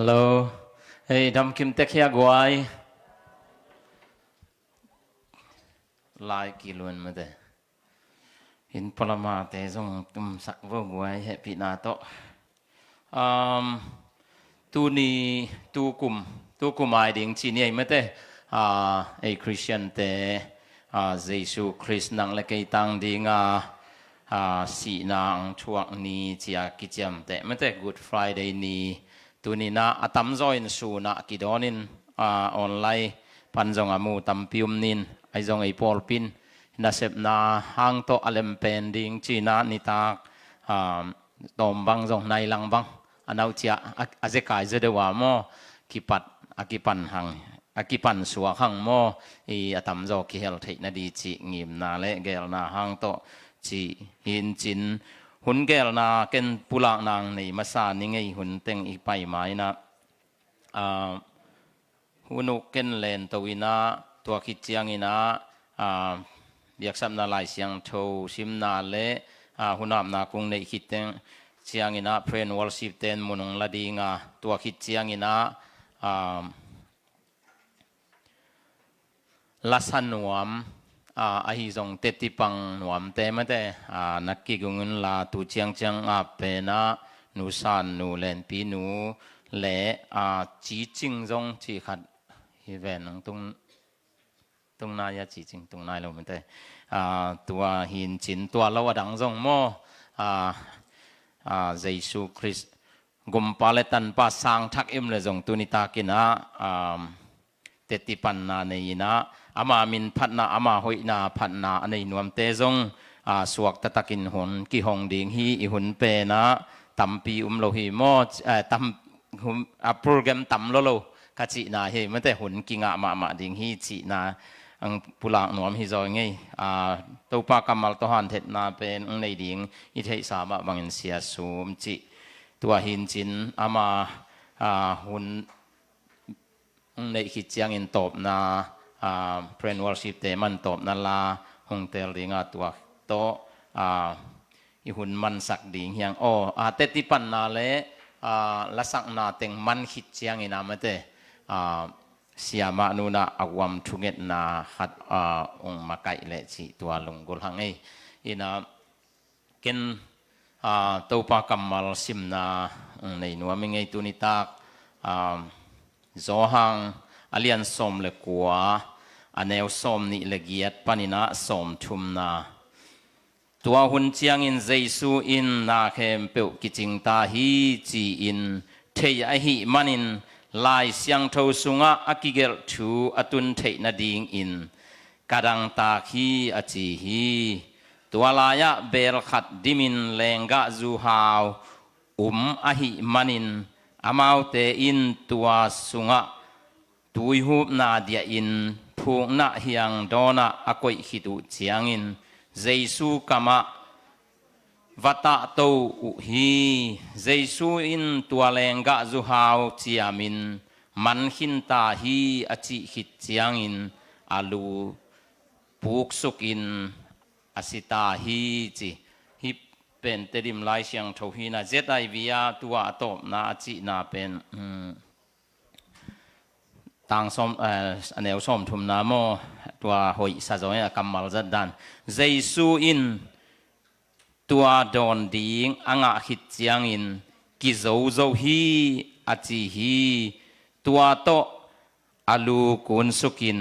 Hello, hey, đâm kim tech here guai, like kỳ luôn mà thế, in Palama thế xong tum sắc vô guai happy na to, tu kum ai tiếng chỉ này mà thế, a Christian thế, Jesus Christ nang lệ cái tăng đi si nang chuak ni chia kicham thế mà thế Good Friday ni tu ni na atam join su na kidonin online panjong amu tampium nin ai jong ai Paul pin na sep na hang to alem pending china ni ta tom bang jong nai lang bang anau chia azekai zedewa mo kipat akipan hang akipan suwa hang mo I atam jo ki hel thei na di chi ngim na le gel na hang to chi hin chin hun gel na ken pulak nang nei masa ni ngei hun teng I pai mai na hunu ken len towina tua khit chiang ina biak sam na lai siang tho sim na le hunam na kung nei khit teng chiang ina friend worship ten munung ladinga tua khit chiang ina lasan nuam ahi zong teti pang nuam te ma te nakki gungun la tu chiang chiang pe na nu san nu len pi nu le chi ching zong chi khat hi ven tung na ya chi ching tung nai lo ma te tua hin chin tua lo dang zong mo Jesus Christ gum paletan pa sang thak im le zong tunita kina teti pan na nei na ama min phat na ama hoi na phat na anei nuam te zong suak tatakin hon ki hong ding hi I hun pe na tampi lo hi mo tam program tam lo ka chi na he ma te hun ki nga ma ding hi chi na ang pulak nuam hi zoi ngei to pa kamal to han thet na pen ang nei ding I thei sa ma bangin sia sum chi tua hin chin ama hun nei khit chiang in top na friend worship te man top na la hong tel ringa tua to I hun man sak ding hiang teti pan na le la sak na teng man khit chiang ina ma te siama nu na awam thunget na khat ong makai le chi tua lungul hang ei ina ken to pa kamal sim na nei nuam ngei tunitak zo hang alian som le kwa aneu som ni le giat panina som thum na tua hun chiang in jesu in na khem pe kiching ta hi chi in thei a hi manin lai siang tho sunga akigel thu atun thei na ding in kadang ta hi achi hi tua laya bel khat dimin lenga zu haw a hi manin amau te in tua sunga tui hup na dia in phung na hiang dona akoi hitu chiang in jesu kama vata to hi jesu in tua lenga zu haw chiamin man hin ta hi achi hit chiang in alu puk suk in asita hi chi hi pen tedim lai siang tho hi na zetai via tua top na chi na pen tang som aneu som thum na mo tua hoi sa zoi kamal zat dan jesu in tua don ding anga hit chiang in ki zo hi achi hi tua to alu kun sukin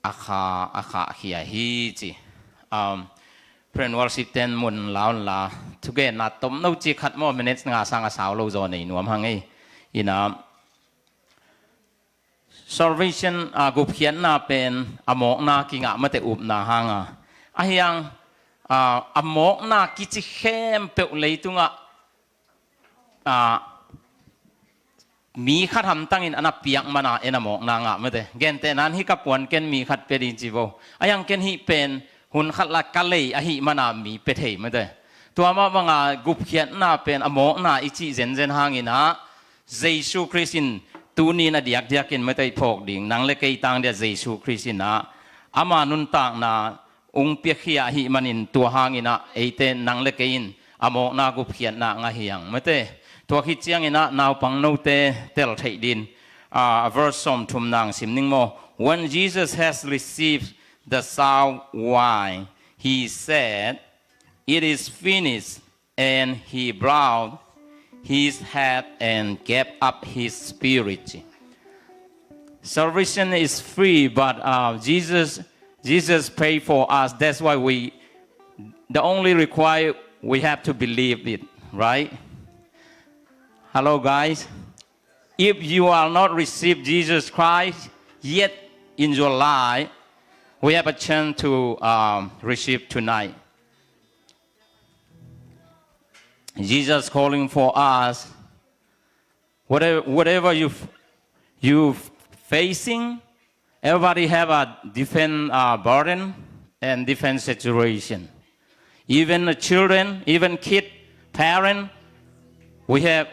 akha hi chi friend worship ten mun laun la tuge na tom no chi khat mo minutes nga sang saw lo zo nei nuam hang ei ina salvation gup khian na pen amok na ki nga mate up na hanga ahyang amok na ki chi khem pe leitunga mi khat ham tangin ana piak mana enamok na nga mate gen te nan hi kapon ken mi khat pe din chivo ayang ken hi pen hun khat la kalei a hi mana mi pe thei mate tua ma banga gup khian na pen amok na ichi zen hangina jesu christin tu ni na diak diakin mate phok ding nang le kei tang dia jesu christina ama nun tang na ung pe khia hi manin tua hangina eite nang le kein amok na gup khian na nga hiang mate ตัวคิดเจียงอินะนาวปังโนเตเตลไทดินverse สมทุมนางสิมนิงโม when Jesus has received the sour wine he said it is finished and he bowed his head and gave up his spirit. Salvation is free, but Jesus paid for us. That's why the only require we have to believe it, right? Hello, guys. If you are not received Jesus Christ yet in your life, we have a chance to receive tonight. Jesus calling for us. Whatever you facing, everybody have a different burden and different situation. Even the children, even kid, parent, we have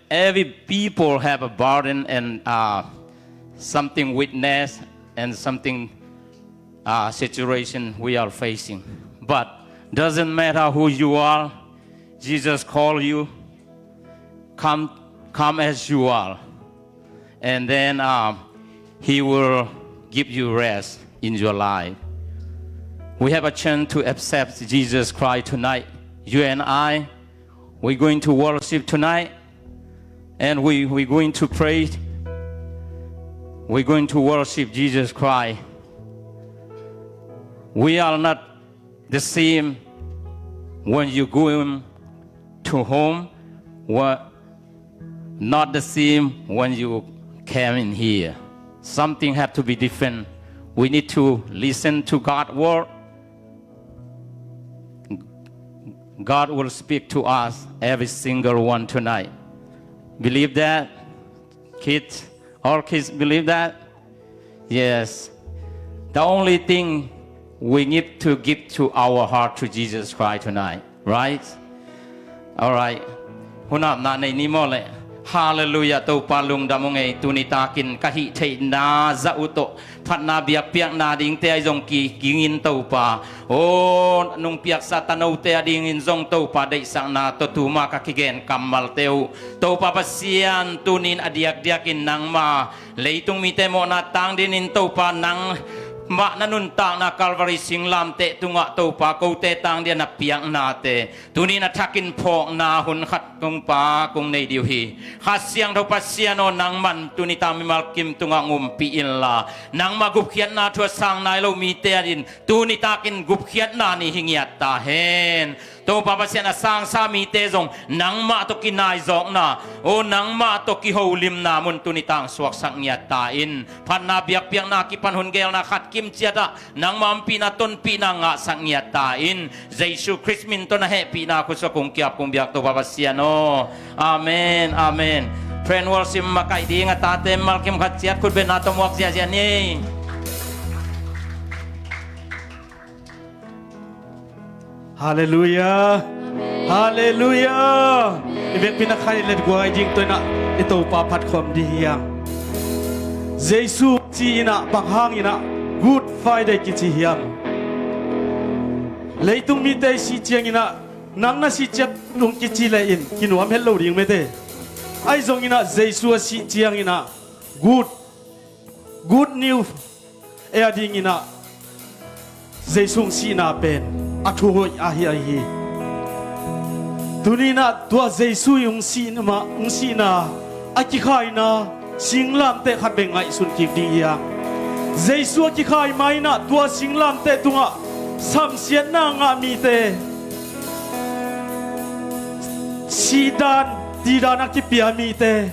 every people have a burden and something witness and something situation we are facing. But doesn't matter who you are. Jesus call you, come as you are, and then He will give you rest in your life. We have a chance to accept Jesus Christ tonight. You and I, we're going to worship tonight, and we're going to pray. We're going to worship Jesus Christ. We are not the same when you go to home, not the same when you came in here. Something have to be different. We need to listen to God's word. God will speak to us, every single one tonight. Believe that? Kids, all kids believe that? Yes. The only thing we need to give to our heart to Jesus Christ tonight, right? All right. Hunam na nei ni mo le. Hallelujah to palung damong ei tunitakin kahi thei na za uto phat na biak piak na ding te ai jong ki kingin to pa o nung piak sa tanaw te ding in jong to pa dei sang na to tu ma ka kigen kamal teu to pa pasian tunin adiak diakin nang ma leitung mi te mo na tang din in to pa nang ma nanun tang na Calvary singlam te tunga to pa ko te tang dia na piang na te tuni na thakin phok na hun khat kong pa kong nei diu hi khasiang tho pasiano nang man tuni ta mi mal kim tunga ngum pi in la nang ma gup khiat na thua sang nai lo mi te din tuni takin gup khiat na ni hingiat ta hen to pa pasian na sang sa mi te jong nang ma to kinai jong na o nang ma to ki ho lim na mun tuni tang suak sak ngiat ta in phan na biak piang na ki pan hun gel na khat kim chiata nang mampi na ton pi na nga sang ngiat ta in Jesus Christ min to na happy na ko sa kung kiap kung biak to pa pasiano amen amen friend worship makai di nga tate mal kim khat chiat khut ben na to mok sia sia ni Hallelujah. Hallelujah. Ibet pinakai let go ai jing to na ito pa phat khom di hiang. Jesus chi ina panghang ina Good Friday ki chi hiang. Leitung mi te si chiang ina nang na si chat tung ki chi le in kinuam hello ding me te. Ai zong ina Jesus si chiang ina good news e ading ina Jesus si na pen athu hoi ahi tunina tua Jesus yung si na aki khai na singlam te khat bengai sun ki ding ya Jesus ki khai mai na tua singlam te tunga sam sian na nga mi te sidan tidan ki pia mi te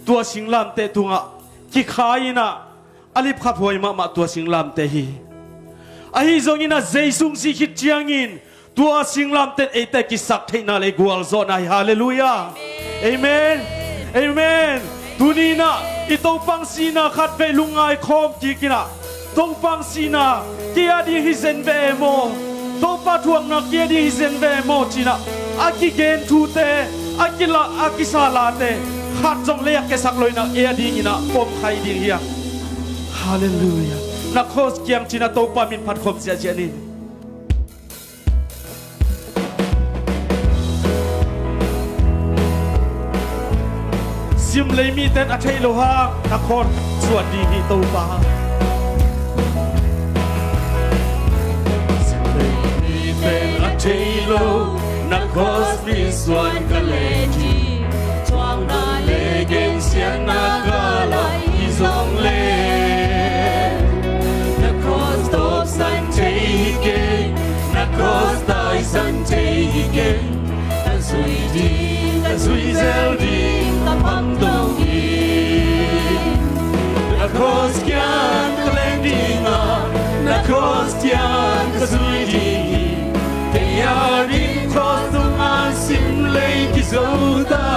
tua singlam te tunga ki khai na alip khat hoi ma tua singlam te hi ahi zongina Jesus si khit chiangin tua singlam ten ete ki sak theina le gwal zona hallelujah amen amen tunina ito pang sina khat ve lungai khom ki kina to pang sina kia di hisen ve mo to pa thuang na kia di hisen ve mo china aki gen thu te akila akisala te khat jong le ke sak loina e ding ina pom khai ding hiya hallelujah na khos kiam china to pa min phat khom sia sia ni ซิมเลยมีเต้นอัจฉริโลหะนครสวัสดีฮิโตปาซิมเลยมีเต้นอัจฉริโลนครมีส่วนกันเลยจีจวงนาเลเกนเสียนากาลายซงเลนครตบสันเจเกนครตายสันเจเกนแต่สวยดีแต่สวยเซลดีแต่พังตรงอีนครสยามก็เล่นดีงานครสยามก็สวยดีแต่ยาดีครสต้องอาซิมเลยกิโซดา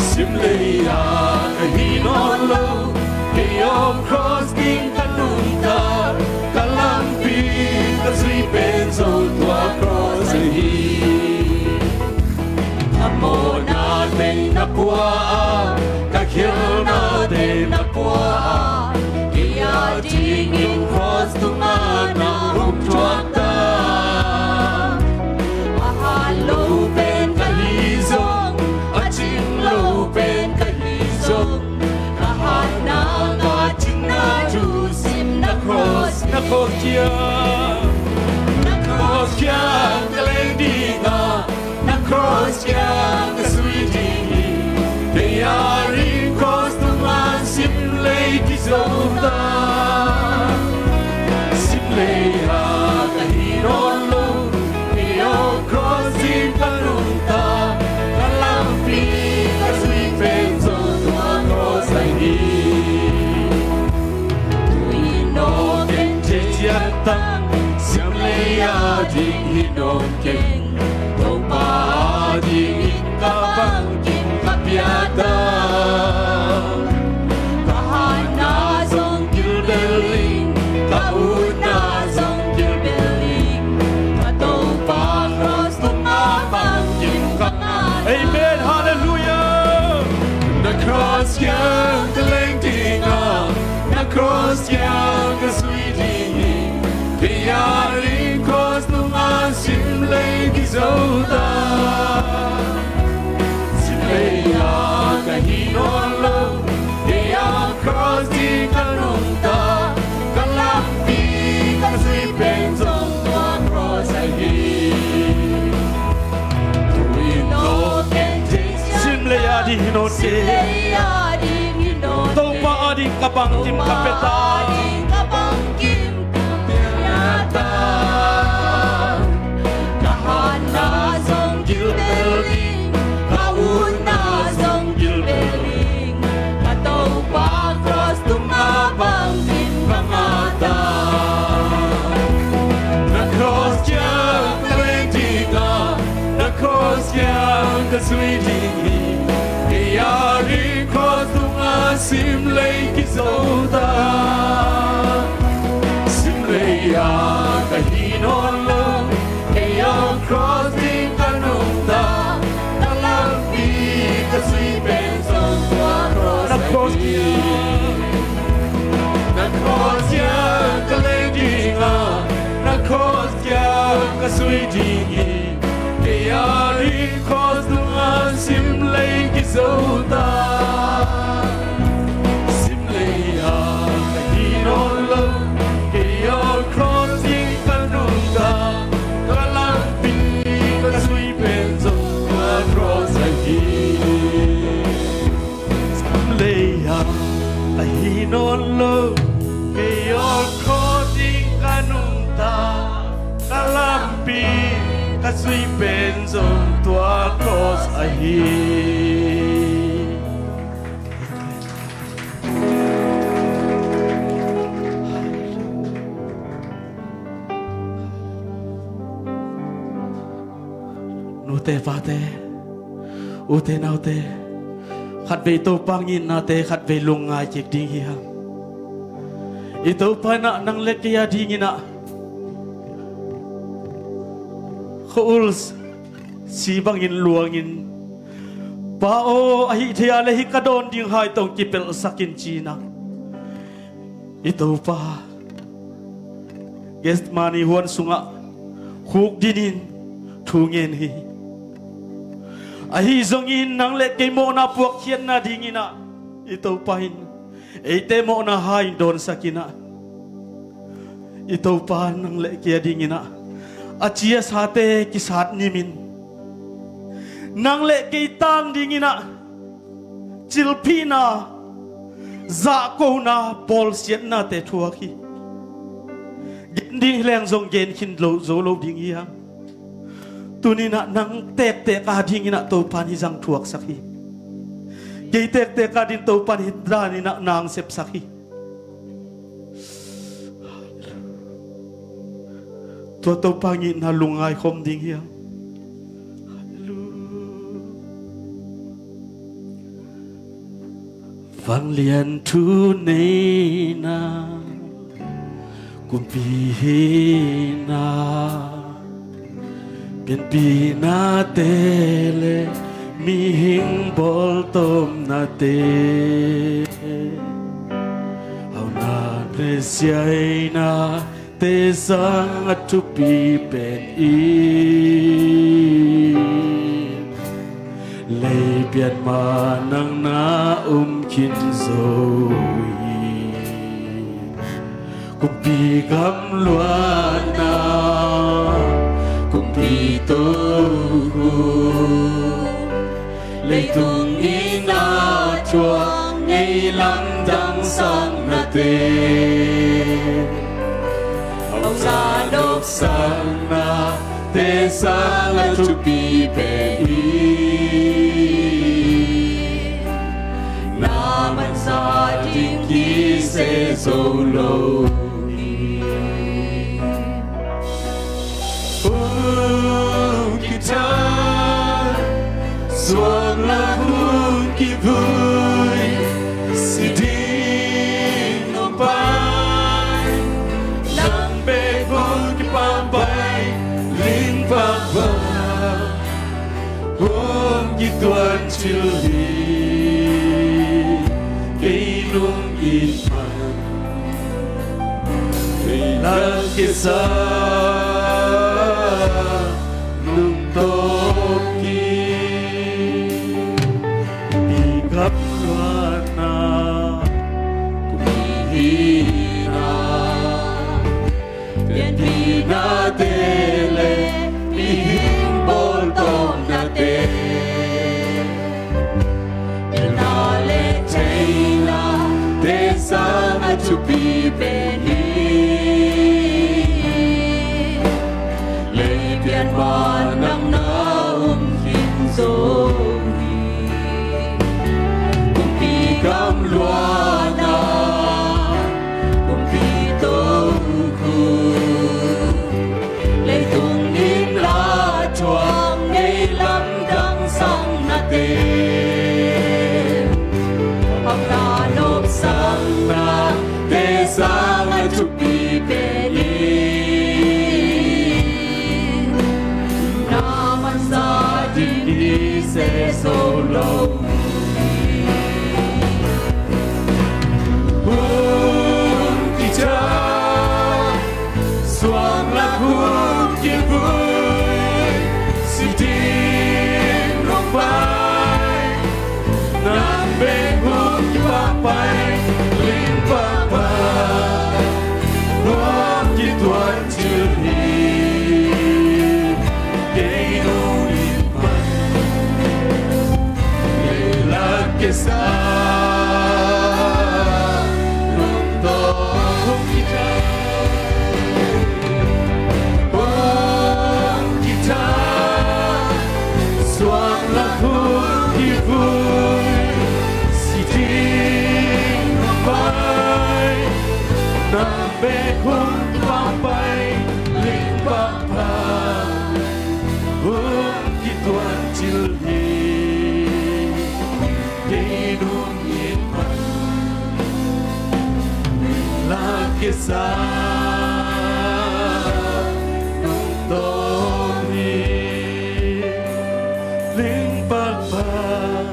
ซิมเลยอาฮีโนโลเฮียมครสกิงกันนุนตากะลัมปีก็สวยเป็นโซตัวครสฮีโมนาเตนับว่ากะเขียวนาเตนับว่ากิยาจิงินครอสตุมานารุกทวักตาอาหารโลเป็นกะฮิซงอาจิงโลเป็นกะฮิซงอาหารนางาจิงนาจูซิมนักครอสเกียนักครอสเกียกะเลงดีงาCross yang sweetie, they are in cross the man, simply kizoda, simply hakahinolo, iyo crossing kanunta, kalampi kasweet penzo to a cross I need. We know can change your tongue, simply adding hinonken. Ding kabangking kapiada kahana song gilbeling kauna song gilbeling katopa cross tumabangking kangan Amen hallelujah na cross yang kalengtinga na cross yang kasweeting Piyaring cross nungan simlay gizoda simlay kahinolo Piyang cross di kanunta kalampi kaswipeng zong tua cross ay hi Tuwino kente simlay adi hinonte Taupa adi kabang tim kapeta kahana song gilbeling kauna song gilbeling katopa cross tumabang din pangata na cross yang kalengtinga na cross yang kasweeting iyari cross tungasim lay kizoda kahinolo Eyang cross di kanunta Nalampi kaswipen song tua cross Na cross yang kalendinga Na cross yang kaswidingi Eyari cross dungan simlay kisota Simlay kahinolo Eyang cross di kanunta Kalampi kaswipen song tua cross lagi Simlay kahinolo Eyang cross di kanunta Kalampi kaswipen song tua cross lagi Ute pate, ute naute, khat về tô pangin nate khat về lungai chik ding hiam. Ito pa na nang lekya dingina. Khouls si bangin luangin. Pao ahi thia lehi kadon ding hai tong kipel sakin china. Ito pa guest mani huan sunga huk dinin thungen hi. Ahi zongin nang le kay mo na puak hian na dingina. Ito pahin. Ite mo na hain don sakina. Ito pa nang le kaya dingina. Achia sate kisat nimin. Nang le kay tang dingina. Chilpina. Zako na pol siat na te tuaki. Ding leng zong gen kin lo zolo ding iya. Tunina nang tek tek ka ding ina to pan hizang tuak saki. Gay tek tek ka din to pan hidra ni na nang sep saki. To pangi na lungay kom ding iya. Vang lian tu nei na kumpihina Pian pina tele mihing boltom na te Au na presiay na te sang at tupi pen i Lay pian manang na kin Zomi Kumpi kam luana Kumpi tohu Lấy tung ina chuang Ngay lắm đăng sang na te Ông sa đốc sang na Te sang la chupi pe Na man sa ding ki se solo Xuân là hương kỳ vui Si đi nông bay Nắng bê hương kỳ băng bay Linh vang vang Hôm như tuần chiều đi Cây nung in mặn Cây nắng kia xa Nung tốt kia Khắp loạn na Kumihina Tian pina tele Mihing boltom na te Il na le chaina Te sama chupi beni Le pian manang na hin Zomi Kam luana Kumpi toku Lấy tung nim la chuang Ngay lắm đăng sang na te Ang na nộp sang na Te sang a chupi beni Na man sa di se solo Xuân là hương kia vui Si tim nông bay Nam bên hương kia băng bay Linh băng bay Hôm kia tuần chưa đi Gây nụ in mặn Lệ lạc kia xa Bê khung băng bay Linh băng bay Hôm khi tuần chiều đi Đi đúng yên mặn Là kia xa Nung tông đi Linh băng bay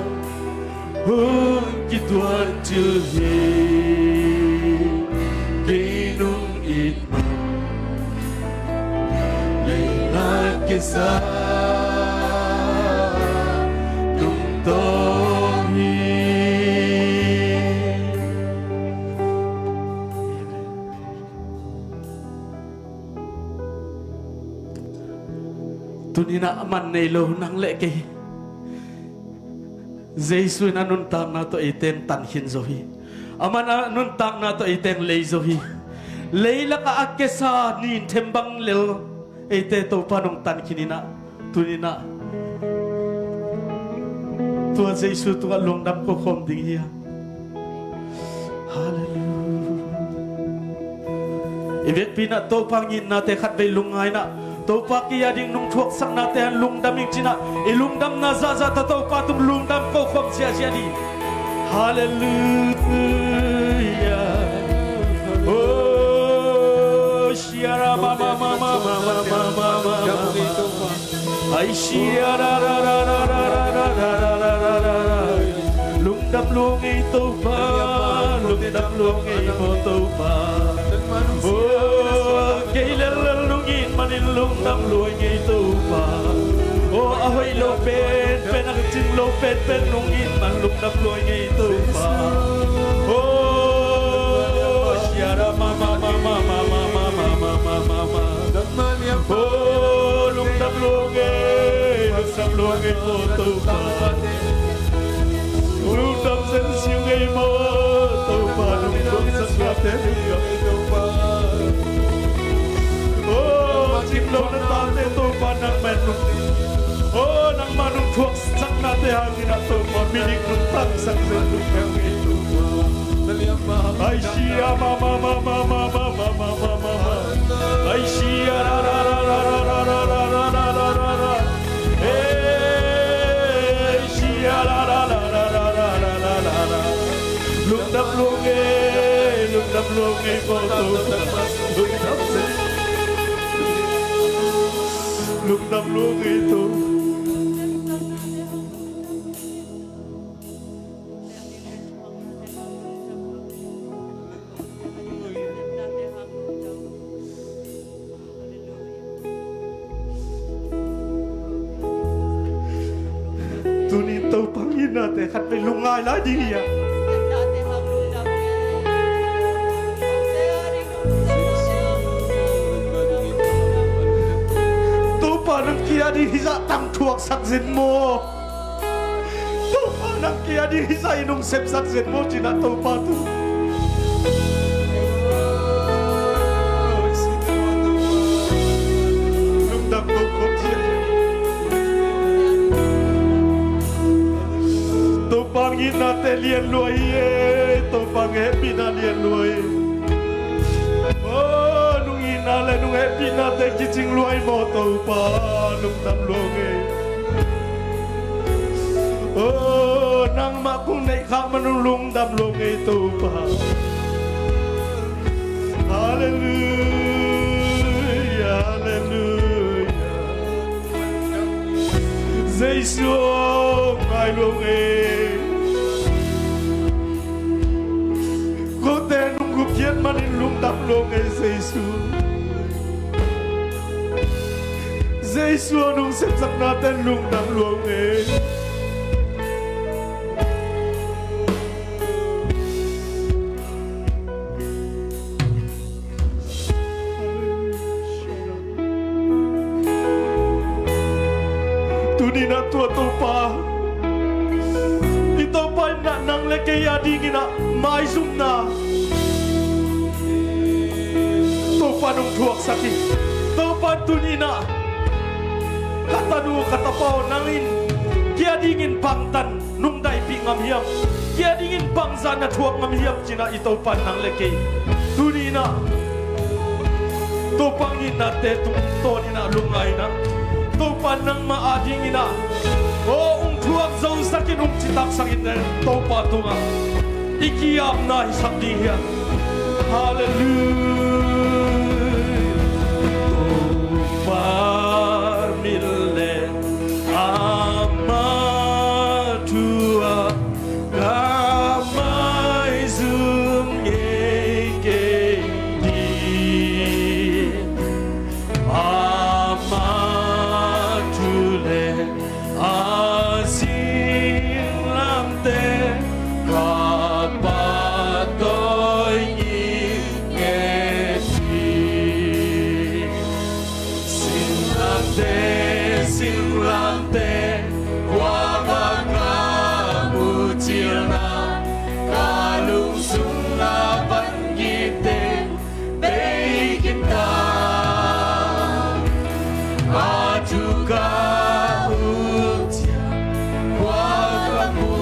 Hôm khi tuần chiều đi Sa na man nei lo nang le ke Jesus na nun tak na to iten tan hin zo hi aman nun tak na to iten lei zo hi leila ka akesa ni thembang lel ite to panong tan kinina tunina tua Jesus tu long dam ko khom ding hi hallelujah ibet pina to pangin na te khat be lungai na to pa kia ding nung thuak sak na te lung dam ing china ilung dam na za za ta to pa tum lung dam ko khom sia sia di hallelujah oh shiara ma ma ma ma ma ma ma ma ma ai shiara ra ra ra ra ra ra ra ra ra ra lung dam lung ei to pa lung dam lung ei mo to pa oh cây lel lel lung in manin lung dam lung ei to pa oh ahoy lo pen pen ang ching lo pen pen lung in man lung dam lung ei to pa oh shiara ma ma ma ma ma ma ma ma ma ma ma ma oh lung dam lung ei mo to pa lung dam sen siu ei mo to pa lung dam sen siu te oh chim lo na ta te to pa nang men oh nang manung thuak sak na te hangin na to pa minik nung tak sak sen lung dam ei to ai shia ma ma ma ma ma ma ma ma ma ma ma ai shia ra ra ra ra ra ra ra ra ra ra ra ra ra eh shia ra ra ra ra ra ra ra ra ra ra lung dam lung ei mo to lung dam lung ei to tunin to pangin na te khat pe lungai la di ya to pa nang kia di hisa tam thuak sak zin mo to pa nang kia di hisa inung sep sak zin mo china to pa tu lung dam ko khop sia to pangin na te lien luai e to pang happy na lien luai oh nung ina le nung happy na te kiching luai mo to pa lung dam luang e oh nang ma kung nei kha manung lung dam luang e to pa hallelujah hallelujah Jesus ngai luang e ko te nung gu kian manin lung dam luang e Jesus nung sep sak na ten lung dam luang e tunina tua to pa ito pa na nang le ke ya ding na mai zum na to pa nung thuak sakit to pa tunina katanu katapau nangin kia dingin pangtan nung dai pi ngam hiam kia dingin pangza na thuak ngam hiam china ito pa nang le ke tunina to pangin na te tung to ni na lungai na to pa nang maading ina o thuak zo sakin chitak sakin ne to pa tunga ikiam na hisap di hiya hallelujah to pa mille ama tua gamai zum ke di ama tule azin lamte kapatoy ke Sing lam te qua ba ca mu chia na ca lung sung na văn ghi te be kita a tu ca u chia qua ca mu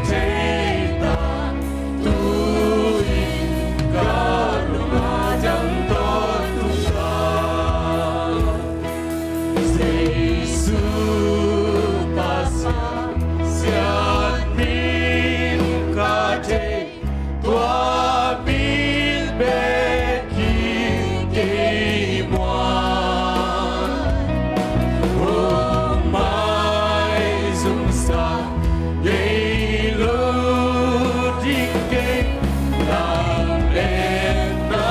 te ta tu in ca lung a jang to tu ta Giêsu pasa siat min ca te tua min be ki ki moan o mai zum sa ye lo di ke nam en na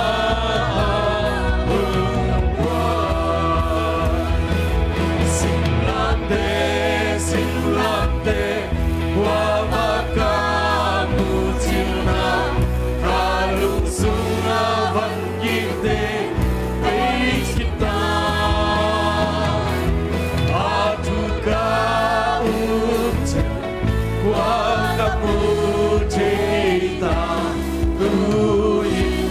Singlante, wabaka mutina, kalung sunga vangite, peis kita, atuka uja, wakamu cita, tuin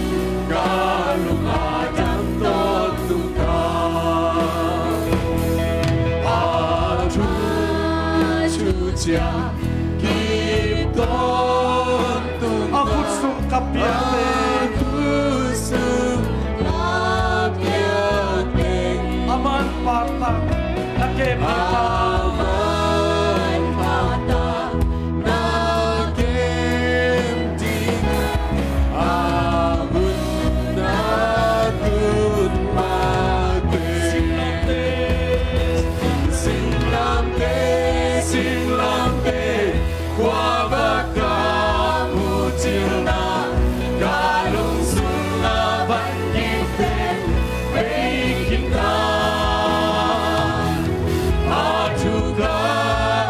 kalung adang totuka. Cha kim ton tung akut sung kapiate kusung kapiate aman pata nakem aman pata nakem tina abun nakun mate Singlante, qua baka mutina, kalung sunga vangite, be kita, atuka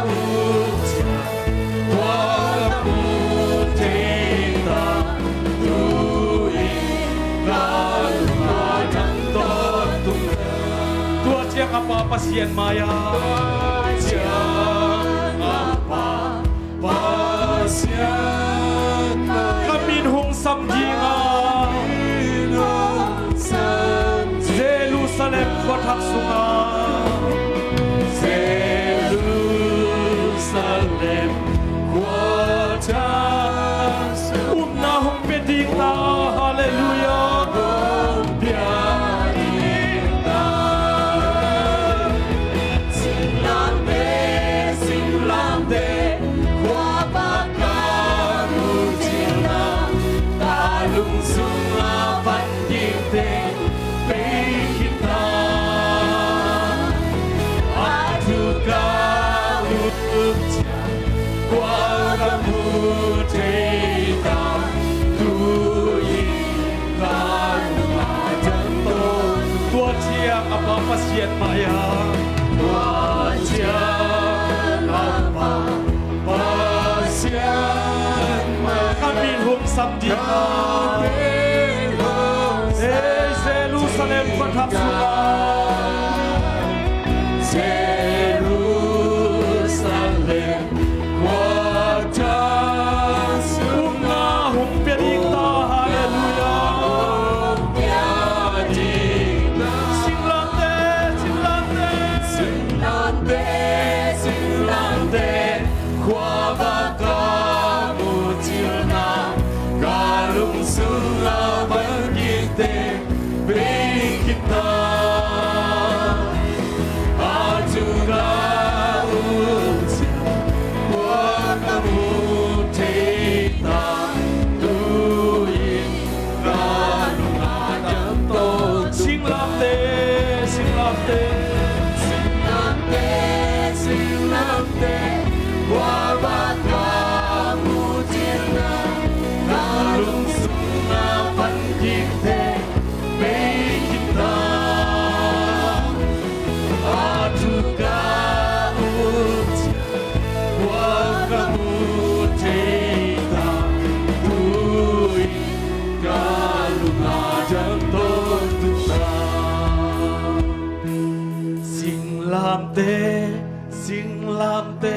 uja, qua mutita, tuin kalung adang totunga. Tua cia apa pasien maya. Kamin hong samjinga Jerusalem kotak sunga Jerusalem kotak sunga hong pedita haleluya hong pedita Singlante Kalung sunga vangite be kita atuka uja kwa kamu teita tuin kalung adang to tua ciang apa pasien maya tua ciang apa pasien kamin hong samjinga Jerusalem kotak sunga Jerusalem kotak sunga hong pedita haleluya hong pedita Singlante Singlante Singlante kwa baka mutina kalung sunga vangite be kita atuka uja wakamu teita tuin kalung adang to Singlante wabaka mutina kalung sunga vangite be kita atuka uja wakamu teita tuin kalung adang to Singlante Sing lam te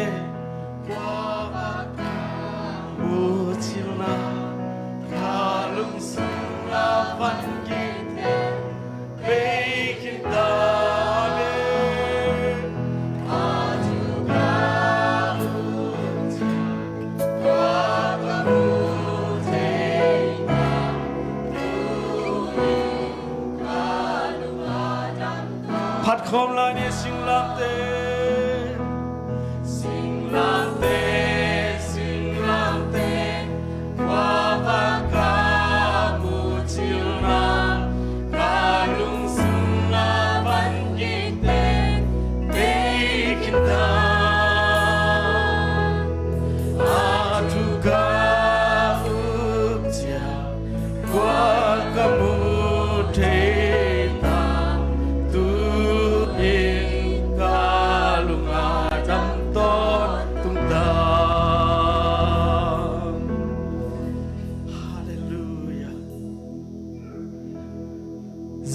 qua baka u chiều na kha lung sung la văn ki te pe kin ta le a tu ga u chi qua ba u te na tu in ka lu ma dam phat khom la ni sing lam te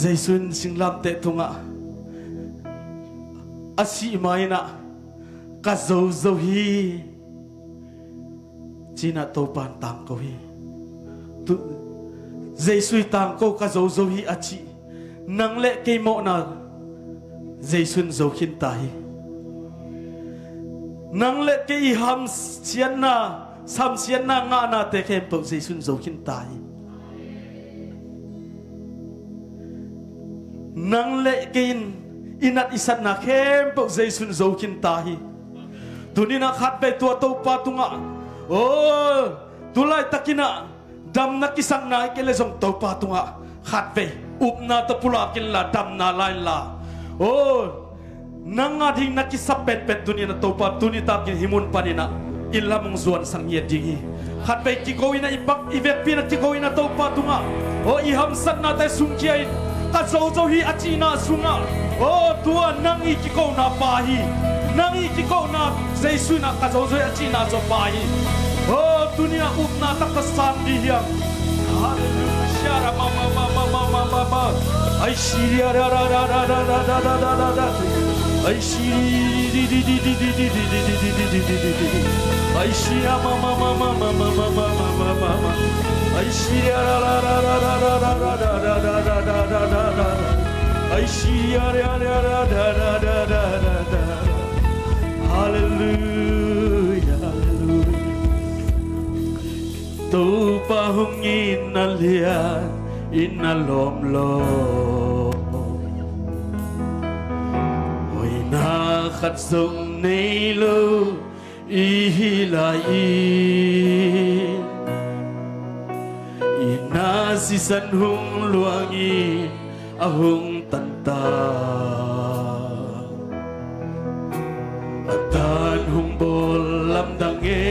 Jaisun sing lam te tunga asi mai na ka zo zo hi china to pan tam ko hi tu Jaisui tang ko ka zo zo hi achi nang le ke mo na Jaisun zo khin ta hi nang le ke i ham sian na sam sian na nga na te khem po Jaisun zo khin ta hi nang le kin inat isat na khem po Jaisun zo kin tahi tunina khat pe tua to pa tunga o tulai takina dam na kisang na ke le zong to pa tunga khat pe up na to pula kin la dam na lai la o nang ading na kisap pet pet tunina to pa tunita kin himun panina illa mong zuan sang ye dingi khat pe ki ko ina ipak ivet pina ki ko ina to pa tunga o i ham sat na ta sung kiai ka zo zo hi achina sunga o tua nang i ki ko na pa hi nang i ki ko na Jaisu na ka zo zo hi achina zo pa hi o dunia up na ta ka san di hiang hallelujah ra ma ai shiria ra ra ra ra ra ra ra ra ra ra ai shiri di di di di di di di di di di di di di ai shiria ma ai shiria ra ra ra ra ra ra ra ra ra ra ra ra ra ra ra ai shiria ra ra ra ra ra ra ra ra ra hallelujah hallelujah tu pa hung in alian in alom lo oi na khat sung nei lo i lai ina si san hung luangi ahung tanta atan hung bol lam dange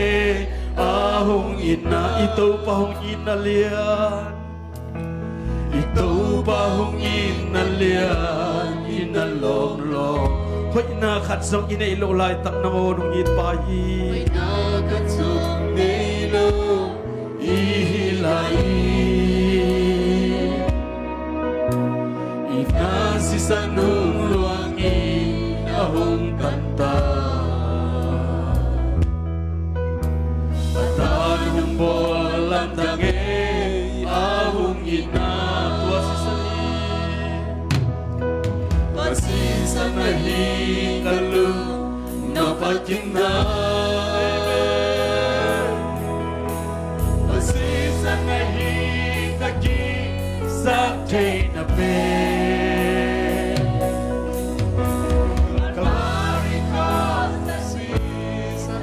ahung ina ito pa hung ina lian ito pa hung ina lian ina lom lom hoy na khat song ina ilo lai tak na mo nung in pa yi hoy na khat song ilo ihilai ina si sanung luangi ahong kanta atanong bolam tange ahong ina tua si sani pasisa nahi kalu napakina Sakte na pe kamari ka na si sa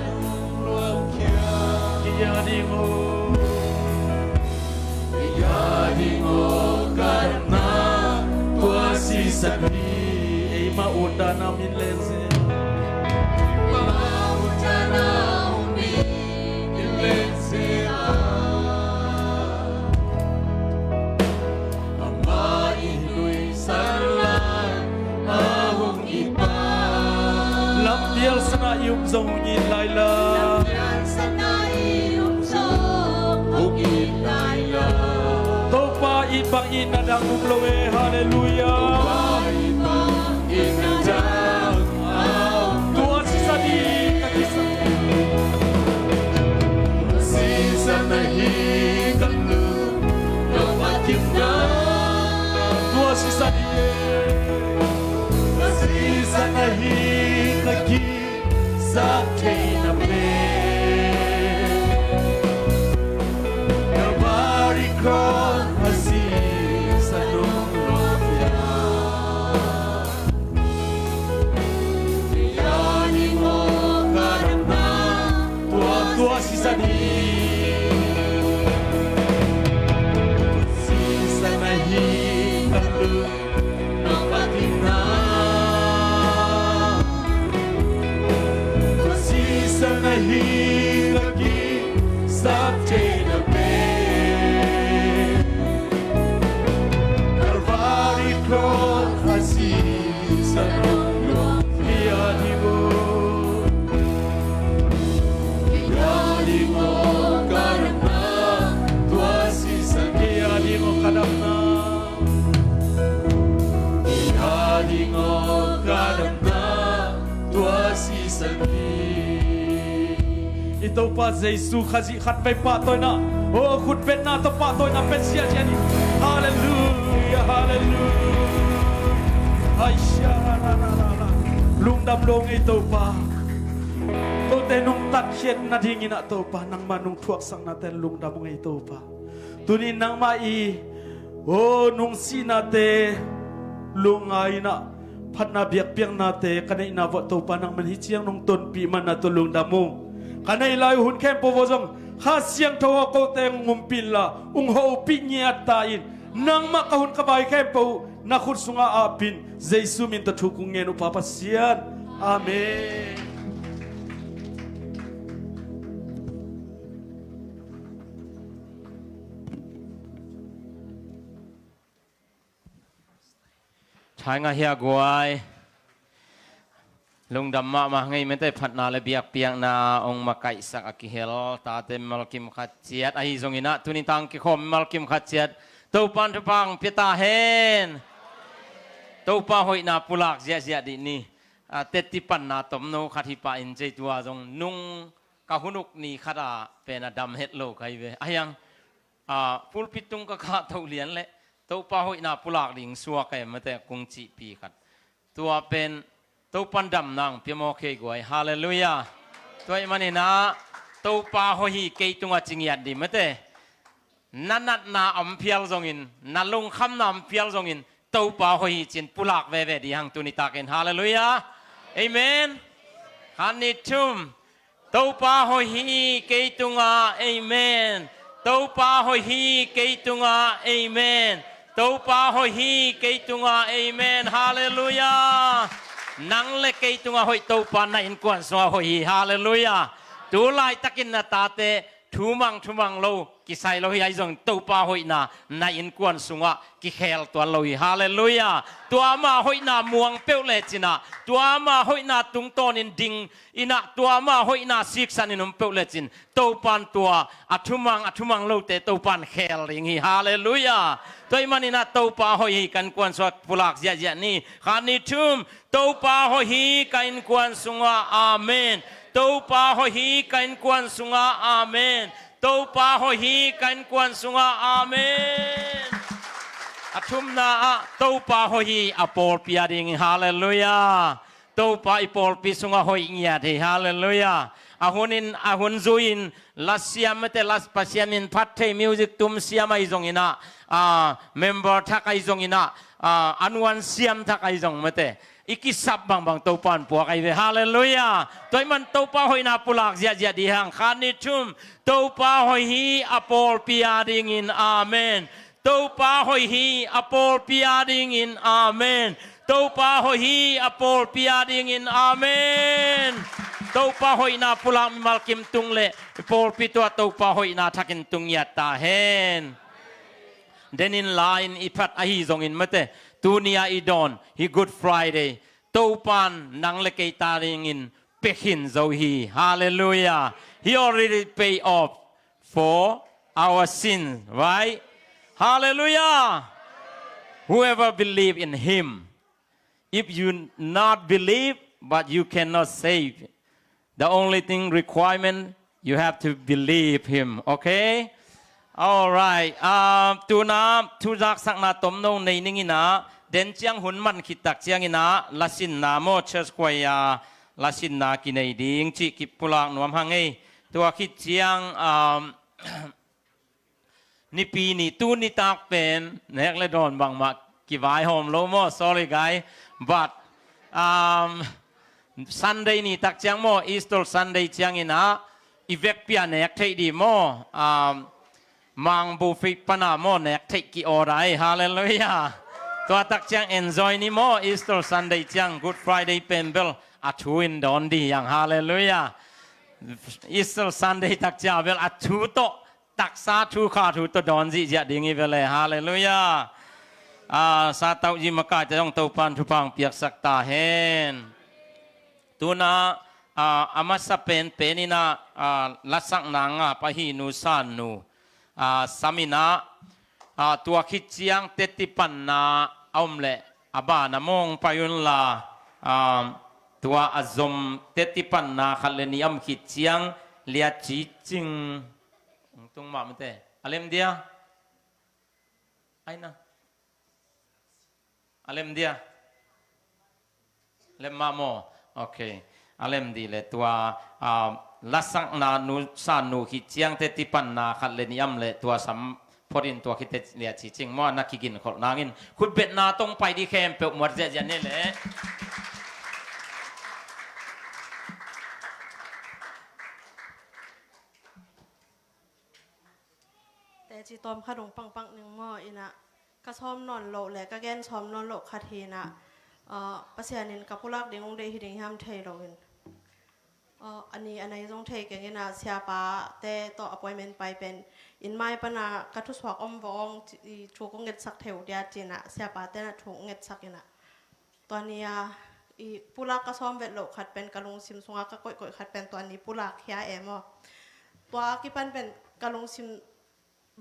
luang kia di mo karena tua si sabi ay mauda namin lense mauda namin lense Lampial sana iyong zongin layla Lampial sana iyong zongin layla Topa ibang inadang umlowe hallelujah Topa ibang inadang Tua si Zatain Amen Kalvari Cross Hasis Anong Lofya Yani mo karana Tua sisani Sisanahi Kalu Napatina Sisanahi Lagi Zatain Amen Kalvari Cross Hasis Anong Lofya Ito pa Jesus kasi khat pe pa toy na oh khut pet na to pa toy na pet sia sia ni hallelujah hallelujah ay sha la lung dam long ito pa to tenung tat chen na dingin na to pa nang manung thuak sang na ten lung dam ng ito pa tunin nang mai oh nung sinate lungay na pat na biak piang nate kanay inawat to pa nang manhichiang nung ton pi man na tulung damong kanay layo hun kempo wazong hasyang tawa ko teng ngumpila ho pinyat tain nang makahun kabay kempo nakut sunga apin Jesu minta tukungen upapasian amen Thai nga hiya guay lung damma ma ngai mente phatna le biak piang na ong makai sak akihel ta te malkim khachiat ai zongina tunin tang ki khom malkim khachiat to pan pang pita hen to pa hoi na pulak zia zia di ni teti pan na tom no khathi pa in je tua jong nung ka hunuk ni khara pena dam het lo kai ve ayang pulpitung ka kha thau lian le to pa hoi na pulak ding suwa kai mate kung chi pi khat tua pen to pan dam nang piamo ke goi hallelujah toy manina to pa ho hi ke tunga chingiat di mate nanat na ampial zongin nalung kham na ampial zongin to pa ho hi chin pulak ve ve di hang tunita ken hallelujah amen hanitum to pa ho hi ke tunga amen to pa ho hi ke tunga amen to pa ho hi ke tunga amen hallelujah nang le kei tunga hoi to pa na in kwan so hoi hallelujah tu lai takin na tate thumang lo kisai lo hi jong to pa hoi na in kwan sunga ki khel to lo hi hallelujah tu ama hoi na muang peu le china tu ama hoi na tung ton in ding ina tu ama hoi na sik san in peu le chin to pan tua athumang lo te to pan khel ring hi hallelujah toy manina to pa hoi kan kwan so pulak zia zia ni khani thum to pa ho hi kain kwan sunga amen to pa ho hi kain kwan sunga amen to pa ho hi kain kwan sunga amen athum na to pa ho hi apol piading hallelujah to pa ipol pi sunga hoi nya the hallelujah ahun zuin lasiam mate las pasiamin phathei music tum siamai zongina member thakai zongina anuan siam thakai zong mate ikisap bang to pan puak ai ve hallelujah toy man to pa hoi na pulak zia zia di hang khani thum to pa hoi hi apol piading in amen to pa hoi hi apol piading in amen to pa hoi hi apol piading in amen to pa hoi na pulak malkim tung le pol pitwa to pa hoi na thakin tung ya ta hen then in line ipat ahi zong in mate tunia idon hi good friday topan nang le kei taring in pekin zo hi hallelujah he already pay off for our sin right hallelujah whoever believe in him if you not believe but you cannot save the only thing requirement you have to believe him okay all right tu jak sak na tom no nei ning ina den chiang hun man khitak chiang ina lasin na mo church kwaya ลาสินนากินไอดิงจิกิปุลังนวมหังไอตัวคิดเจียงนี่ปีนี้ตูนี่ตากเป็นเนกเลดอนบางมากี่วายโฮมโลโม sorry guy but Sunday นี่ตักเจียงโม Easter Sunday เจียงอินะอีเวกเปียเนกเทดีโมมังบูฟิปนาโมเนกเทกิโอไรฮาเลลูยาตัวตักเจียง enjoy นี่โม Easter Sunday เจียง Good Friday เป็นเบลอัทูอินดอนดีอย่างฮาเลลูยา Easter Sunday ตักเจียงเบลอัทูโตตักซาทูขาทูโตดอนจีจะดิ่งอีเวลฮาเลลูยาซาเตาจิมกาจะต้องเตาปันทุพังเปียกสักตาเห็นตัวน่ะอามาสเป็นนี่นะลักษณะงาปะฮีนูซานูสามินะตัวคิดเจียงเตติปันนาอมเละอบานามงปายุนลาตัวอซมเตติปันนาขัลนีอัมคิดเจียงเลียจีจิงตรงมาไม่เตะอะไรมเดียไอ้นะอะไรมเดียเลมมาโมโอเคอะไรมดีเลยตัวลักษณะนูสานูคิดเจียงเตติปันนาขัดเลนิยมเลยตัวสัมพอดินตัวคิดเลียจริงๆมั่วนักกินขดนางินคุณเป็ดนาต้องไปดีแคมเปิดหมดเจนี่แหละแต่จีตอมขนมปังหนึ่งหม้ออีนะก็ซ้อมนอนโลแหละก็แกนซ้อมนอนโลคาเทนะปัสยานินกับผู้รักเด็กองเดฮิดิงห้ามเทโลวินอันนี้ต้องเทกันนะเสียป้าแต่ต่อ appointment ไปเป็นอินไม่ปนะกัทุสวกอมวองถูกเงินสักเทวเดียจีนะเสียป้าแต่น่ะถูกเงินสักนะตอนนี้ผู้รักก็ซ้อมเวทโลขัดเป็นกะลุงซิมสงก็ก่อยขัดเป็นตอนนี้ผู้รักเฮียเอ็มตัวกี่ปันเป็นกะลุงซิม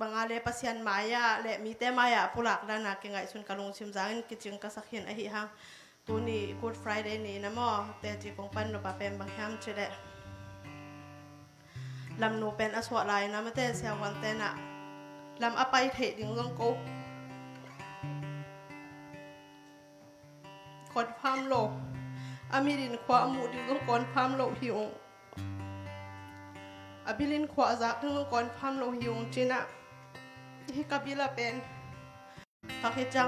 บางอะไรปัสยันมายาและมีแต่มายาผู้หลักด้านนักเก่งไงส่วนกะลุงชิมจางกิจงก็สักเห็นไอ้หิฮังตัวนี้ Good Friday นี่นะมอแต่จีกงปันเราเป็นบางแห่งเฉลี่ยลำนูเป็นอสวะลายนะไม่แต่เสียวันแต่น่ะลำอภัยเทดิงลงกูกดความโลภอามิรินขวามูดิลงกอนความโลภหิวอภิลินขวาจากถึงลงกอนความโลภหิวจีน่ะที่กับบิลาเป็นตักให้จัง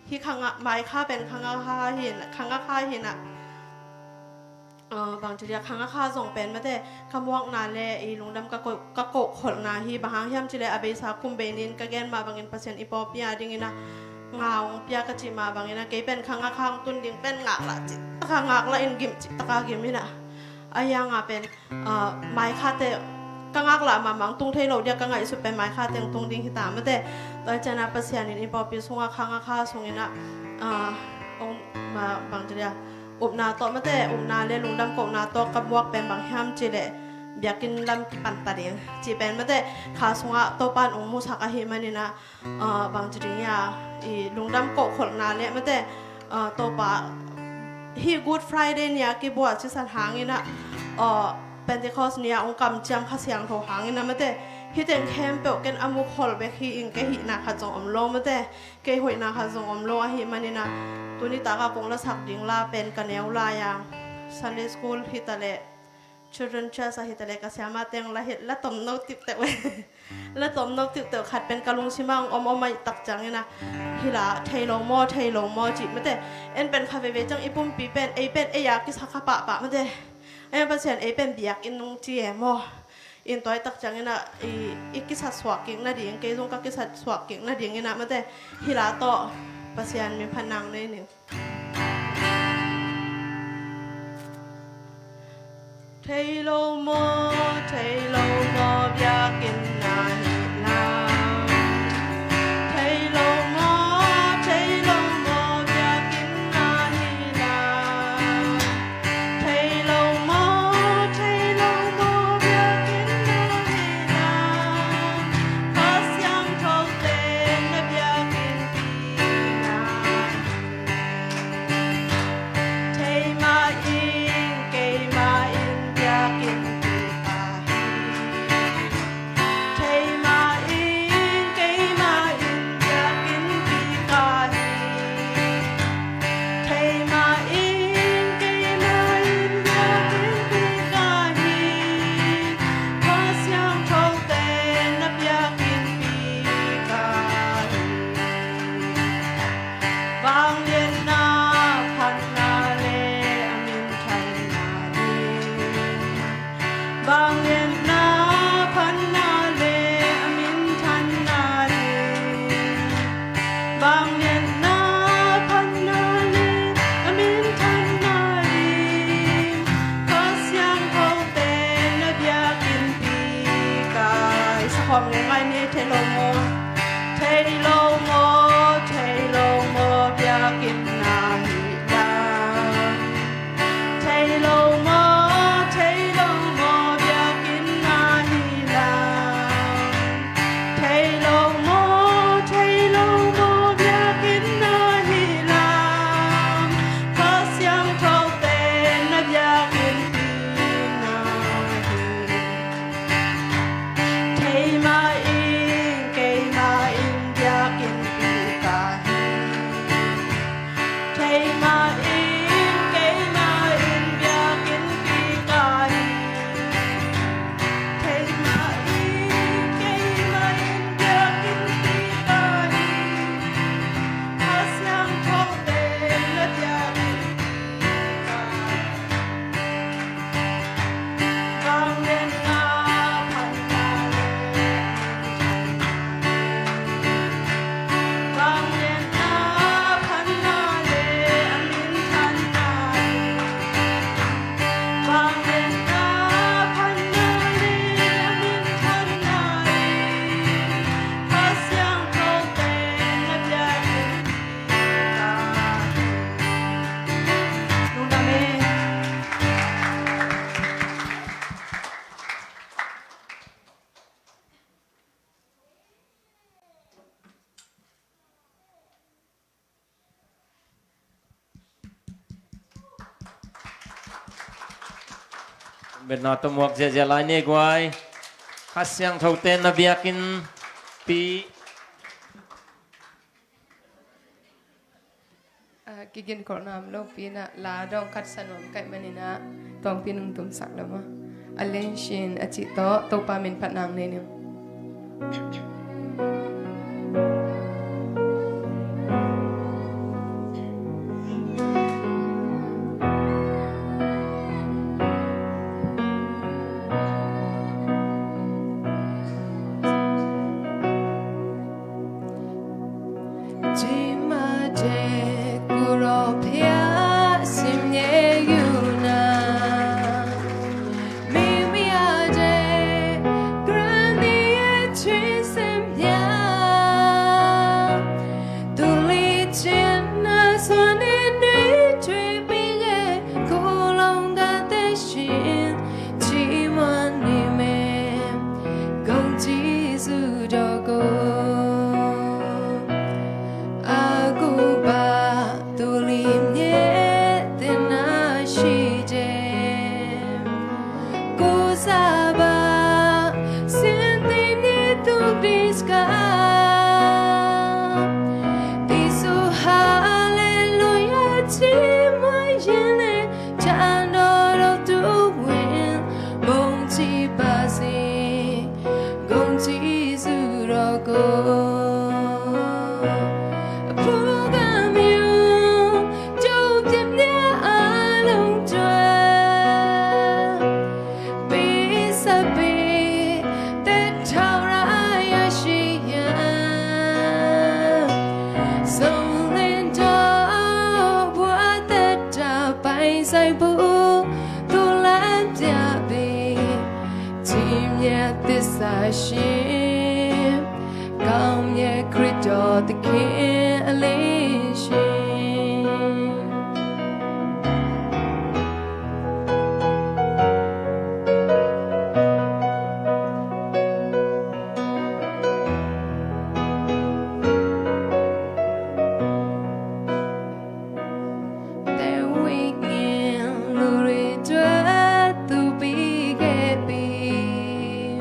ที่ขังไม้ข้าเป็นขังข้าเห็นขังข้าเห็นอ่ะบางทีเรียกขังข้าส่งเป็นไม่ได้คำว่านาเลอีลุงดำกะโกขดนาฮีบางอย่างจีเลอเบสาคุมเบนินกะแกนมาบางเงินเปอร์เซ็นต์อีปอปียดิ่งนะเงาปียกะจิมาบางเงินนะเกยเป็นขังข้างตุนดิ่งเป็นงากละจิตะงากละอินกิมจิตะกิมนี่นะอายังเป็นไม้ข้าเตกังอักละมามังตุงเทโลเดียกังไงสุดเป็นไม้ค่าเตียงตุงดิ้งที่ตามมาแต่ตอนเจนาปัสยานินอีปอปีสงอาคังอาคาสงอินะองมาบางจีเดียอุบนาโตมาแต่อุบนาเลี้ยลุงดำกบนาโตกับวกเป็นบางห้ามจีเล่เบียกินลำปันตาเดียงจีเป็นมาแต่ขาสงอาโตปานองมุสักอาหิมันนี่นะบางจีเดียอีลุงดำกบขดนาเลี้ยมาแต่โตปาฮี Good Friday เนี่ยกีบวชชิสันหางนี่นะเป็นที่ข้อสเนี่ยองค์กรจำข้าเสียงโทหางนะไม่แต่ฮิตเต็งแคมเปิลกันอามุขลเบคีอิงแกหินาขจงอมโลไม่แต่แกหอยนาขจงอมโลอาหิมันนี่นะตัวนี้ตากากงละสักดิ่งลาเป็นกันแนวลายาง Sunday School ฮิตาเล Children Church ฮิตาเลก็เสียมาเตียงละเห็ดละต้มนกติบเต๋อละต้มนกติบเต๋อขัดเป็นกะลุงชิมังอมไม่ตักจังนี่นะฮิลาเทโลโมจิไม่แต่เอ็นเป็นคาเฟ่จังอีปุ่มปีเป็นไอเป็นไอยากิสักปะไม่แต่ไอ้ภาษาไอ้เป็นเบียกอินนงจีเอ็มอินตัวไอ้ตักจังเงินะอีกิสัตสวกกิ่งนาดีงเกยจงกักิสัตสวกกิ่งนาดีงเงินะมาแต่ฮิลาโตภาษามีพนังในหนึ่งเทโลโมเบียกินนานิลาเทโลโมเบียกินนานิลาเทโลโมเบียกินนานิลาข้าเสียงโทเตนเบียกินปีนาเทมาอิงเกมาอิงเบียกินปีปาฮี บางเย็นนาพันนาเลอมินทันนาลีบางเย็นนาพันนาเลอมินทันนาลีก็เสียงเขาเต้นนับยากินปีกายสักความง่ายๆนี่เทโลโมเทโลโมเทโลโมยากินนาฮีลาเทโลโมเทโลโมยากินนาฮีลาเทโลโมเทโลโมยากินนาฮีลาขอเสียงเขาเต้นนับยากินปีนาฮีเทมาอิงเกมาอิงยากินปีกาฮีเทมาอิงเกมาอิงยากินปีกาฮีเทมาอิงเกมาอิงยากินปีกาฮีขอเสียงเขาเต้นนับยากินปีกาฮีบางเย็นนาพันนาเลบางเย็นนาพันนาเลอมินทันนาลีบางเย็นนาพันนาเลอมินทันนาลีขอเสียงเขาเต้นนับยากินปีกาฮีลูกนาเม bên nó tụi mọc dễ dễ lại nè quay hát sang thâu tên là việc in pi กิกินโครนามโลปีนะลาดองคัดสนมไก่มันนี่นะตองปีนึงตุมสักแล้วมั้งอเลนชินอจิโตโตปามินพัดนางเนี่ยนึง จิมาเจกุโรเพียสิมเยยูนามิมิอาเจกรันดีเอชิสิมยาตุลิจินนาสวนอินดีช่วยปิงเอกุลงกาเตชินจิมันนิเมกงจิสุดโกSashim, come ye Krito the King Alishin. The weekend, Luri Dwa to be happy.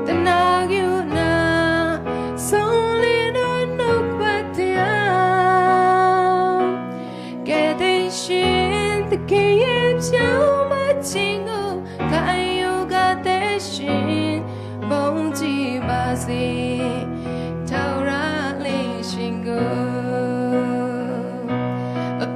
The Naguna, solely no but the getting shin, the King Chow, my jingle, Kayu got the shin, Bonji Basi, Taura Ling Shingo. A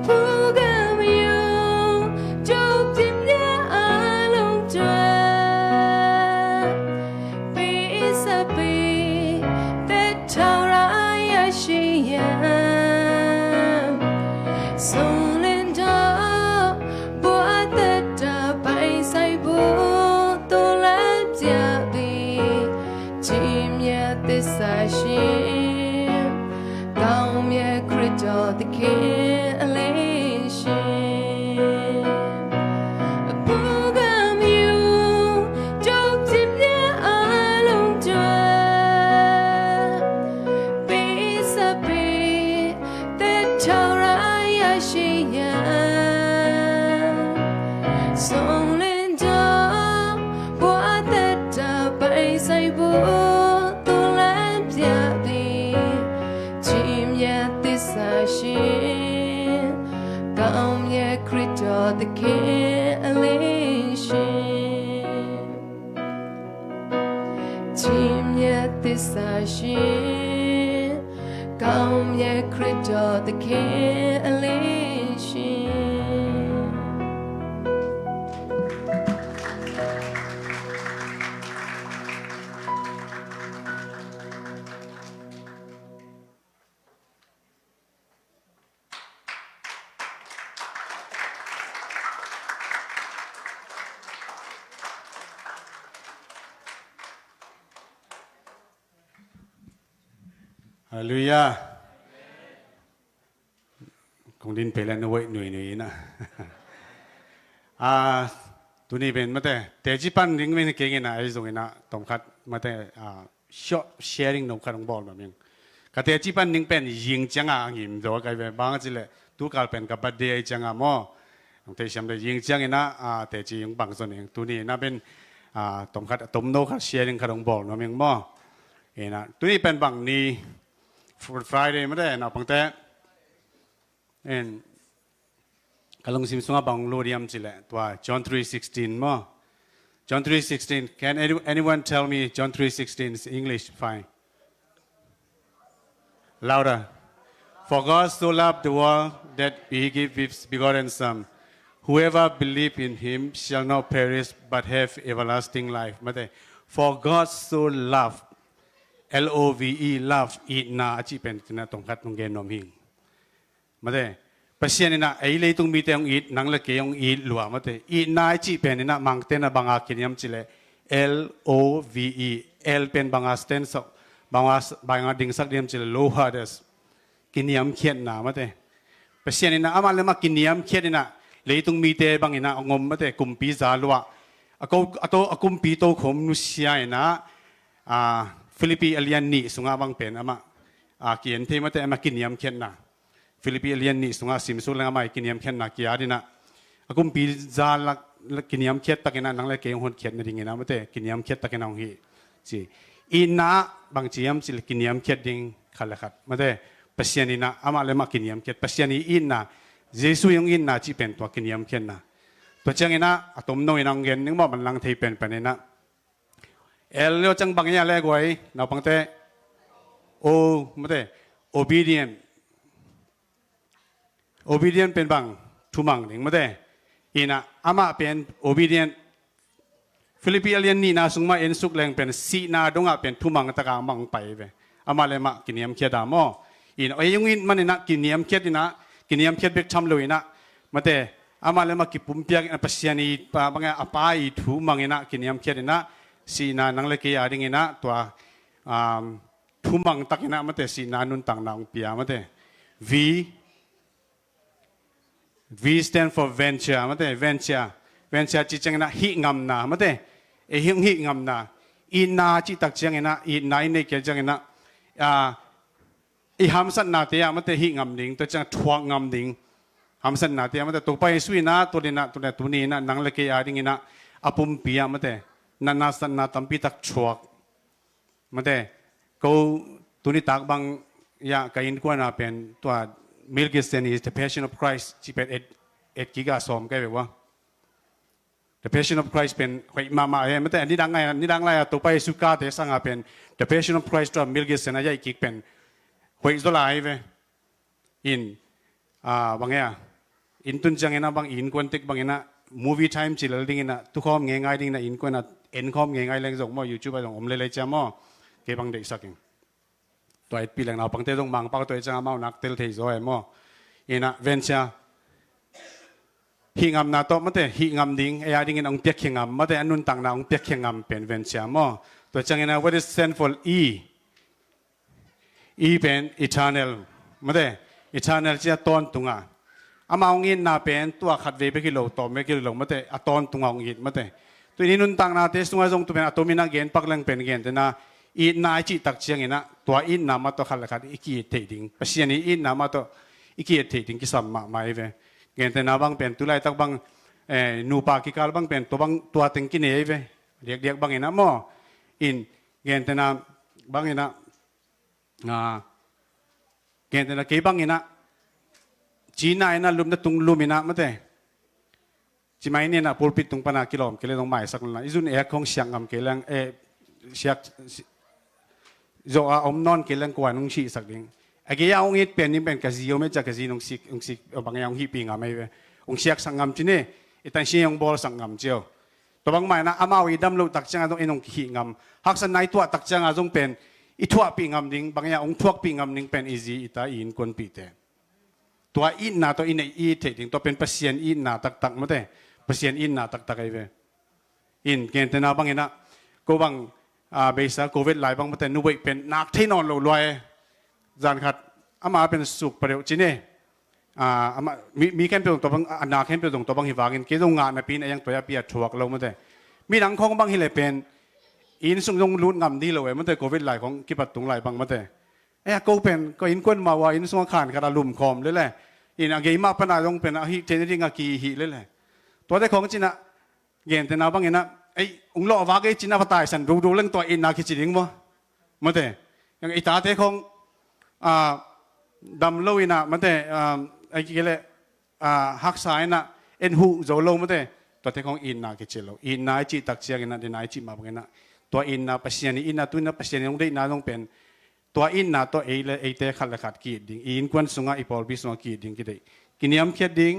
Long lên cho Bố tết trả bay say bố Tu lên bia đi Chim ye tít xa xin Cảm ye khrit cho the king linh xin Chim ye tít xa xin Cảm ye khrit cho the king linh xin Hallelujah. Kung din pala na way nuy na. Tu ni ben mate. Tejipan ring men kengin na ay zong ina tongkat mate short sharing nong karong ball ma ming. Ka tejipan ring pen ying changa ngim do kai be bang chile tu kal pen ka birthday ay changa mo. Ang te siam de ying chang ina teji yung bang son ing tu ni na ben tongkat tom no ka sharing karong ball ma ming mo. Ina tu ni pen bang ni for Friday ไม่ได้นะปังแต่เอ็นกำลังซิมซุงบังโลเดียมจิเลตัว John 3:16 มั้ง John 3:16 Can anyone tell me John 3:16 is English fine louder For God so loved the world that He gave His begotten Son whoever believe in Him shall not perish but have everlasting life ไม่ได้ For God so loved LOVE love อีน่าจีเป็นนะตรงคัดตรงเกณฑ์นอมหิงมาเด้ปัจจัยนี่นะไอ้เลยตรงมีแต่องอีนังละเกยองอีหลัวมาเด้อีน่าจีเป็นนี่นะมังเตนะบางอาคินยามจิเล LOVE L เป็นบางอาสเตนสบางอาดิ่งสักเดียมจิเล low hardest กินยามเขียนนะมาเด้ปัจจัยนี่นะอามาเลยมากินยามเขียนนี่นะเลยตรงมีแต่บางนี่นะงมมาเด้กุมปีซาลัวกุมปีโตขมนุเซียนะฟิลิปปีเอเลียนนี่สุงาบังเป็นอามาเขียนเทมาแต่มากินยำเขียนนะฟิลิปปีเอเลียนนี่สุงาสิมสุลงามากินยำเขียนนะกี่อาดินะกุมปีจาลักกินยำเขียนตะกินนังเลยเกี่ยงหุ่นเขียนนี่ดิ่งนะมาแต่กินยำเขียนตะกินเอาฮีสิอินนะบางจียำสิกินยำเขียนดิ่งขัดเลยขัดมาแต่ปัจจัยนี้นะอามาเลยมากินยำเขียนปัจจัยนี้อินนะเยซูยงอินนะจีเป็นตัวกินยำเขียนนะตัวจังนะอะตอมโนยนังเงินนึกว่ามันลังเทเป็นไปเนี่ยนะเอลเลี้ยวจังบางอย่างแรกไว้เราปังเตะโอไม่ได้ obedient เป็นบางทุมังหนึ่งไม่ได้อีน่ะอามาเป็น obedient ฟิลิปปินส์นี่นะสุงมาเอ็นสุกแรงเป็นสีนาดงอ่ะเป็นทุมังตะกางบังไปไปอามาเลยมากินยำเคียดามออีน่ะไอ้ยังวินมันนี่นะกินยำเคียดนี่นะกินยำเคียดเบกทำเลยนะไม่ได้อามาเลยมากิปุ่มเปียกปัสยานีบางอย่างอปายทุมังนี่นะกินยำเคียดนี่นะสีนานังเลกีอาดิ่งนะตัวทุ่มังตักนะมาแต่สีนานุนตังนางเปียมาแต่ V stand for venture มาแต่ venture จิจังนะหิงำนามาแต่หิงำนาอินนาจิตักจังนะอินนายในเกจังนะหามสันนาเตียมาแต่หิงำดิ่งตัวจังทวงงำดิ่งหามสันนาเตียมาแต่ตัวไปสุยนะตัวนี้นะตัวนี้นะนังเลกีอาดิ่งนะอปุ่มเปียมาแต่นาสันนาตัมปีตักชวกมาแต่ก็ตัวนี้ตักบางอย่างการอินกว่าน่าเป็นตัวมิลกิสเซน is the passion of Christ ที่เป็นเอ็ดกิกาสอมกันแบบว่า the passion of Christ เป็นหอยมามาแต่นี่ดังไงตัวไปสุกาเตสังเป็น the passion of Christ ตัวมิลกิสเซนอะไรกิกเป็นหอยตัวลายเว้อินบางอย่างอินตุนจังเงินบางอินควนติกบางอย่าง movie time จิลลิ่งนะทุกข้อมง่ายๆดิ่งนะอินควนนะเอ็นข้อมง่ายๆเรื่องส่งมา YouTube ไปส่งผมเลยจ้ามั่วเก็บบังเด็กสักอย่างตัวไอ้ปีหลังเราปังเตะต้องบังเป้าตัวจ้ามั่วนักเตะเทย์โซ่มั่วอินะเวนเชียหิงำนาโตมาแต่หิงำดิ่งไอ้ดิ่งองเปียกหิงำมาแต่อันนุนต่างนาองเปียกหิงำเป็นเวนเชียมั่วตัวจังเงิน what is stand for E เป็น eternal มาแต่ eternal จะต้นตรงอ่ะอามาองอินนาเป็นตัวขัดเวไปกิโลต่อไม่กิโลมาแต่อัตอนตรงองอินมาแต่ตัวนี้นุนต่างนาเทสตัวจงตัวเป็นอัตมินาเกนปักลังเป็นเกนแต่นะอินนาจิตักเชียงอินะตัวอินนามาตัวขัดละขัดอีกีเทดิ้งปัจจัยนี้อินนามาตัวอีกีเทดิ้งกิสัมมาไม่เวเกนแต่นาบางเป็นตุไลตักบาง นูปากิกาลบังเป็นตัวเต็งกินเอเวเรียกบังเงินนะมออินเกณฑ์แต่นะบังเงินนะเกณฑ์แต่นะเก็บบังเงินนะจีน่าเองนะลุมนะตุงลุมินะมาเตจีไม่เนี่ยนะพูดปิดตุงปนากิโลมเกลือตรงไม้สักละอิจุนเอกของเสียงกำเกลังเสียกโจอาอมนอนเกลังกวนนุ่งชีสักดิ้งไอ้เกี่ยองอิดเป็นนี่เป็นกะซีโอไม่จากกะซีนุ่งสิบางอย่างฮีปีงอ่ะไม่เว้องเสียกสังกำจีเนี่ยไอ้ตันเสียงบอลสังกำเจียวตัวบางไม้นะอามาวิดำลูตักจังตรงไอ้นุ่งขี้งำหักสันในตัวตักจังตรงเป็นอีทั่วปีงำดิ้งบางอย่างองทั่วปีงำดิ้งเป็นอีซีอิตาอินคนปีเตตัวอินนาตัวอินในอีเทดิ้งตัวเป็นเปอร์เซ็นต์อินนาตักมาเตเปอร์เซ็นต์อินนาตักไอ้เว้อินเกณฑ์แต่นาบางเงินนะก็บางเบสโควิดหลายบางมาแต่นูเวเป็นนักที่นอนลอยจานขัดอามาเป็นสุขประเดี๋ยวจีเน่อามามีแค่เป็นตัวบางอนาแค่เป็นตัวบางหิวากินเกี่ยวงานมาปีนยังตัวยาเปียถวกเรามาแต่มีหลังของบางหิเลเป็นอินส่งลุ้นงำดีเลยมาแต่โควิดหลายของกิปัดตรงหลายบางมาแต่ก็เป็นก็อินควนมาว่าอินส่งขานกระลุ่มคอมเลยแหละอินอาเกยมาปนาต้องเป็นฮิเจนที่งากีฮิเลยแหละตัวได้ของจีน่ะเย็นแต่นาบางเงินนะไอ้องค์ล้อว่าไอ้จีน่าพัตายสันดูเรื่องตัวอินนาคิดจริงมั้ยมาแต่ยังไอ้ตาเตะของดำโลอินะมาแต่ไอ้กี่เลยฮักสายนะเอ็นหูโจโลมาแต่ตัวเตะของอินนาคิดจริงแล้วอินนาจีตักเชียงนะเดนนาจีมาบางเงินนะตัวอินนาปัศยานีอินนาตัวนั้นปัศยานีต้องได้นาต้องเป็นตัวอินนาตัวเอเลยเอเตะขัดละขัดกีดดิ้งอินควนสุงาอีพอลบิสุงากีดดิ้งกี่ได้กินยำเคียดดิ้ง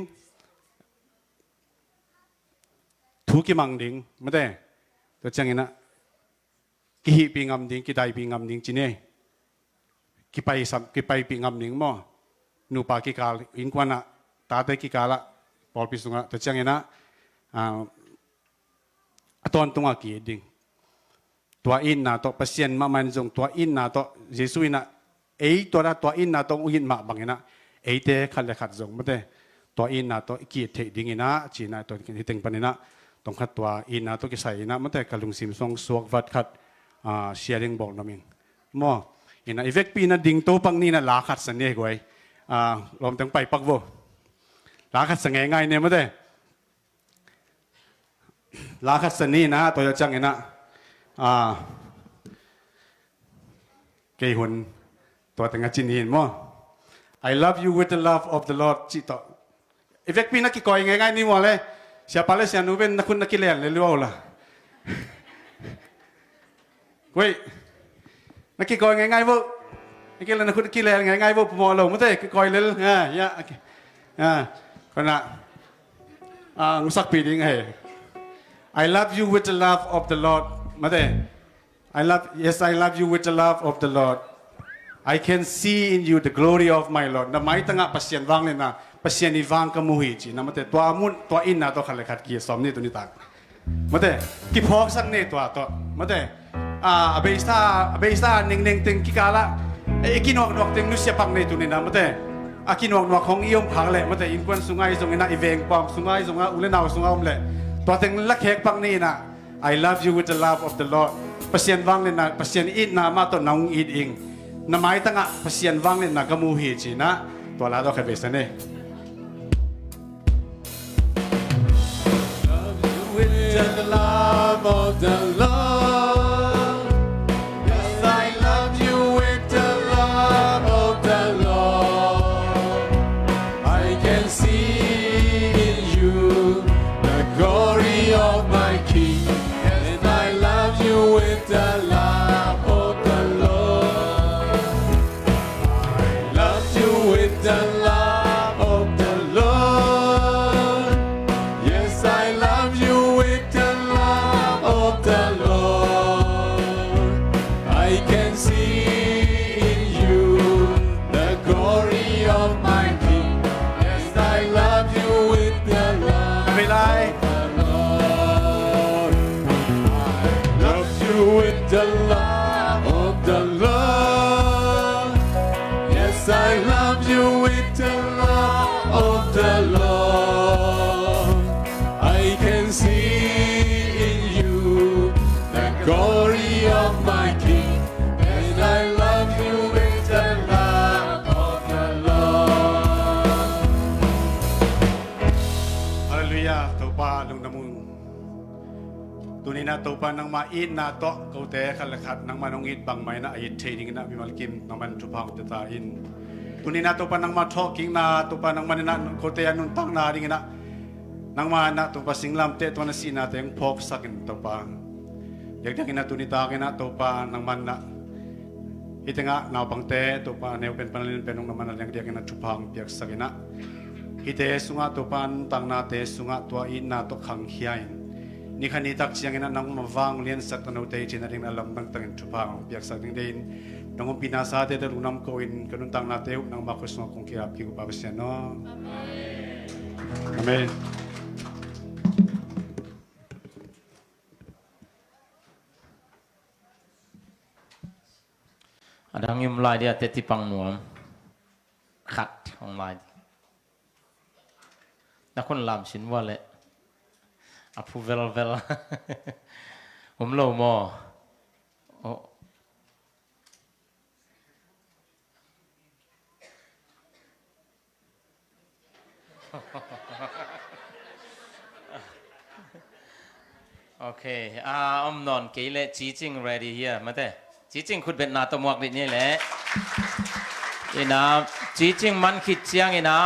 ทุกิมังดิ้งมาแต่ตัวจังเงินนะกิฮิปีงำดิ้งกิได้ปีงำดิ้งจีเน่กิไปปีงำดิ้งมั้งนูปากิกาลอินกวนนะตาเตกิกาละพอลปิสุงะตัวจังเงินนะตอนตรงอากีดิ้งตัวอินนะตัวปัศยันมามันจงตัวอินนะตัวเยซูอินะตัวนั้นตัวอินนะตัวอุยินมาบางเงินนะเตะขัดเลยขัดจงมาแต่ตัวอินนะตัวกีเทดิ้งอินะจีน่าตัวที่ตึงปนินะตรงขัดตัวอินนะตัวกิใส่นะมันแต่กลุงซิมซองสวกวัดขัดเชียริงบอกน้ำมิงมั่วอินะอีเวกปีนะดิ่งโตปังนี่นะลาขัดสันเนกไว้ลมตั้งไปปักโวลาขัดสังง่ายเนี่ยมันแต่ลาขัดสันนี่นะตัวจังเองนะเกี่ยหุ่นตัวตั้งจินหินมั่ว I love you with the love of the Lord จิตต่ออีเวกปีนักกี่ก่อยง่ายๆนี่มั่วเลยเสียปาเลเซียนูเป็นนักคุณนักกิเลนเลยรู้ล่ะเว้ยนักกี่ก่อยง่ายๆวุ้นักกิเลนนักคุณนักกิเลนง่ายๆวุ้มอลงไม่ได้ก่อยเลยยะคนน่ะงุสักปีดิ้งเฮ้ I love you with the love of the Lord มาได้ I love you with the love of the Lord I can see in you the glory of my Lord นะไม่ตั้งปัศยันวังเลยนะปัศยันวังก็มุหิจีนะมาแต่ตัวมุนตัวอินนะตัวขัดเลยขัดกี่สอมนี่ตัวนี้ต่างมาแต่กี่พอกสักนี่ตัวมาแต่เบสตาเน่งตึงกี่กาละกินนวกตึงนุเสียปังนี่ตัวนี้นะมาแต่กินนวกของอิยมพังเลยมาแต่อินควนสุงไงสุงนะอีเวงความสุงไงอุเลนาวสุงเอาเลยตัวตึงลักเฮกปังนี่นะ I love you with the love of the Lord ปัศยันวังเลยนะปัศยันอินนะมาตัวน้องอินอิงน้ำไม้ตั้งปัศยันวังเลยนะก็มุหิจีนะตัวลาตัวแค่เบสเนี่ยThe love of the Lord. Yes, I love you with the love of the Lord. I can see in you the glory of my King. And I love you with the love of the Lord. I love you with the love of the Lord. Yes, I love you with the love of the Lord. I can see in you the glory of my King. Yes, I love you with the love of the Lord. I love you with the love of the Lord. Yes, I love you with the love of the Lord. I can see in you the glory of my King, and I love you with the love of the Lord. Hallelujah ตัวป้า ตุนี้นะตัวปานังมาอินนาโตเขาเตะขันละขัดนังมานงอิดบางไม่นะอิดเทดิ้งนะวิมัลกิมนังมันทุพังจะตาอินตุนี้นะตัวปานังมาทอกิ้งนะตัวปานังมันนะเขาเตะนุนตังนาดิ้งนะนังมานะตัวปาสิงลำเตะตัวนั้นสีนะเตะยังพบสักินตัวปาเด็กๆนะตุนี้ตากินะตัวปานังมันนะฮิตงะนาวปังเตะตัวปาเนวเป็นปันลินเป็นองค์นังมันyang dia kena tuphang piak sakina hite sunga to pan tang na te sunga to in na to khang hiain ni khani tak chiang ina nang mawang lian sak tano te china ring alam nang tang tuphang piak sak ding dein nang pinasa te da lunam ko in kanun tang na te nang makus no kong kiap ki ko pa siya no amen adang yum lai dia te tipang nuam khat hong lai na kon lam sin wa le apu vel vel lo mo o okay non ke le chi ching ready here ma te chi ching khut bet na to mok dit ni le ina chi ching man khit chiang ina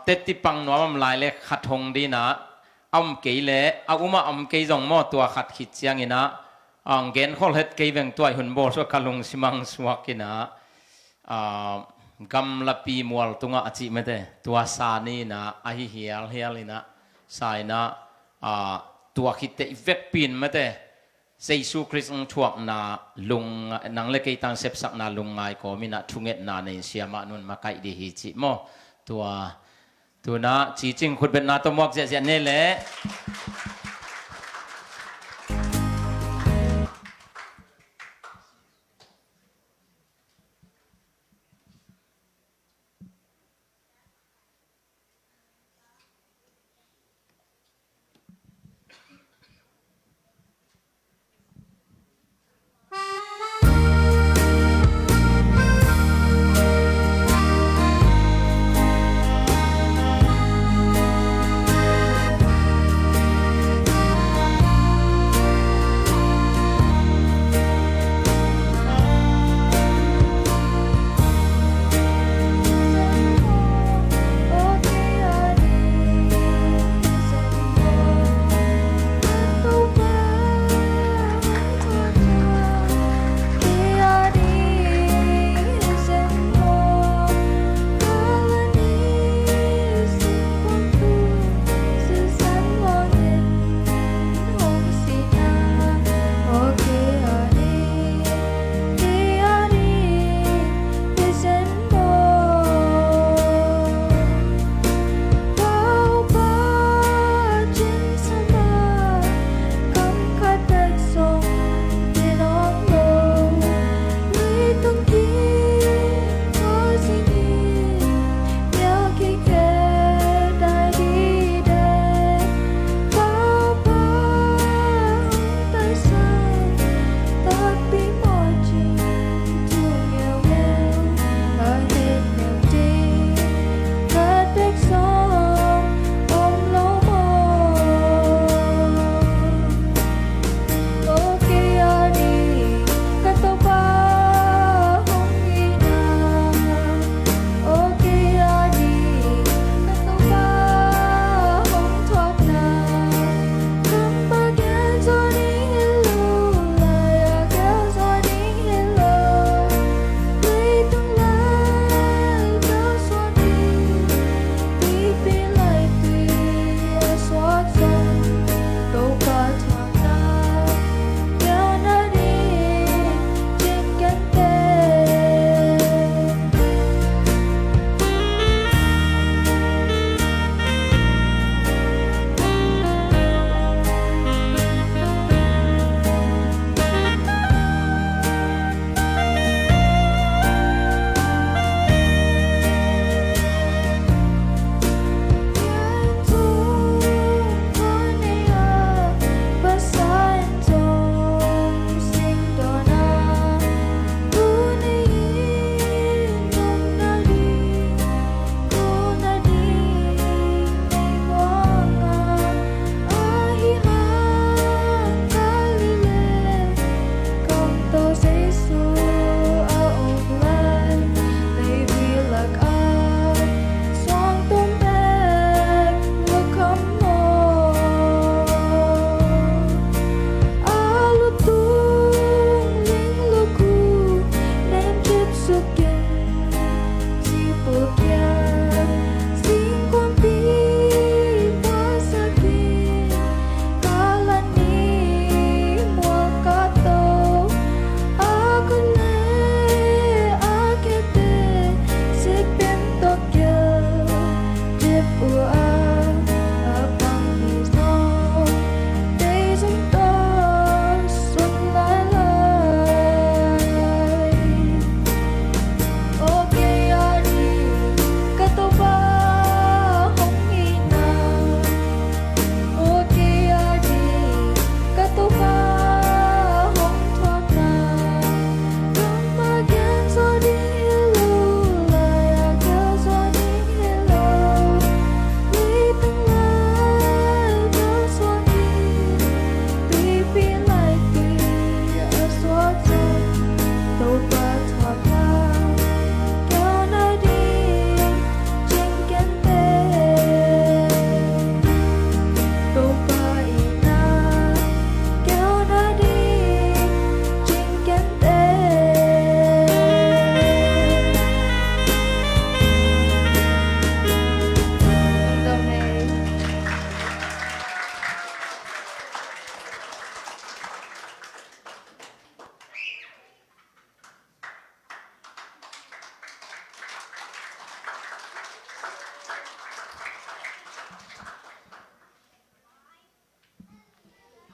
เต็ดที่ปังหนัวมันลายเล็กขัดหงดีนะอ้อมเกยเล่เอาอุมาอ้อมเกยจงหม้อตัวขัดขิดเสียงอีนะเกณฑ์ข้อเล็ดเกยเวงตัวหุ่นโบสวกลุงสิมังสวกินะกำลับปีมัวตุงอาจิไม่ได้ตัวสานีนะอาฮิเฮียลเลยนะสายนะตัวขิดเตอีเวกปีนไม่ได้เซซูคริสต์ช่วงนาลุงนังเล็กตังเสพสักนาลุงไงก็มีนะทุ่งเอ็ดนาในเสียมานุนมาไกดีฮิจิโมตัวนะจีจริงคุณเป็นนาตัวมอกเสียเนี่ยแหละ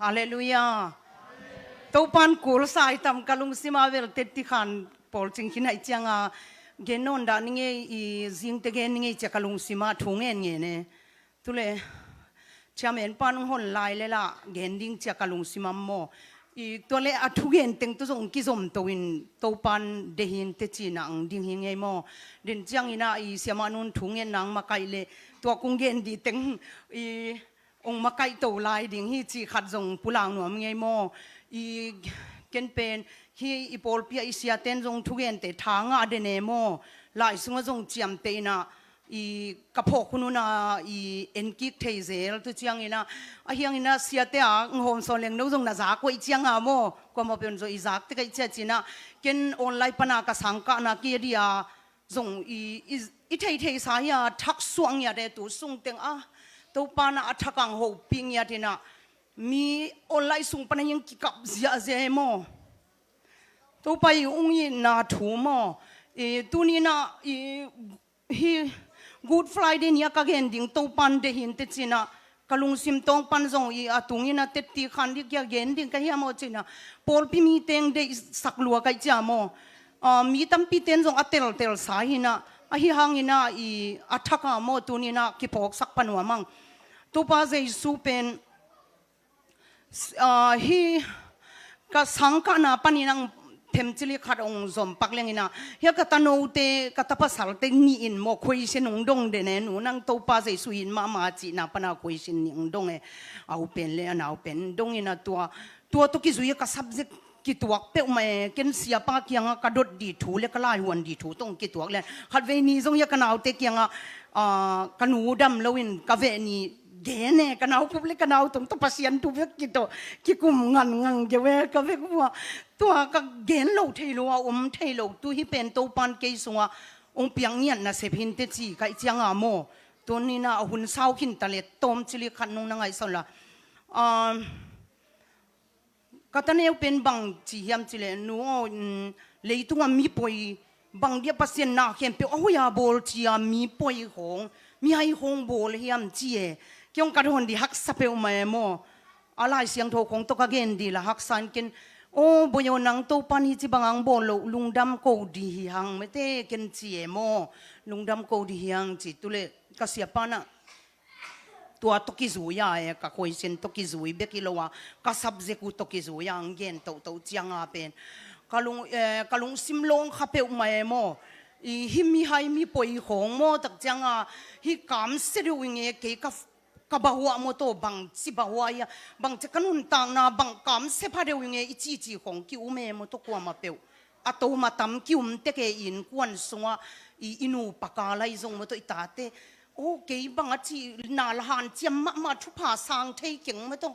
ฮาเลลูยาตัวปันกูลสายตำกะลุงสิมาเวลเต็ดที่ขันปอลจิงขินไอจังอ่ะเกนนอนดานิเงอีจิงเตเกนนิเงจะกะลุงสิมาทุ่งเงินเงี้ยเนี่ยตุเลชาเมนปันหอนลายเลยล่ะเกนดิ้งจะกะลุงสิมาโมอีตัวเลอะทุกเงินเต็งตัวส่งกิจมตัววินตัวปันเดหินเตจีนังดิ้งเฮงไงโมเดินจังอินาอีเสียมานุนทุ่งเงินนังมาไกลตัวกุงเงินดีเต็งอีองมาไกตัวลายดิ้งฮีจีขัดส่งปุลางหนัวมึงไงโมอีเกนเป็นฮีอีปอลเปียอีเสียเต็นส่งทุกเงินเตทางอ่ะเดเนโมลายส่งส่งเจียมเตนะอีกระพกคุณน่ะอีเอ็นกิกเทเซลตัวเจียงอินะอาเฮียงอินะเสียเตะงโฮมโซเลงนู้ส่งน่ะจาก็อีเจียงอ่ะโมก็มาเป็นส่งอีจากเตะก็อีเจียจีนะเกนออนไลน์ปนักสังกัดนักเกียรติอาส่งอีเทสายาทักสวงยาเดตุส่งเต็งอ่ะตัวปานะทักกังโฮปิงยาทีนะมีออนไลน์ส่งปนัยังกิกับเสียเจโมตัวไปอุ้งยินนาถูโมตัวนี้นะฮีGood Friday เนี่ยก็เห็นดิ่งตัวปันเดหินเตจินะกะลุงซิมตองปันส่งอีอาตุงอินะเตติขันดิกยาเห็นดิ่งก็เฮียโมจินะปอลพิมีเตงเดสักลัวก็จะโมมีตั้มปีเตนส่งอัตเตลสาหินะอาฮิฮังอินะอีอัฐกาโมตุนินะกิปอกสักปันหัวมังตัวป้าเจสูเป็นฮีก็สังกัดนะปันนังเทมจิลิขัดองซอมปักเลงอินะเฮียกตาโนเตกตาภาษาเตนี่อินโมคุยเชนงดงเดเนนูนังตัวป้าเจสุอินมาจีนะปนาคุยเชนงดงเอาเป็นเลยนะเอาเป็นดงอินะตัวตุกิสุยก็ subject กิตัวเป้าไม่เกินเสียปากยังกระโดดดีถูเล็กก็ไล่หวนดีถูต้องกิตัวเลยขัดเวนีทรงยังกันเอาเตกียงกันหูดำลวินกะเวนีเกเนกันเอาปุ๊บเล็กกันเอาตรงตัวพัศยันตัวเวกิตัวกิกุมงันจะเวกะเวกัวตัวก็เกนโลเทโลเทโลตัวที่เป็นตัวปันเกยสงองเปียงเงียนนะเสพินเตจีกับเจียงอาโมตัวนี้นะหุ่นเศร้าขินตะเล็ดต้มจิลิขันนงนังไงสันละก็ตอนนี้เป็นบางจียามจิเลนูเลยตัวมีป่วยบางเดียพัศยันนาเข้มเปียวโอ้ยาบอลจียามีป่วยของมีไอหงบอลเฮียมจีเอเกี่ยงกระโดดดีฮักสเปลมาโมอะไรเสียงโทของตัวกเกนดีละฮักสันกินโอ้บอยนังตัวปานิจิบังอังบอลลุงดำโกดีฮังไม่เตกินจีเอโมลุงดำโกดีฮังจีตุเลก็เสียปานะตัวตกิซุยาก็คุยเส้นตกิซุยเบกิโลวะก็สับเจกุตกิซุยาเงินตัวเจียงอาเป็นกะลุงซิมลงขับเปลมาโมฮิมีให้มีป่วยของโมตักเจียงอาฮิกามเสด็จเงี้ยเกี่ยวกับบัวโมโตบังสิบัวยาบังจะกันนุนต่างนาบังกามเสพาเดียวยังจีของคิวเมโมโตกว่ามาเปียวอัตโตมาทำคิวมเตเกอินกวนสงะอินูปากาไลซงโมโตอิตาเตโอ้เกยบังจีนาลหันเจียมมาชุบผาสางเทยเก่งโมโต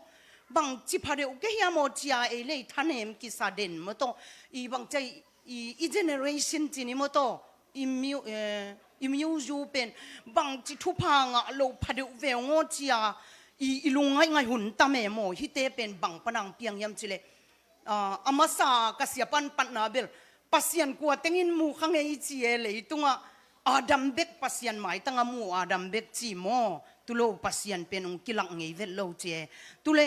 บังจิพาเดียวเกยโมจีอาเอเลทันเอมกิซาเดนโมโตบังใจเจเนเรชันจีนิโมโตอิมิวจูเป็นบางจิทุพังอ่ะเราพัดเวงอจีอาลุงไงหุ่นตาเมโมฮิเตเป็นบางปนังเปียงยำจิเลอามาสากษยปันปันนาเบลปัสยันกัวเต็งินมูขังเอจีเอเลยตุงอาดัมเบกปัสยันหมายตั้งมูอาดัมเบกจีโมตุโลปัสยันเป็นองกิลังเงยเวลโลเจตุเล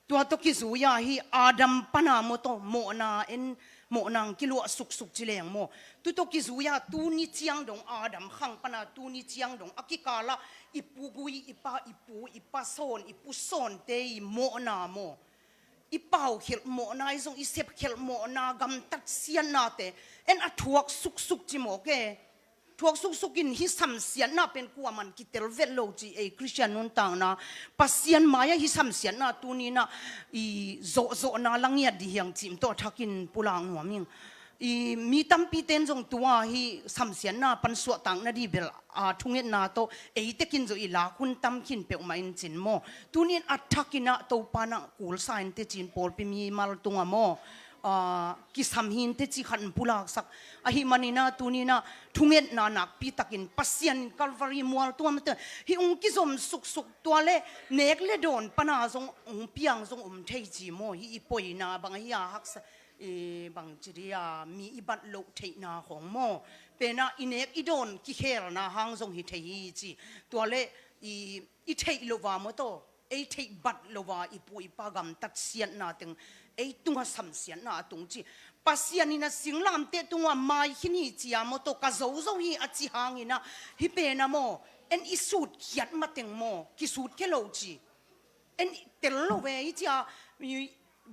ตัวตกิสุยาฮีอาดัมปนาโมโตโมนาเอ็นโมนังกิโลสุกจิเลงโมตุตกิสุยาตูนิเจียงดงอาดัมขังปนาตูนิเจียงดงอกิกาละอิปูกุยอิปาอิปูอิปาโซนอิปุโซนเตยโมนาโมอิปาวเขลโมนาอิซงอิเซปเขลโมนากำตัดเสียนนาเตเอ็นอัทวกสุกจิโมเกทวกสุกกินฮิสัมเสียนนาเป็นกัวมันกิเตลเวลโลจีเอคริสเตียนนุนต่างนาปัสยันมายาฮิสัมเสียนนาตูนี้นาโซนาลังเงียดีอย่างจิมโตทักินปุลางหัวมิงมีตั้มปีเต็นจงตัวฮิสัมเสียนนาปันสวตังนาดีเบลทุ่งเงินนาโตเตกินโจอีลาคุณตั้มขินเปอมาอินจินโมตูนี้อัทักินะโตปานะกูลไซน์เตจินปอลปิมีมาลตุงโมกิสามหินเตจิขันปุลากสักฮิมันนีนาตูนีนาทุ่งเงินนานักปีตักินปัสยันกัลวารีมัวตัวมันเตฮิองกิสมสุกตัวเล่เนกเลโดนปนาทรงองเปียงทรงเทจิโมฮิอีปอยนาบางฮิอาฮักษบางจิริยามีอิบัตโลเทนาของโมเป็นนาอินเอกอีโดนกิเคลนาฮังทรงฮิเทฮิจีตัวเล่อีเทโลวามโต ไอ้ที่บัดโลวาอีปุยปากำตัดเสียนนาตึงไอ้ตัวสัมเสียนนาตรงจีปัสยานี่นะสิงลามเตตัวไม่ขินีจียามโตกะโจโจฮีอจิหางินะฮิเปนะโมเอ็นอิสูดขีดมาตึงโมกิสูดเคโลจีเอ็นเตลโลเวอีจีมี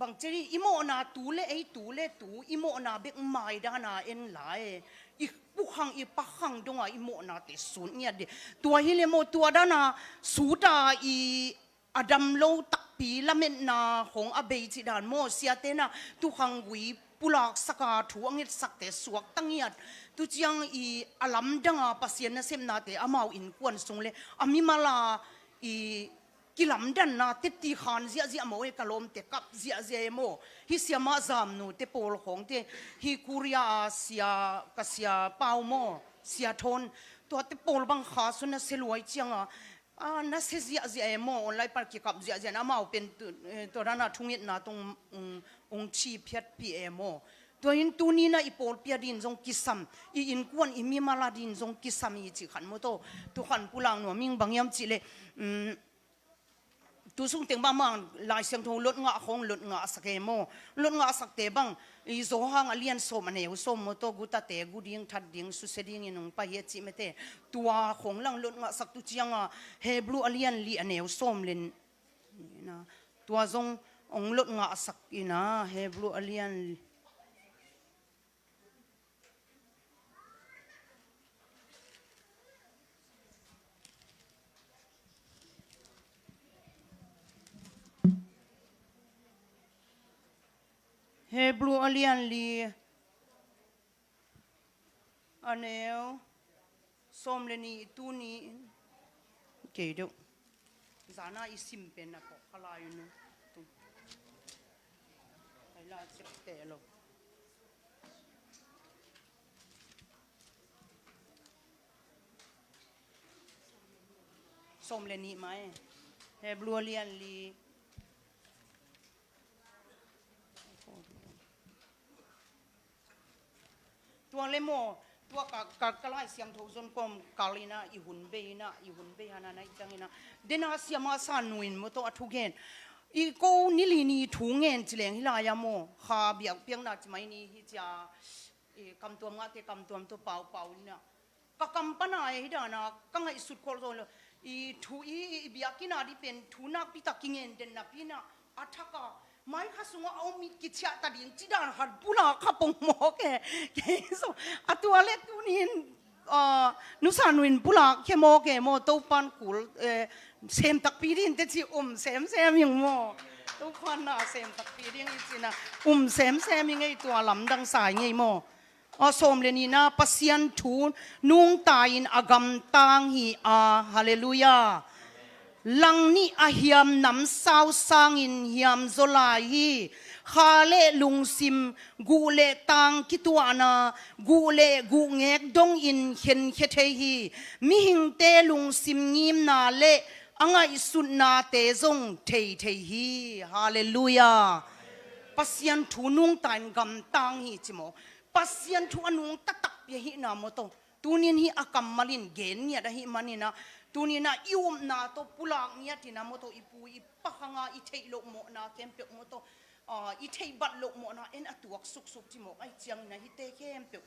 บางทีอิโมนาตูเลไอตูเลตูอิโมนาเบกไม่ดานาเอ็นหลายอีปุขังอีปักขังดงอิโมนาเตสูนเนี่ยเดตัวฮิเลโมตัวดานาสูตาอีอดัมโลตักปีละเมนนาของอเบยจิดานโมเสียเตนะตุขังวีปุลากสกาถูอังเงสักเตสวกตั้งเงียดตุจังอีอลัมดังอาปัสยานะเซมนาเตอมาอินกวนสงเลอามิมาลาอีกิลำดันนาติตีขานเสียเสียโมเอกลมเตกับเสียเสียโมฮิเสียมาจามนูเตโปลของเตฮิคูริยาเสียกเสียเปาโมเสียทนตัวเตโปลบังขาสุนัสลวยจังนัสเสียเสียโมออนไลน์ปาร์กิกับเสียเสียน้ำมาเป็นตัวนั้นทุ่งเงินนาตรงองชีเพียรพีเอโมตัวอินตัวนี้นะอีโปลเปียดินทรงกิสัมอีอินกวนอีมีมาลาดินทรงกิสัมอีจิขันโมโตตัวขันปุลังหนัวมิงบางยามจิเลtu sung teng ba mang lai siang thong lot nga khong lot nga sake mo lot nga sak te bang i zo hang alian som ane so mo to guta te guding that ding su seding inung pa ye chi mete tua khong lang lot nga sak tu chianga he blue alian li ane som len na tua zong ong lot nga sak ina he blue alian Hebrew alian li aneo som le ni tu ni ke do zana isim pen na ko khala yu no tu ai la chek te lo som le ni mai Hebrew alian liตัวเลโมตัวกะไลเสียงโทซนกอมกาลินาอีหุนเบยฮานานะจังอินะเดนาเสียมาสานุอินมโตอทุเกนอีโกนิลีนีถุงเงินจิเลงฮิลายาโมคาเบียกเปียงนาจิไมนีฮิจาคำตัวงาเตคำตัวตัวเป่าเนี่ยก็คำปนายฮิดานะกังไอสุดโคลโซนอีถุอีเบียกินาดิเป็นถุนักพิตากิเงินเดนนับพินะอัฐกะไม่ข้าสงฆ์เอามีกิจชาตัดยิงจีดานหัดปุลาข้าปงหมอแกส่งอัตัวเล็กตัวนี้นุสานุนปุลาแค่หมอแกหมอตัวปันกุลเซมตักปีดินแต่ที่เซมยังหมอตัวควันน่ะเซมตักปีดินอีจีน่ะเซมยังไงตัวลำดังสายไงหมอสมเลนีนะปัสยันทูนนุ่งตายินอากำตังฮีฮาเลลูยาลังนี่อาเฮียมน้ำสาวสางอินเฮียมโซลาฮีคาเลลุงซิมกูเลตังกิตัวนากูเงกดงอินเห็นเขเทฮีมิหิงเตลุงซิมงิมนาเลอังไอสุนนาเตจงเทฮีฮาเลลูยาปัสยันทูนุงตันกำตังฮีจิโมปัสยันทูอนุงตักเปียฮีนามโตตูนินฮีอากำมาลินเกนเนี่ยได้ฮีมันนี่นะตัวนี้นะอิวมนาโตปุลางเนี่ยที่นะโมโตอีปูอีปะขังอีเทยโลกโมนาเข้มเปียกโมโตอีเทยบัดโลกโมนาเอ็นอตัวสุกที่โมไอเจียงนะฮิเตเข้มเปียก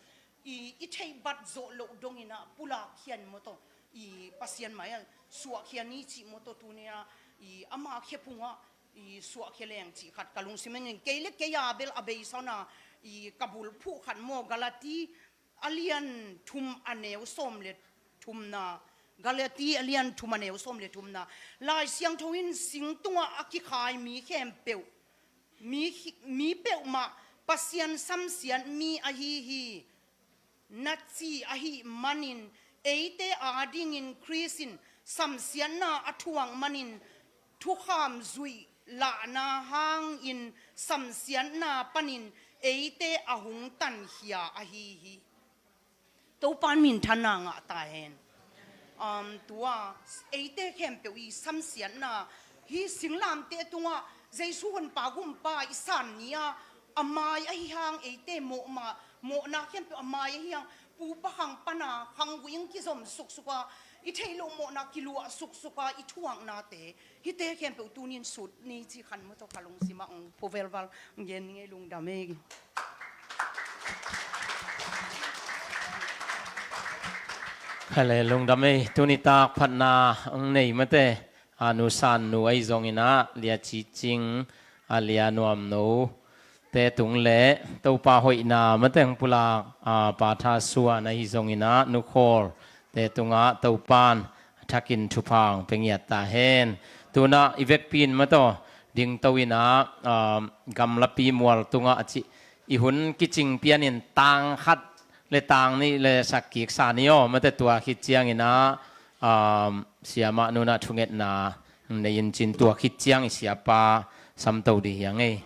อีเทยบัดโจโลกดงอินะปุลาเขียนโมโตอีปัสยันหมายสวกเขียนนี้จิโมโตตัวนี้นะอีอามาเขียพุงอ่ะอีสวกเขียนแรงจิขัดกะลุงซิเมนเกลิกเกียเบลอเบยซานาอีกบุลผู้ขันโมกาลาตีอเลียนทุมอเนวส้มเลทุมนากาเลตีอเลียนทุมเนวส้มเลทุมนาลายเสียงทวินสิงตัวอักขายมีเข้มเปียวมีเปียวมาปัสยันซ้ำเสียนมีอฮีนัดซีอฮีมันินเอเตอาดิงินคริสินซ้ำเสียนนาอทวงมันินทุกขามซุยลานาหางอินซ้ำเสียนนาปนินเอเตอาหุงตันเฮียอฮีตัวปานมินทนางะตาเห็นตัวเอเตเข้มเปียวอีซ้ำเสียนนาฮีสิงลามเตตัวเจสุนปากุมปาอิสันเนียอามายอหิฮังเอเตโมนาเข้มเปียวอามายอหิฮังปูปะหังปนาหังวิ่งกิสมสุกว่า i thei lo mo na kilua suk suka i thuang na te hi te khem pe tunin sut ni chi khan mo to kalong sima ong povelwal ngen nge lung dame gi khale lung dame tunita phatna ang nei mate anu san nu ai zongina lia chi ching alia nuam no te tung le to pa hoina mateng pula pa tha suwa na hi zongina nu khol te tunga to pan thakin thupang pengiat ta hen tuna ivek pin mato ding tawina gam lapi mual tunga achi ihun kiching pianin tang khat le tang ni le sakki sanio mate tua khit chiang ina siama nuna thunget na nein chin tua khit chiang siapa sam to di yang ei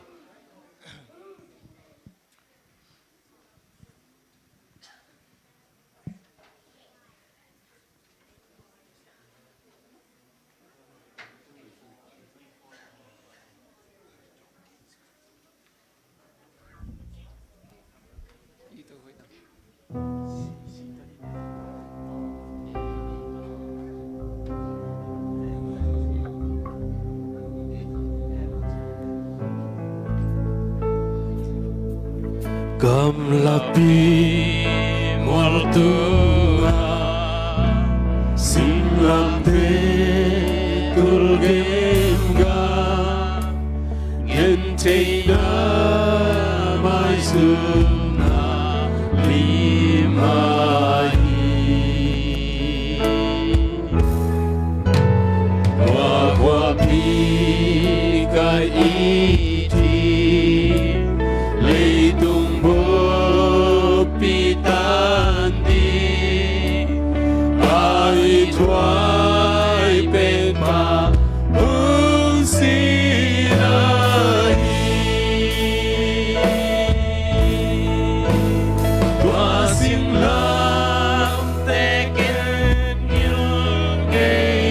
Gam lapi mual tua sing lam te tul gem ga gen te na mai sum na li mai wa pi kai iti le tung bo pitandi ai tuai pen ma unsinahi tua sim lam te ken yung gay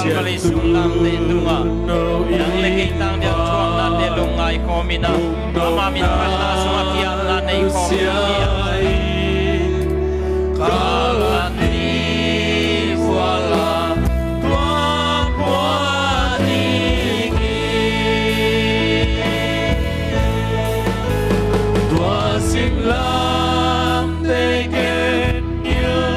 Kali sulam te tunga yang lagi tang dia chuang na de lungai komina mama min pala sunga kian na nei komina kalani wala tua puani tua simlam te ken yung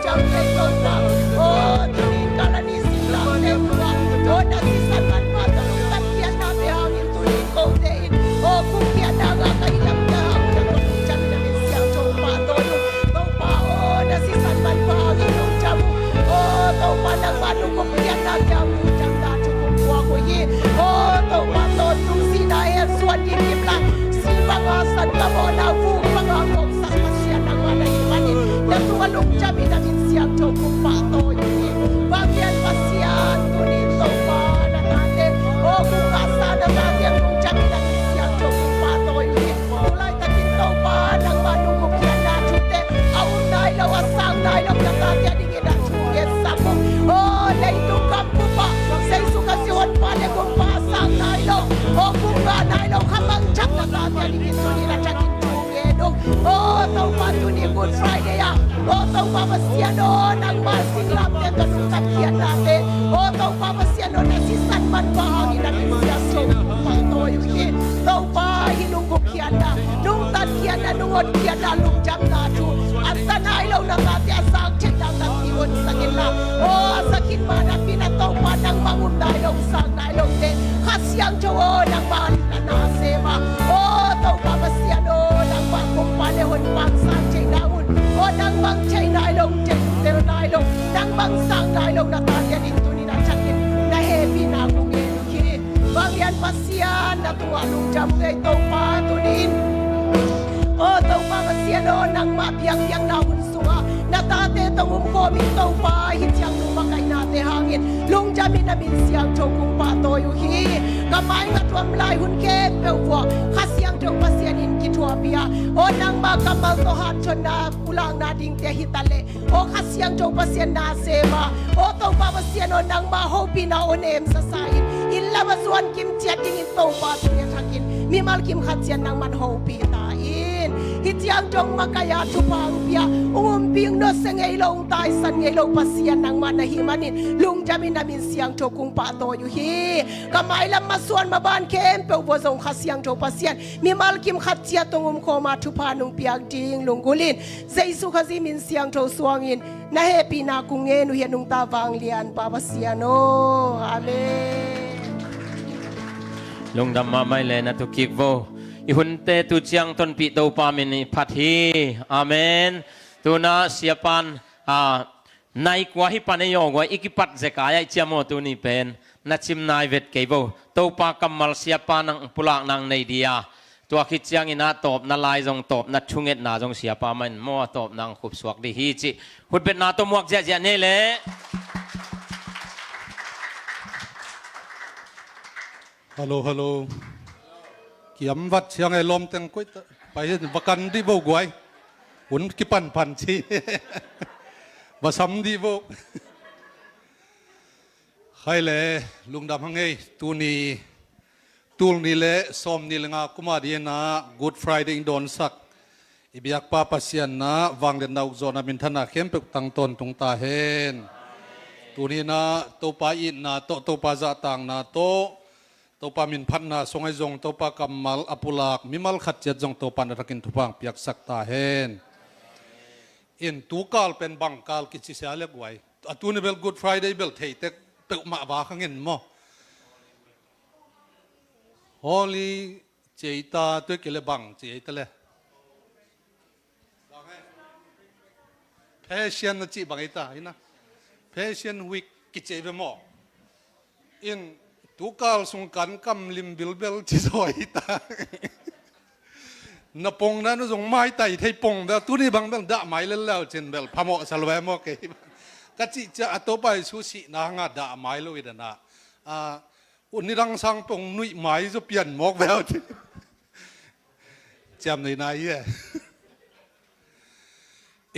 Hallelujah, kung pato yun Bagyan pasyan tunin to pa na natin O kung kasa na bagyan kung tiyan na siyan to kung pato yun Mulay takin to pa nang manungkop yan na chute Aung nailaw asang nailaw na tatya dingin na chungit sa mo O laitong kampo pa sa isukasyon pa na kung pasang nailaw O kung ba nailaw kamang tsak na tatya dingin tunin na tsakin chungedong O tau pa tunin Good Friday ya O tau pa masyano nang masing lapte kanong takyan natin O tau pa masyano na si Sanman bahagi na kinsyaso Patoyo yun Tau pa hinungkok yan na Nung tatyan na nungod yan na lungjam na chu At sanailaw na tati asang check na tatiyon sa kila O asakin man na pinataw pa ng mangundaylong sang nailong din Kasyang jowo ng mahal na nasema O tau pa masyano nang pagkumpanehon pang sang check na O nang bang chay na ilong pero na ilong nang bang sang na ilong na tagyan ito ni na chakin na heavy na kung yun Bangyan pasyan na tuwalong jam na itong patunin O tau pa masyan o nang mabiyang-yang na unsunga na tate itong umkoming tau pa hityang lumakay nate hangin lung jamin namin siyang chong kung patoyo hi kamay nga tuwam lai hun ke pewwa kasyang chong pasyanin kitwapia o nang makamal tohan chon na pulang na ding te hitale o kasyang chong pasyan na sema o tau pa masyan o nang mahopi na onem sa sain inlabasuan kim tiyating itong patunin hakin mimal kim katsyan nang manhopi tain hityang chong makaya chupang pia umumping no sa ngaylong tay san ngaylong pasyan nang manahimanin lung jamin namin siyang chokung patoyo hi kamay lam masuan maban kempe ubozong kasyang chok pasyan mimal kim katsya tong koma chupanong piag ding lunggulin zaisu kasi min siyang chok suangin na happy na kung ngenu yanong tavang lian papasyano amen lung dam mamay le na to kikvo ihunte tu chiang ton pi to pa min phat hi amen tuna siapan nai kwa hi panayo gwa ikipat zekaya chiamo tu ni pen na chim nai vet kebo to pa kamal siapa nang pulak nang nei dia tua khi chiang ina top na lai jong top na thunget na jong siapa man mo top nang khup suak di hi chi hut bet na to muak ja ja ne le hello kiam wat siang ai lom teng koi pai bakan di bo guai hun ki pan chi basam di bo khai le lungdam hangai tu ni tul ni le som ni lenga kuma di na Good Friday don sak ibiak pa pasian na wang den nau zona min thana khem pe tang ton tung ta hen tu ni na to pa in na to pa za tang na to pa min phat na songai zong to pa kamal apulak mimal khat chet zong to pa na rakin thupang piak sak ta hen in tu kal pen bang kal ki chi sia le gwai atuni bel Good Friday bel thei tek pe ma ba khangin mo holy cheita to kele bang cheita le passion na chi bang ita ina passion week ki chebe mo in tu kal sung kan kam lim bil bel chi soi ta na pong na no sung mai tai thei pong da tu ni bang bang da mai le lao chen bel phamo salwe mo ke ka chi cha atopai su si na nga da mai lo ida na ni rang sang pong nui mai zo pian mok bel cham nei na ye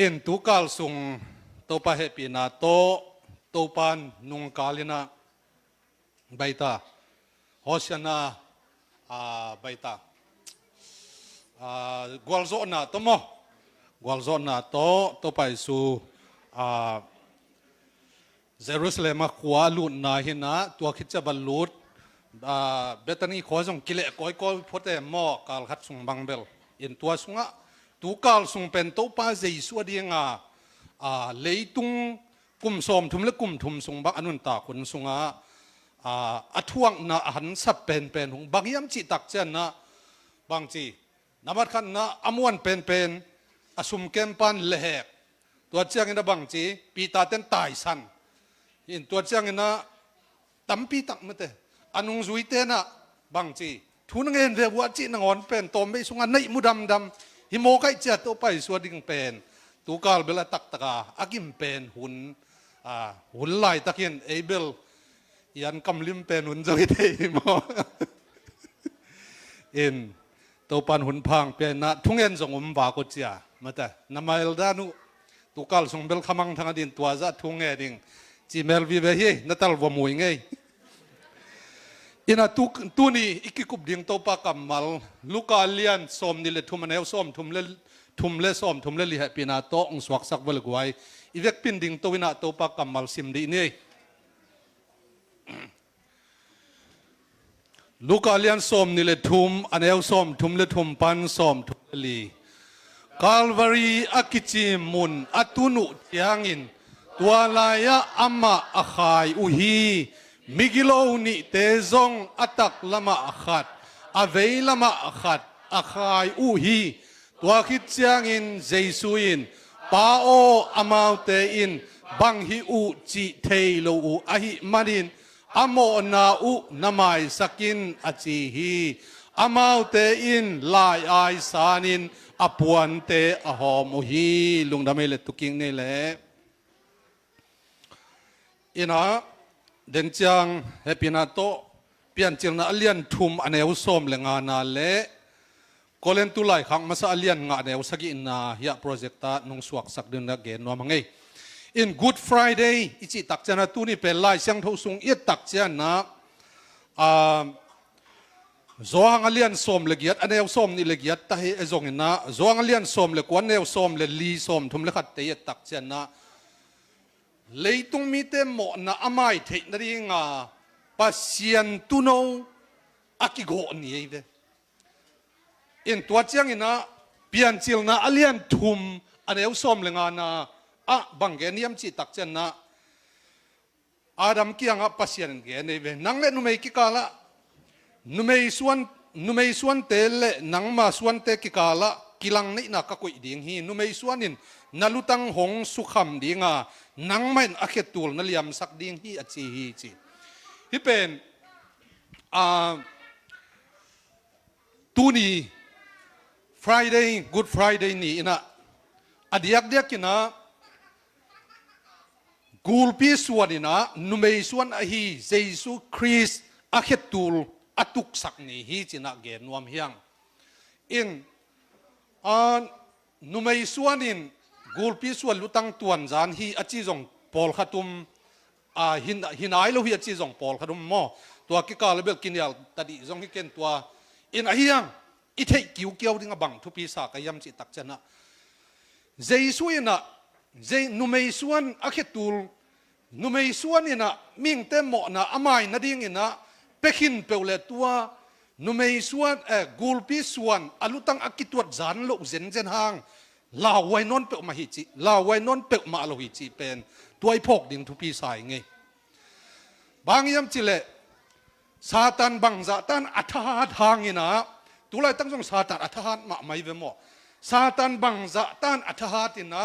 in tu kal sung to pa happy na to pan nung kalina baita hosana baita gwalzo na to mo gwalzo na to pai su Jerusalem khwa lu na hina to khitcha balut betani khojong kile koi koi phote mo kal khat sung bangbel in tua sunga tu kal sung pen to pa jesu adinga leitung kum som thum le kum thum sung ba anun ta kun sunga athuang na han sap pen hung bangyam chi tak chen na bang chi namat khan na amuan pen asum kempan lehek tua chiang ina bang chi pita ten tai san in tua chiang ina tampi tak mate anung zui te na bang chi thunang en ve wa chi nang on pen tom be sunga nei mudam dam hi mo kai cha to pai suading pen ตูกาลเบลตักตะกาอากิมเป็นหุ่นไล่ตะเคียนเอเบลยันกำลิมเป็นหุ่นจะไม่ได้มออินตัวปันหุ่นพังเป็นนะทุ่งเงินส่งวากุจยามาแต่นำมาเอลดานุตูกาลส่งเบลขมังทางดินตัวจะทุ่งเงินดิงจีเมลวิเบฮีนัตลวมวยไงอินาตุนี่อีกกุบดิ่งตัวปากกัมมัลลูกาเลียนสมนี่เลทุมเนวสมทุมเลสมทุมเลลิฮปีนาโตองสวักสักเวลกวยอีเวกปินดิ่งตัววินาตัวปากกัมมัลซิมดีนี่ลูกาเลียนสมนี่เลทุมอันเอวสมทุมเลทุมปันสมทุมเลลีคาลวารีอากิจิมุนอัตุนุที่หางอินตัวลายะอามาอาคายอุฮีมิกิโลนิเตซงอัตักละมาขัดอเวลละมาขัดอาคายอุฮีตัวคิดเสียงอินเจสุอินปาโออามาวเตอินบังฮิอุจิเทโลอุอหิมาดินอโมนาอุนามายสกินอจิฮีอามาวเตอินลายไอสานินอปวนเตอหอมุฮีลุงดำเมเลตุกิงนี่แหละอินะเดินจังเฮปินาโตเปลี่ยนจังน่าเลียนทุมอันเอวส้มเลงานาเล่ก็เล่นตุไลขังมาซาเลียนงาเอวสักอินนาเฮียโปรเจกต์ตานุ่งสวกสักเดือนละเกณฑ์ว่ามังไง in Good Friday อิจิตักเจนาตุนี่เป็นไล่เสียงทุ่งสุงอีตักเจนะโจฮังเลียนส้มเลกียดอันเอวส้มนี่เลกียดตาเฮจงอินนะโจฮังเลียนส้มเลกวนเอวส้มเลลีส้มทุมเลขัดเตยตักเจนะเลยตรงมีเต็มหมดนะอาไม่เทนรีงาปัสยันตุโนอากิโกนี่เว้อินตัวเจียงอินะเปลี่ยนจิลนะอเลียนทุมอันเอวส้มเลงานะบังเกนิยมจิตักเจนนะอาดัมกี้งปัสยันเกนี่เว้นังเล่นุเมกิกาละนุเมยส่วนเตเลนังมาส่วนเตกิกาละกิลังนี่นะก็กุยดิ่งฮีนุเมยส่วนนินนาลุตังหงสุขมดิ่งนังไม่อาเขตูลนั่นเลียมสักดิ่งฮีอจีฮีจีที่เป็นตูนี Friday Good Friday นี่นะอดีตเดียกินะกูลปีส่วนนี่นะนุเมยส่วนอฮีเจสุคริสอาเขตูลอตุกสักนี่ฮีจีนะเกนวมเฮียงอินนุเมยส่วนนินกูลปีส่วนลุตังตวนจานฮีอจีจงปอลขัตุมหินไอโลฮีอจีจงปอลขัตุมมอตัวกิกาเลเบลกินยาตัดจงฮิเกนตัวอินอฮียังอิเทกิวเกียวดิ่งบังทุปีสากยำจิตักเจนะเจสุยนะเจนุเมยส่วนอาเขตูลนุเมยส่วนนี่นะมิ่งเต็มหมอนะอามายนาดิ่งนี่นะเปกินเปลเลตัวนุเมยส่วนกูลปีส่วนอลุตังอากิตวดจานโลเจนเจนหางลาวไว้นนเปลมาฮิจิลาวไว้นนเปลมาโลฮิจิเป็นตัวไอ้พกดิ่งทุปีสายไงบางยำจิเลซาตานบังซาตานอัฐาทางนี่นะตัวไรตั้งทรงซาตานอัฐามาไม่เวมอซาตานบังซาตานอัฐาตินะ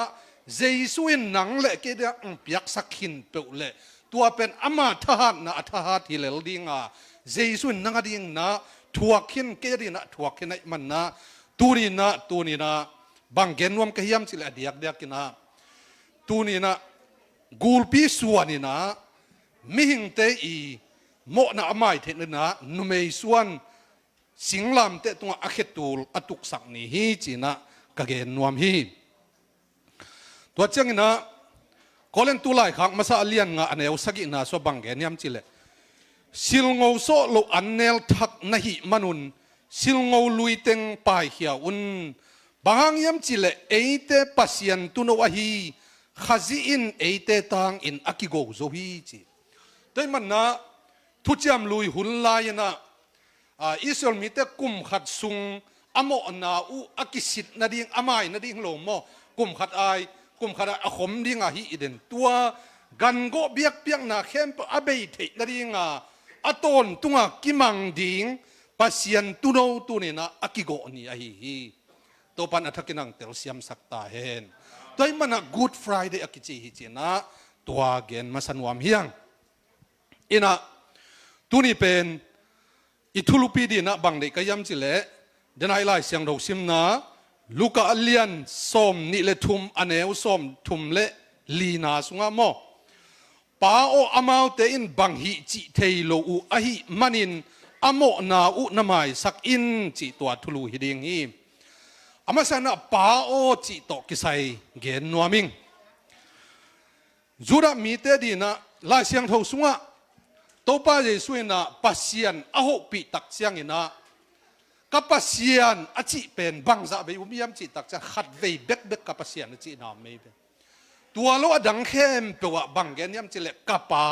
เจสุอินหนังเละกิเดียงเปียกสักหินเปลเละตัวเป็นอามาทหารนะอัฐาที่เลลดิ่งเจสุอินนังดิ่งนะทัวกินเกดีนะทัวกินไอ้มันนะตูนี่นะบางเกนวมกเฮียมสิเลเดียกกินะตูนี่นะกูลปีส่วนนี่นะมิหิงเตอีโมนะไม่เทนนะนุเมยส่วนสิงลำเตตัวอาเขตูลอตุกสักนี่ฮีจีนะกะเกนนวมฮีตัวเจ้านี่นะก็เล่นตัวไล่ขังมาซาเลียนงาอันเอวสักินะสวบังเกนยามจิเลสิลงเอาโซโลอันเนลทักนะฮิมันุนสิลงเอาลุยเต็งปายเหียอุนบางยามจิเลเอเตปัสยันตุโนวะฮีขาซีอินเอเตตังอินอากิโกโซฮีจีแต่มันนะทุจามลุยหุ่นลายนะอิสราเอลมีแต่กุมขัดซุงอโมนาอุอากิสิตนาดิ่งอามายนาดิ่งโลมอกุมขัดกุมขัดอขมดิ่งฮีอิเดนตัวกันโกเบียกเปียงนาเข้มอเบยเทนาดิ่งอตอนตัวกิมังดิ่งปัสยันตุโนตุนี่นะอากิโกนี่ฮีตัวปันอัฐกินังเตลเซียมสักตาเห็นตัวมันนะ Good Friday อากิจิฮิจินะตัวเกณฑ์มาสนวมเฮียงอินะตัวนี้เป็นอิทุลุปีดีนะบางเด็กก็ย้ำจิเลเดนไอไลเสียงเราซิมนะ ลูกาเลียนส้มนิเลทุมอเนวส้มทุมเลลีนาสุงะโมป้าโออามาวเตอินบังฮิจิเทโลอูอหิมันินอโมนาอุนามายสักอินจิตัวทุลูฮิดิงฮีอามาสันป้าโอจิโตกิไซเกนนัวมิงจูระมีเตดีนะลายเสียงทสุงะตัวป้าเยสุนะปัสยันอโหปิตักเสียงนะกับปัสยันอจิเป็นบังซาเบยุมิยามจิตักจะขัดเวเบกเบกกับปัสยันจินามไม่เป็นตัวโลดังเข้มเปว่าบังเกนยามจิเล็กกับป้า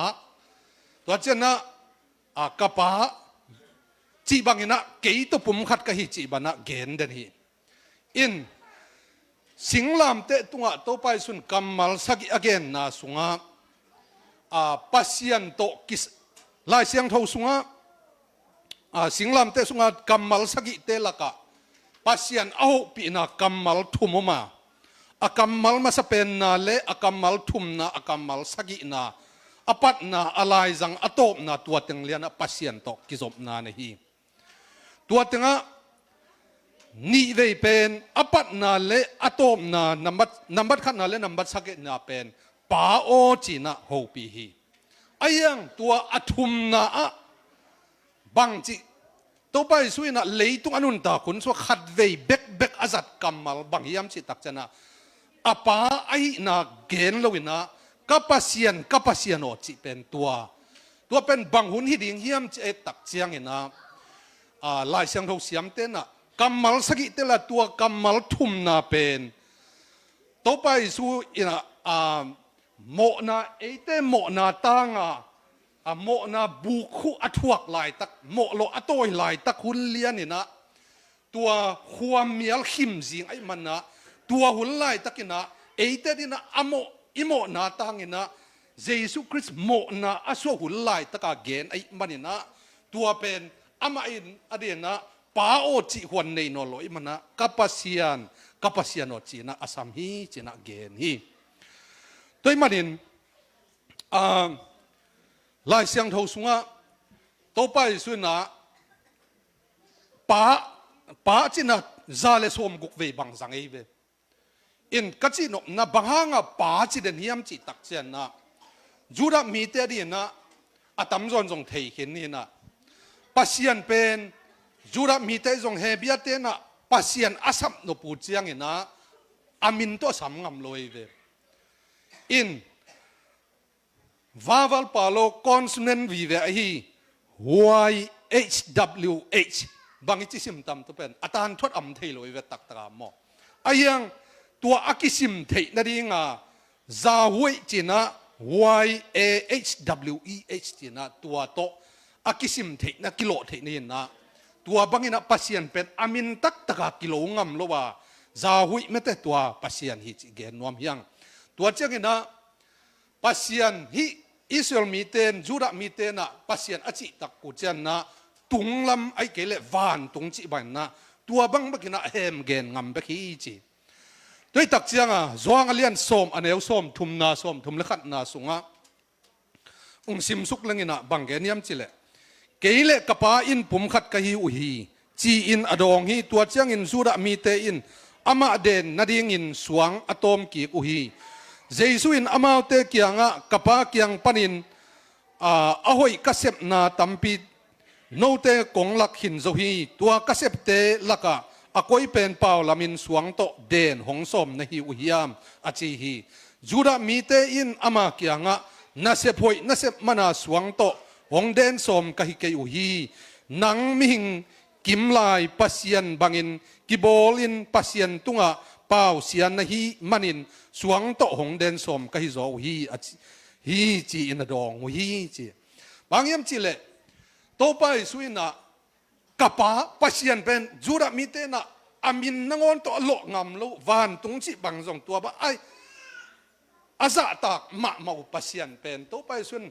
ตัวเจนะกับป้าจีบังนะเกยตัวปุ่มขัดกับฮิจีบันะเกนเดนฮีอินสิงลามเตตุงะตัวไปสุนกัมมัลสักิอเกนนาสุงะปัสยันโตกิสลายเสียงทสุงะสิงลามเตสุงะกัมมัลสักิเตละกะปัสยันเอาปีนากัมมัลทุมมาอากัมมัลมาสเปนนาเลอากัมมัลทุมนาอากัมมัลสักินาอปัตนาอะไรจังอโตมนาตัวเต็งเลียนปัสยันโตกิจบนาเนฮีตัวเต็งนี่เวเป็นอปัตนาเลอโตมนานัมบัดขันนาเลนัมบัดสักินาเป็นป้าโอจีนาโฮปีฮีไอ้ยังตัวอทุมนาบังจีตัวไปสุยนะเลยตุงอนุนตาคุณสวขัดเวเบกเบกอาจัดกัมมัลบังยามจิตักจนะอาป้าไอ้นาเกนลวินะกัปเซียนโอจีเป็นตัวเป็นบังหุนฮิดิงยามจิตักเจียงนะลายเสียงทงเสียมเต้นนะกัมมัลสกิเตละตัวกัมมัลทุมนาเป็นตัวไปสุยนะโมนาเอเตโมนาตังโมนาบุคุอทวกลายตักโมโลอโตยลายตักหุ่นเลียนี่นะตัวหัวเมียลขิมจิงไอ้มันนะตัวหุ่นลายตักนะเอเตนี่นะอิโมนาตังนี่นะเยซูคริสต์โมนาอสวหุ่นลายตักเกนไอ้มันนี่นะตัวเป็นอามาอินอดีนะป้าโอจิหวนในนอลอยมันนะกัปเซียนโอจินะอาสัมฮีจินะเกนฮีตัวมันนี่ลายเสียงทสุงะตัวไปสุนะป้าจินะซาเลสอมกุกเวบังสังเอเวอินกัจจิโนนะบังฮังป้าจิเดนฮิมจิตักเซนนะจูระมีเตดีนะอาตัมจอนจงเทเห็นนี่นะปัสยันเป็นจูระมีเตจงเฮบิอาเตนะปัสยันอาสัมโนปูเจียงนะอามินโตสัมงามลอยเวอินVaval palo consonant vive ahi YHWH bangi sim tam to pen atan thot am thei loi ve tak taka mo ayang tua akisim thei na ringa zawoi china YAHWEH china tua to akisim thei na kilo thei ni na tua bangina pasien pen amin tak taka kilo ngam lo wa zawoi mete tua pasien hi chi gen nom yang tua changina pasien hi Israelมีเตนจูดะมีเตนะปัสยันอจิตักกุจันนะตุงลำไอเกเลวานตุงจิบันนะตัวบังบักินะเฮมเกนงำเบกีจีด้วยตักเจียงจวงเลียนส้มอันเอวส้มทุมนาส้มทุมเล็กนาสุงะซิมสุกลังอินะบังเกนยมจิเลเกเลกป้าอินปุ่มขัดกะฮิอุฮีจีอินอดองฮีตัวเจียงอินจูดะมีเตอินอามาเดนนาดิงอินสวงอะตอมกีอุฮีเจสุอินอามาวเตกียงะกป้ากียงปนินอหอยกษบนาตัมปีโนเตกงลักหินโซฮีตัวกษบเตลักะอคอยเป็นเปล่าลามินสวงโตเดนหงสมในฮิอุฮิยามอจิฮีจูดามีเตอินอามากียงะนาเซพอยนาเซมานาสวงโตหงเดนสมกะฮิเกอุฮีนังมิงกิมลายปัสยันบังอินกิบอลินปัสยันตุงะเปล่าเสียนในฮิมันินสวงโตหงเดนสมกะฮิโซฮีจีอินดองฮีจีบางยามจีเลโตไปสุยนะกับป้าปัสยันเป็นจูระมีเตนะอามินนังอนโตโลงามโลวานตุงจีบางจงตัวบ้าไออาซาตากมาอุปัสยันเป็นโตไปสุน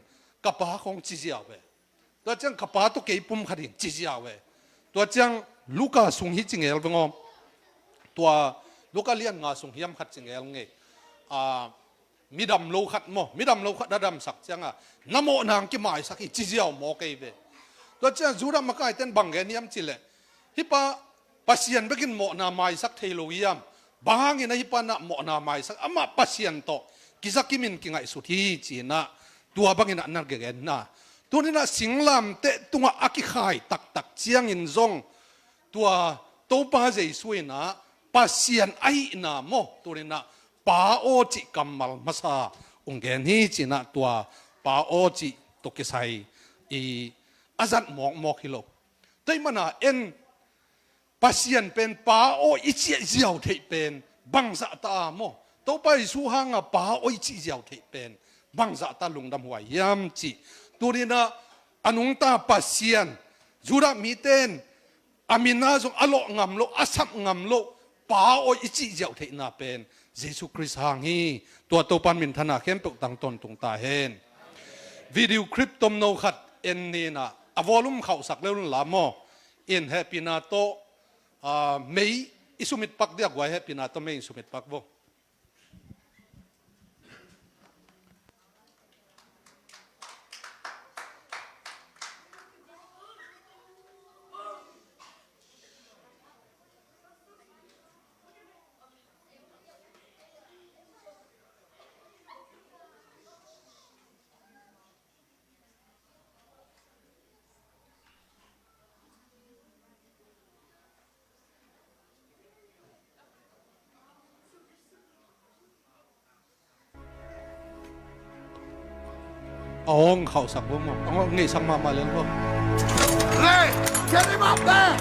กับป้าของจีเจียวเวตัวจังกับป้าตัวเก็บปุ่มขัดหินจีเจียวเวตัวจังลูกาสุงฮิจิงเอลเวงอมตัวลูกาเลียนงาสุงฮิยมขัดจิงเอลเงมีดำโลขัดโมมีดำโลขัดดำสักจังน้ำโมนางกิมายสักจีเจียวโมเกยเวตัวเจ้าจูดามาไกเต้นบังเกนียมจิเลฮิปะ pasien begin mo na mai sak thelo yam bangin na hipana mo na mai sak ama pasien to kizakimin kingai suthi china tua bangin na nargegen na tunina singlam te tunga akikhai tak tak chiang in zong tua topa jesu na pasien ai na mo tunina pa o chi kamal masa ungen hi china tua pa o chi tokisai I azat mok mok hilo toi mana en pasien pen pa o ichi jiao thei pen bangza ta mo to pai su hanga pa o ichi jiao thei pen bangza ta lungdam huai yam chi turina anung ta pasien jura miten amina jong alo ngam lo asap ngam lo pa o ichi jiao thei na pen jesu christ hang hi to pan min thana khem pek tang ton tung ta hen video clip tom no khat en ni na a volume khau sak le la mo in happy na to mei isumit pak dia gwa happy na to mei isumit pak bo ông khẩu sặc vô mà ông nghĩ sang mà lên vô Hey, get him up there!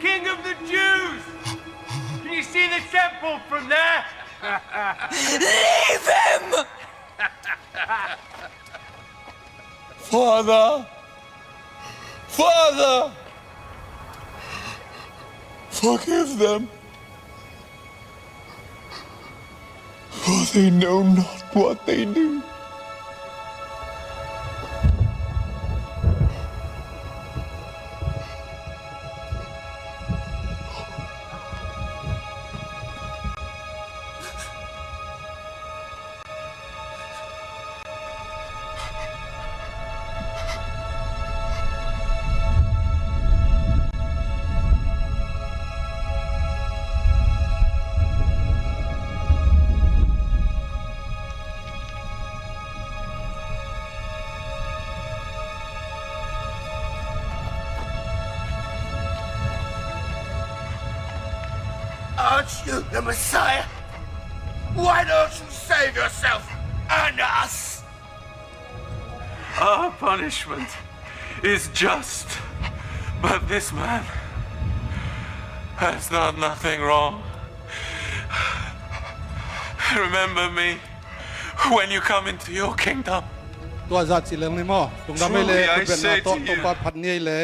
King of the Jews! Can you see the temple from there? Leave him! Father! Father! Forgive them, for they know not what they do. Aren't you the Messiah? Why don't you save yourself and us? Our punishment is just, but this man has done nothing wrong. Remember me when you come into your kingdom. tua za chi leng ni mo tung da me le Truly, I ben say na to to to you. pa phat ni le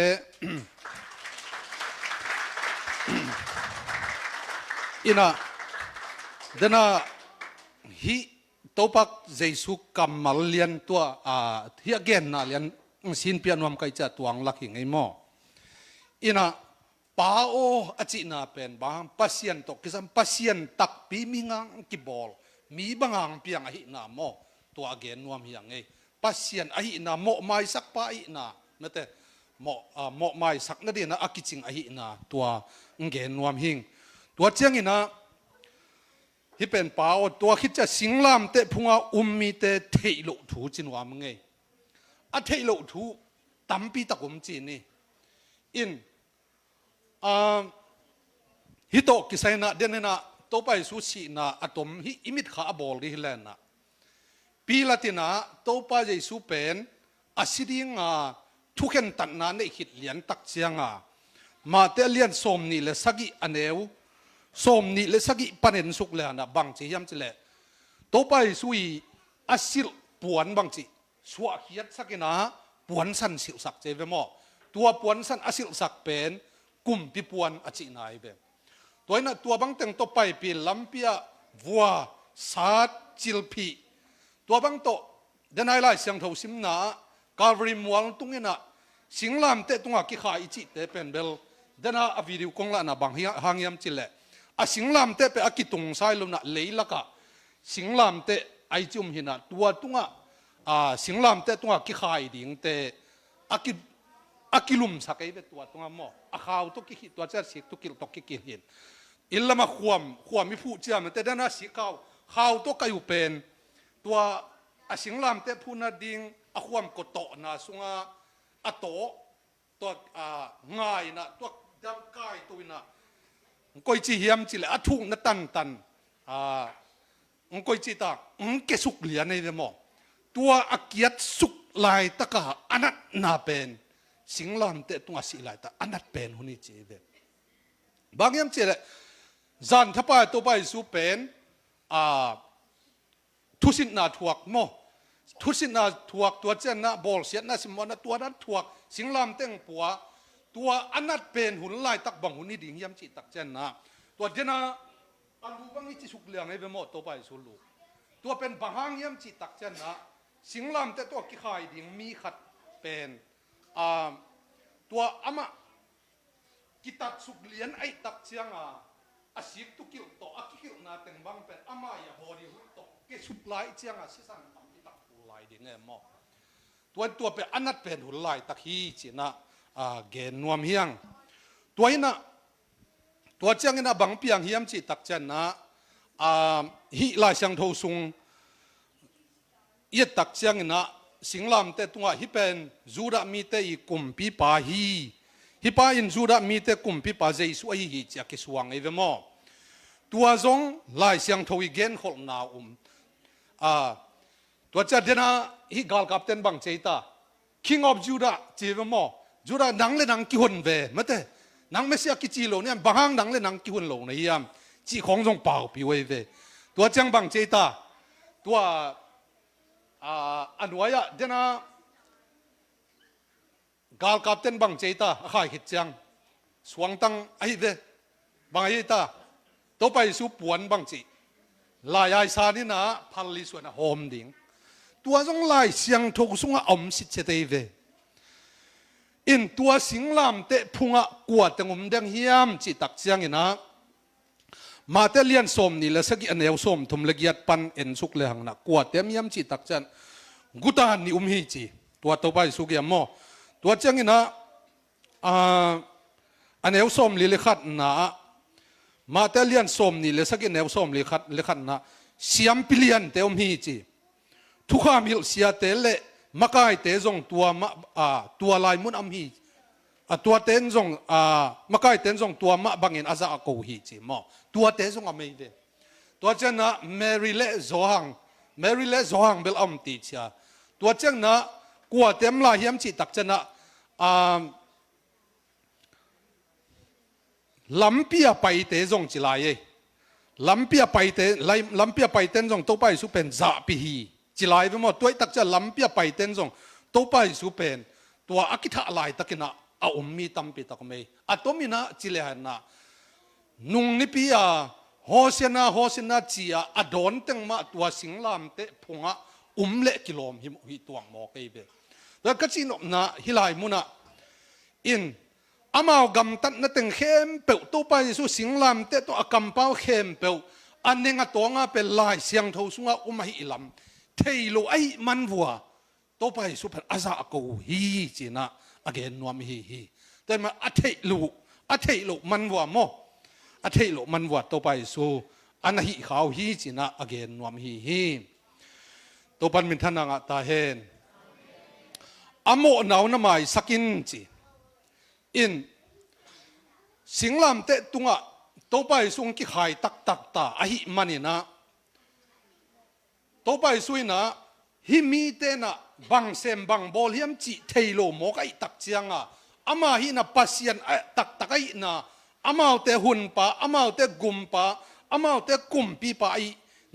ina dena hi topak jesu kamal lian tua hi again na lian sin pian wam kai cha tuang lak hi ngai mo ina pao achi na pen bang pasien to kisam pasien tak pi mingang ki bol มีบางอย่างเพียงอหินาโมตัวเกนนวมเฮียงไงปัสเซียนอหินาโมไม่สักป้าอหินาไม่แต่โมไม่สักนั่นเองนะอากิจิงอหินาตัวเกนนวมหิงตัวเจียงอินะที่เป็นป่าวตัวคิดจะสิงลามเตะพุงอามีเตะเทโลถูจินวามไงอะเทโลถูตั้มปีตะกุมจีนี่อินฮิโตกิไซนะเดนนะโตไปสุชีนะอะตอมฮิอิมิดขาบอลดิฮิเลนะปีละตินะโตไปใจสุเป็นอาศิดิงาทุกเห็นตันนาในหิดเลียนตักเจียงมาเตเลียนสมนี่เลสกิอันเอวสมนี่เลสกิปันเห็นสุกเลยนะบางจียามจิเลโตไปสุยอาศิลปวนบางจีสวะเฮียดสักนะปวนสันสิลสักเจเวมอตัวปวนสันอาศิลสักเป็นกลุ่มปีปวนอจินายเบตัวนั้นตัวบางเต็งโตไปปีลำเปียวัวสาจิลพีตัวบางโตเดนายไลเสียงเท่าซิมนาการบริมวลตรงนี้นะสิงลามเตตรงอ่ะกิขาอิจิเตเป็นเบลเดน่าอวิดีโอกงละนะบางหางยามจิเลอะสิงลามเตไปอากิตรงไซลุนะเลยละกะสิงลามเตไอจุมหินะตัวตรงอ่ะสิงลามเตตรงอ่ะกิขาอิดิงเตอากิลุมสักไอเวตัวตรงอ่ะหมออาข่าวตุกิตัวเจ้าสิตุกิลตุกิกิเห็นอิลละมาความมีผู้เจ้ามันแต่ด้านหน้าสิข่าวตุกอยู่เป็นตัวอาสิงลามเตพูนาดิงอาความกดโตนะสุงอาโตตัวง่ายนะตัวดังกายตัวนะก็จีเฮียมจิเลอาทุ่งนัตันก็จีตาเกสุกเหลียในเดมอตัวอาเกียรสุกลายตะกะอันนั้นนาเป็นสิงลามเตตัวสิลายตะอันนั้นเป็นหุนี่จีเบบางยามจิเลจันทปายตัวไปสุเป็นทุสินนาถวกโมทุสินาถวกตัวเจนนะบอลเสียนะสิมอนะตัวนั้นถวกสิงลามเต็งปัวตัวอันนั้นเป็นหุ่นลายตักบังหุ่นนี่ดิ่งยำจิตักเจนนะตัวเจนะอันรู้บังนี่จิสุกเลียงไอ้เบมอตัวไปสุลูตัวเป็นบังหางยำจิตักเจนนะสิงลามเตตัวกิขายดิ่งมีขัดเป็นตัวอามากิตัดสุกเลียนไอ้ตักเชียงอาศิกตุกิลโตอากิลนาเต็งบังเป็นอามาอย่าบอดีหุ่นโตเกสุกลายเชียงสิสันดิ่งเงมอตัวเป็นอันนั้นเป็นหุ่นลายตะขี้จีน่ะเกนนวมเฮียงตัวน่ะตัวเจ้าน่ะบางเปียงเฮียมจีตักเจนนะฮิลายเสียงโทซุงยัดตักเจียงน่ะสิงลามเตตัวฮิเป็นจูดามีเตอีกุมปีปาฮิปาอินจูดามีเตกุมปีปาเจสุยฮิจากสว่างเอเวมอตัวจงลายเสียงโทอีเกนขอลนาตัวจัดเดนะฮิกาลกัปตันบังเจตา King of Judah เจวมอจูดานังเลนังกิฮุนเวไม่แต่นังไม่เสียกิจิโลเนี่ยบางนังเลนังกิฮุนโลในยามจีของจงเป่าปีเวตัวจังบังเจตาตัวอันวายะเดนะกาลกัปตันบังเจตาข้าหิดจังสวงตังไอเวบังเจตาตัวไปสู่ปวนบังจีลายไอซานี่นะพัลลิส่วนโฮมดิ่งตัวจงลายเสียงทุกสุงอมสิเจเตเวอินตัวสิงลามเตพุงะกวดแต่งมเดงเฮียมจิตักเสียงนะมาเตเลียนสมนี่ละสกิอันเอวสมทุมละเกียดปันเอ็นสุกเลหังนะกวดเต็มเฮียมจิตักจันกุตานี่ฮิจีตัวตัวไปสุกยามโมตัวเจียงนะอันเอวสมลิเลขัดนะมาเตเลียนสมนี่ละสกิอันเอวสมลิขัดนะเสียมพิเลียนเต็มฮิจีทุกข้ามิลเสียเตเลมากายเตจงตัวลายมุนอัมฮีตัวเตนจงมากายเตนจงตัวมะบังเงินอาซาโกฮีจีมอตัวเตจงอเมย์เวตัวเจนะเมริเลโซฮังเบลอัมติชาตัวเจนะกวดเต็มลายเฮียมจิตักเจนะลำเปียไปเตจงจิลายลำเปียไปเตนจงตัวไปสุเป็นจ่าปีฮีจิลายไปหมดตัวตักจะลำเปียไปเต้นจงตัวไปสุเป็นตัวอากิทะลายตักนะเอามีตั้มปีตักไม่อัตมินะจิเลหันนะนุงนิปียโฮเซนาจียอดอนเต็งมาตัวสิงลามเตพงะเละกิโลมหิตัวหมอกไอเบแล้วก็จีนนะฮิลายมุนะอินอามาวกำตัดนั่นเต็งเข้มเปิลตัวไปสุสิงลามเตตัวกำเป้าเข้มเปิล อันนึงอ่ะตัวงาเป็นลายเสียงทูสุงอ่ะไม่อิลำเทโลไอ้มันวัวตัวไปสุพรรณอาซากูฮีจีน่ะอเกนนวมฮีแต่มาอัเทโลมันวัวโมอัเทโลมันวัวตัวไปสุอันฮีเขาฮีจีน่ะอเกนนวมฮีตัวปันมินทนังตาเห็นอโมหนาวน้ำไม้สักินจีอินสิงลำเตะตุงะตัวไปสุงกิขายตักตาอหิมันนี่นะตัวไปสุยนะฮิมีเตนะบังเซมบังบอลเฮียมจีเทโลโมกไอตักเจียงอ่ะอามาฮินะปัสยันตักไอนะอามาเตหุ่นปะอามาเตกุมปะอามาเตกุมปีปะไอ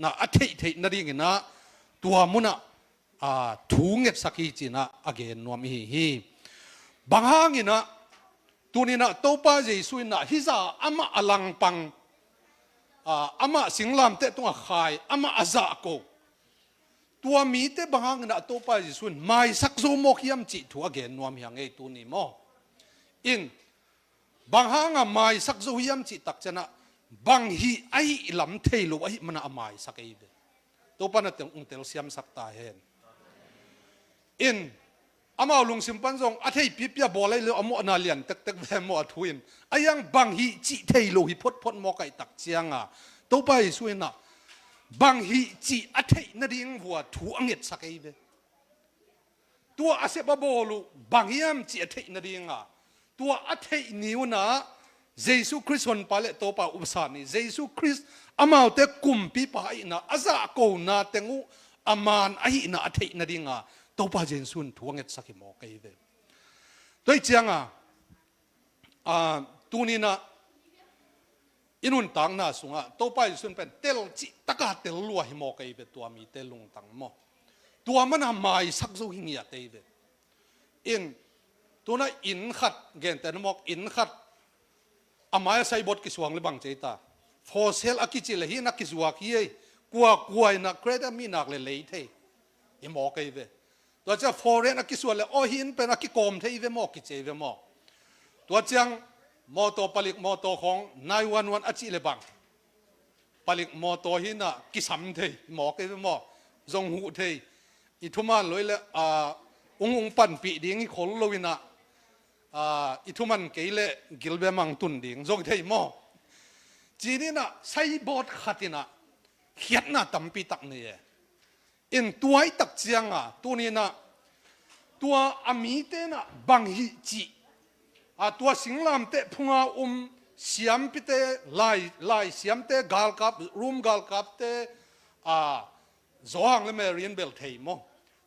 นะอเทนั่นเองนะตัวมุนะทูเงตสักจีนะอเกนนวมฮีบางห้างนะตัวนี้นะตัวป้าเจสุยนะฮิซาอามาอลังปังอามาสิงลำเตตัวขายอามาอาซาโกตัวมีเตบางห้างนะตัวป้าเจสุยไม่สักโซโมกยมจิตัวเกนนวมอย่างไอตัวนี้มั้งอินบางห้างไม่สักโซยมจิตักชนะบางฮีไอลำเทโลไอมันอาไม่สักไอเดตัวป้าน่ะเต็มเตลเซียมสักตาเห็นอินอามาลุงสิมปันซงอาเทยปีปีบอลเลยเลยอามานาเลียนตักแวมอทุยนอายังบางฮีจีเทโลฮิพดมอไก่ตักเจียงตัวไปสวยนะบางฮีจีอาเทยนั่นเองหัวถูอังเงิดสักไอเบตัวอาเซบาบอลูบางฮีมจีอาเทยนั่นเองตัวอาเทยนิวนะเยซูคริสต์คนปาเลตัวปาอุปสรรคนี่เยซูคริสต์อามาเตกุมปีปาอินะอาซาโกนาเตงูอามานไอนะอาเทยนั่นเองตัวป้าเจนสุนทวงเงินสักหมอกไอเดโดยเจียงตัวนี้นะอินุนตังน่าสุงตัวป้าเจนสุนเป็นเตลจิตะกาเตลลัวหิมอกไอเดตัวมีเตลุงตังมอตัวมันทำไมสักโซหิงยาเตเดอินตัวนั้นอินขัดเกณฑ์แต่นมอกอินขัดอามาใส่บทกิสวงหรือบังเจตาฟอเซลอากิจิเลหินักกิสวาคีเอกลัวนักเกรดมีนักเลยเทหิมอกไอเดตัวจะฟอร์เรนอักส่วนเลยโอหินเป็นอักกอมเทอีเวมอกิเจเวมอตัวจังมอโตผลิตมอโตของนายวันอจิเลบังผลิตมอโตหินะกิสัมเทมอกิเวมอจงหูเทอิทุมันเลยละองปันปีดิ่งขอลวินะอิทุมันเกลกิลเบมังตุนดิ่งจงเทมอจีนี่นะใส่บอดขัดนะเขียนนะตั้มปีตักเนี่ยอินตัวไอ้ตักเจียงตัวนี้นะตัวอามีเตนะบังฮิจิตัวสิงลามเตพุงเสียมพิเตไล่เสียมเตกาลกับรูมกาลกับเตจวงเลเมเรียนเบลเทยม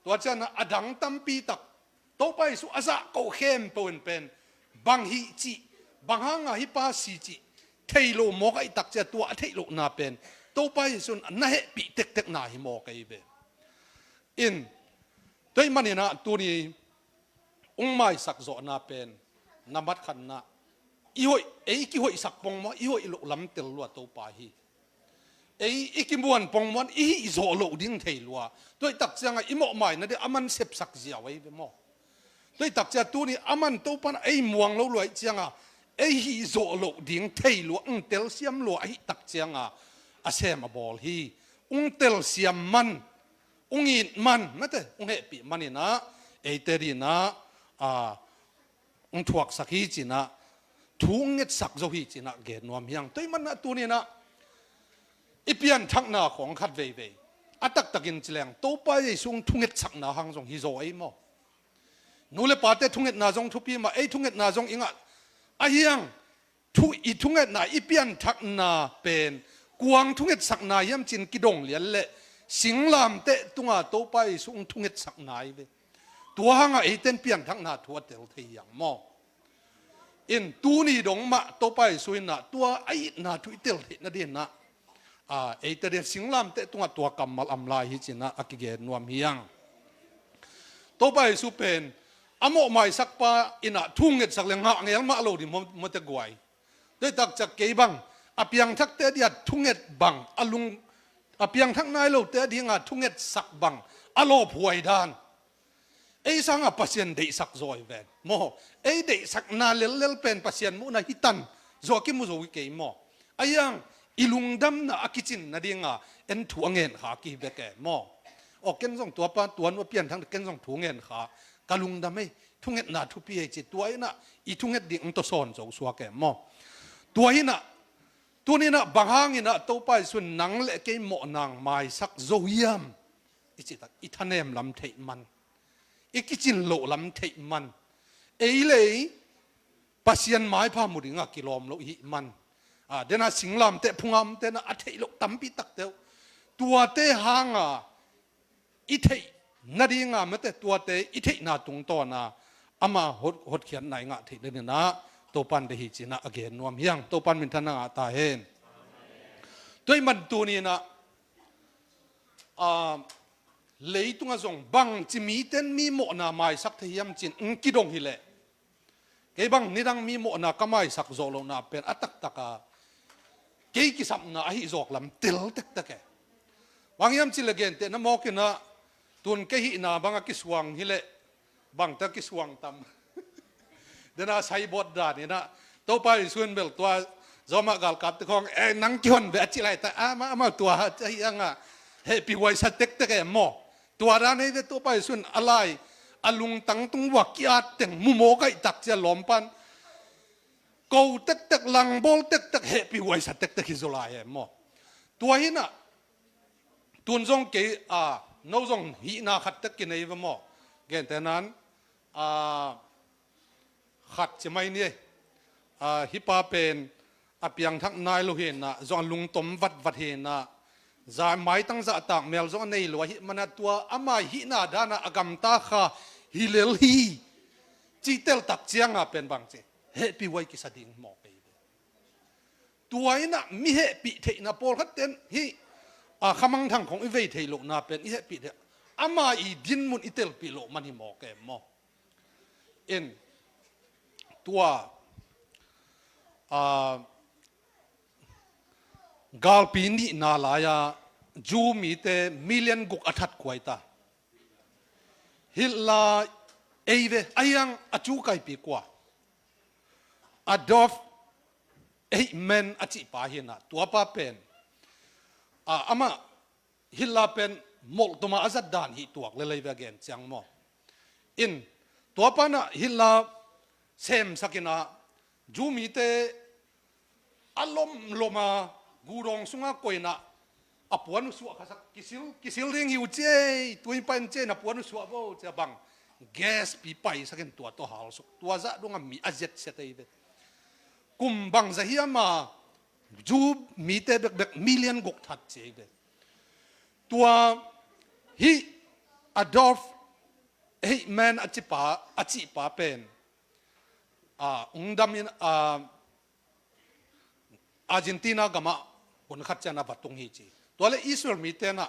ตัวเจ้านะอดังตั้มปีตักโตไปสุอาซาโกเข้มเป็นบังฮิจิบังฮังฮิปาสิจิเทโลโมกไอ้ตักเจ้าตัวเทโลนาเป็นโตไปสุนน่าเฮปิเต็กนาฮิโมกไอเบอินโดยมันนี่นะตัวนี้ไม่สักโจนาเป็นนามัดขันนะอีหอยกี่หอยสักปองมาอีหอยลุลำเตลวัวตัวปาฮีอีกิมวนปองมันอีโจลุดิ้งเทลัวโดยตักเสียงอีหมอใหม่นะเดี๋ยวอามันเสพสักเสียไว้เป็นหมอโดยตักเสียตัวนี้อามันตัวปันมวงเรารวยเสียงโจลุดิ้งเทลัวเตลเสียมลัวตักเสียงอาเซมาบอลฮีเตลเสียมมันอินมันไม่แต่เฮปีมันนี่นะเตรีนะถวกสักฮีจีนะทุ่งเง็ดสักโจฮีจีนะเกณฑ์นวมยังตัวมันนะตัวนี้นะอีเปียนทักนาของขัดเว่ยอัตักกินจิเลงตัวไปส่งทุ่งเง็ดสักนาหังส่งฮิโซไอโมนูเลปาเตทุ่งเง็ดนาส่งทุปีมาทุ่งเง็ดนาส่งอิงะยังทุ่งเง็ดนาอีเปียนทักนาเป็นกวางทุ่งเง็ดสักนาย่ำจินกิดงเลียนเละสิงลามเตะตัวตัวไปส่งทุ่งเง็ดสักนายเวตัวหางเต้นเปียงทั้งนาทัวเตลเทียงมออินตัวนี้ดงมาตัวไปส่วนน่ะตัวนาทุเตลเห็นนั่นเองนะเตเรียนสิงลามเตะตัวกำมัลอัมลายฮิจินะอักเกนนวมเฮียงตัวไปสุเป็นอโมไม่สักปะอินะทุ่งเง็ดสักเลี้ยงหางเงี้ยมาโลดิมันจะกวยได้ตักจากเกยบังอเปียงทักเตะเดียดทุ่งเง็ดบังอลุงเพียงทั้งนายโลเตะดีงาทุ่งเง็ดสักบังอโลพวยดานสังปัสยันเดสักจอยเวนโมเดสักนาเลลเป็นปัสยันมุนาฮิตันจอกิมุจวิเกยโมยัง อีลุงดำน่ะอากิจินนาดีงาเอ็นถั่วเงินขากีเบกมอออกเกินส่งตัวปานตัวนัวเปลี่ยนทั้งเกินส่งถั่วเงินขากะลุงดำไม่ทุ่งเงินนาทุปีไอจิตัวน่ะอีทุ่งเงินดิ่งตัวโซนโจสัวแกมอตัวนี้น่ะตัวนี้น่ะบางห้างนี่น่ะตัวไปส่วนหนังเละเกยหมอนางไม้สักโซยามอีจิตอีทะเนมลำเทมันอีกิจินโลลำเทมันเอเลยปัสยันไม้พามุดิงากิโลมโลหิมันเดน่าสิงลำเตะพุงลำเตะน่ะอัฐิโลตั้มปีตักเดียวตัวเตะหางอิเทนาดีงาเมื่อแต่ตัวเตะอิเทน่าตุงตัวน่ะอามาหดเขียนไหนงาเทเดนน่ะตัวปันเดหิจิน่ะอเกนนวมยังตัวปันมินทนาตาเห็นด้วยมันตัวนี้น่ะเลยตุงส่งบังจิมีเต้นมีโมนาไม้สักเทียมจินกิดงฮิเลเกบังนี่ดังมีโมนากไม่สักโจโลนาเป็นอัตักตักเกกิสับนาฮิโจกลำติลตักตักบางยามจิเลเกนเตนมอกินะตุนเกหินาบางกิสวงฮิเลบางตะกิสวงตัมเดน่าใช้บทดานี่นะตัวไปส่วนเบลตัวจอมากาลกับตะคองนังจวนเบจิไรแต่มาตัวจะยังเฮปีไว้สัตเต็กตักมอตัวร้านนี้ตัวไปส่วนอะไรอลุงตังตุงวักยาเต็งมุโมกไอตักจะหลอมปันกูเต็กเต็กลังบอลเต็กเต็กเฮปีไว้สัตเต็กเต็กฮิโซลายมอตัวหินะตุนจงเกโนจงหินาขัดเต็กกินไอ้มอเกนแต่นั้นขัดจะไม่เนี่ยฮิปาเป็นอภิยังทักนายโลเห็นนะจงลุงตมวัดเห็นนะจาไม้ตั้งจะต่างเมลจงในหลวงมันตัวอามาหินาดานะอากำตาข้าฮิเลลฮีจีเตลตักเจียงเป็นบางเจเฮปีไว้กิสดิ่งหมอกไปตัวนี้นะมีเฮปีเทนะโพลขัดเต็นฮีขมังทางของอีเวทเฮโลนาเป็นอีเฮปีเดอามาอีดินมุนอีเตลปีโลมันหิหมอกแกมอเอ็นตัวกาลปีนี้นาลายาจูมีเตมิลเลนกุกอัฐัดควายตาฮิลลาเอเวอายังอจูไกปีกว่าอดอฟเอเมนอจิปาหินะตัวป้าเป็นอามาฮิลลาเป็นมกตัวมาอาจัดดานฮิตัวเลยเวกเกนจังมออินตัวป้านะฮิลลาเซมสักินะจูมีเตอารมณ์ลมากูรองสุงาโกยนะอปวนุสวะข้าสักกิสิลเรียงหิวเจตัวอินปันเจนะปวนุสวะโบจะบังแก๊สปีไปสักนตัวหาลสุตัวจะดวงมีอาเจ็ดเสตย์กุมบังจะเฮียมาจูมีเตเบกมิลเลียนกทัดเจตัวฮีอดอล์ฟเฮ้แมนอจิปาเป็นดามินอาร์เจนตินากามาคนขัดจันทร์บัตรตรงนี้จีตัวเล็กอิสราเอลมีเตนะ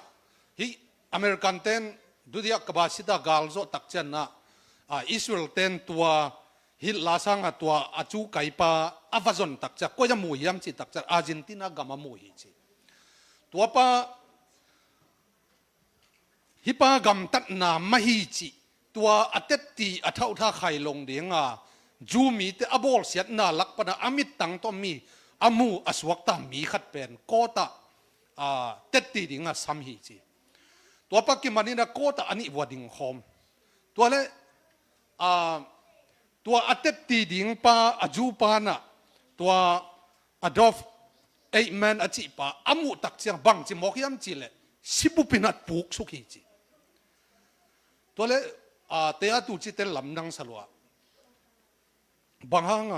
ฮีอเมริกันเตนดูดีกบาสิตากาลโซตักจันนะอิสราเอลเตนตัวฮิลาซังตัวอาจูไกปาอฟาซอนตักจักก็จะมูยามจีตักจักอาร์เจนตินากามามูฮีจีตัวป้าฮิปากำตัดนามาฮีจีตัวอัตติอัฐาท่าไข่ลงเดียงจูมีเตอบอลเสียนาลักปนะอามิตตังตัวมีอามูอสวักตามีขัดเป็นโกตาเต็ดตีดิ่งสัมฮีจีตัวปักกิมันนี่นะโกตาอันนี้วัดดิ่งโฮมตัวเล่ตัวอัตตีดิ่งป้าอจูปานะตัวอดอฟเอเมนอจิปาอามูตักเสียงบังจิมอกยามจีเล่สิบุปินัดปุกสุขีจีตัวเล่เตะตูจิเตลลำนังสลัวบางห้าง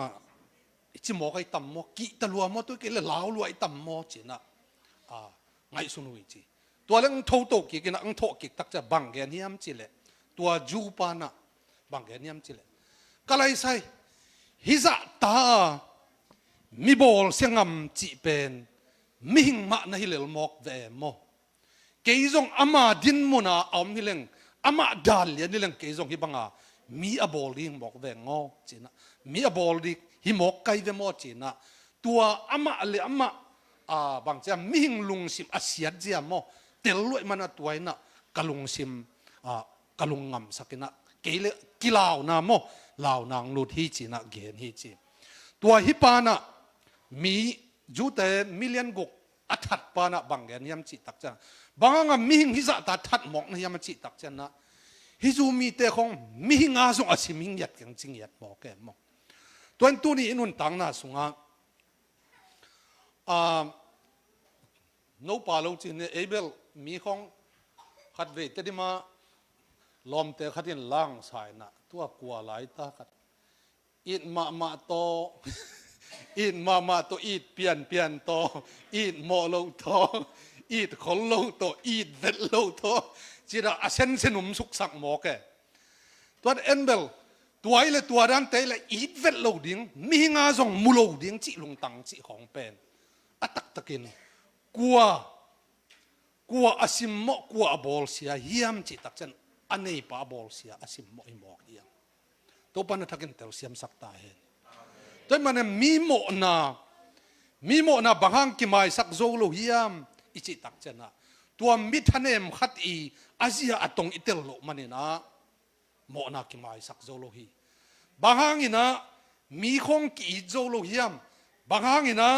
จิมอกไอตัมมอกิตะลัวมอตัวเกลลาวลัวไอตัมมอจีน่ะไงสุนุยจีตัวเรื่องทโตกิกินะอังโตกิตักจะบังแกนิยมจีเลตัวจูปานะบังแกนิยมจีเลก็เลยใส่ฮิซาตามีบอลเสียงงจีเป็นมิหิงมานะฮิเลลมอกเวมอเกยจงอามาดินมุนาอมฮิเลงอามาดัลเลียนี่เลงเกยจงฮิบังมีอบอลดิงมอกเวงอจีน่ะมีอบอลดิฮิมอกไกเวมอจีน่ะตัวอามาเลอามาบางจะมิหิงลุงซิมอาเซียเจียมอเตลลุยมันตัวน่ะกะลุงซิมกะลุงงำสักน่ะเกยเลกิลาวนะมอลาวนางลูดฮีจีน่ะเกนฮีจีตัวฮิปานะมีจูเตมิลเลนกุก อัฐัดปานะบังเกนยามจิตักจันบางงามิหิงฮิจะตัดทัดหมอกนะยามจิตักจันนะฮิจูมีเตะของมิหิงอาสงอาศิมิงยัดยังจริงยัดหมอกแกหมอกตัวนี้นุนตังนะสงอาโนปาโลจินเอเบลมีของขัดเวทที่มาลอมเตะขัดยินล่างสายนะตัวกลัวหลายตาขัดอินมาโตอินมาโตอิดเปลี่ยนโตอินโมโลโตอิดคนโลโตอิดเวทโลโตจีระอาเซนเซนุมสุกสักหมอกแกตัวเอ็นเบลตัวไอ้เลยตัวดันเตะเลยอิดเวทโลดิ้งมีงาส่งมูโลดิ้งจิลงตังจิของเป็นอัตักตะกินกลัวอาสิมโมกลัวบอลเสียเยี่ยมจิตักจันอันนี้ป้าบอลเสียอาสิมโมอิมอกเยี่ยมตัวปันทักกินเตลเสียมสักตาเห็นตัวมันมีโมนาบางฮังกิมายสักโซโลเยี่ยมอิจิตักจันนะตัวมิทันเอมขัดอีอาเซียอัตงอิเตลโลมันนะโมนากิมายสักโซโลฮีบางฮังอินะมีคงกีโซโลเยี่ยมบางฮังอินะ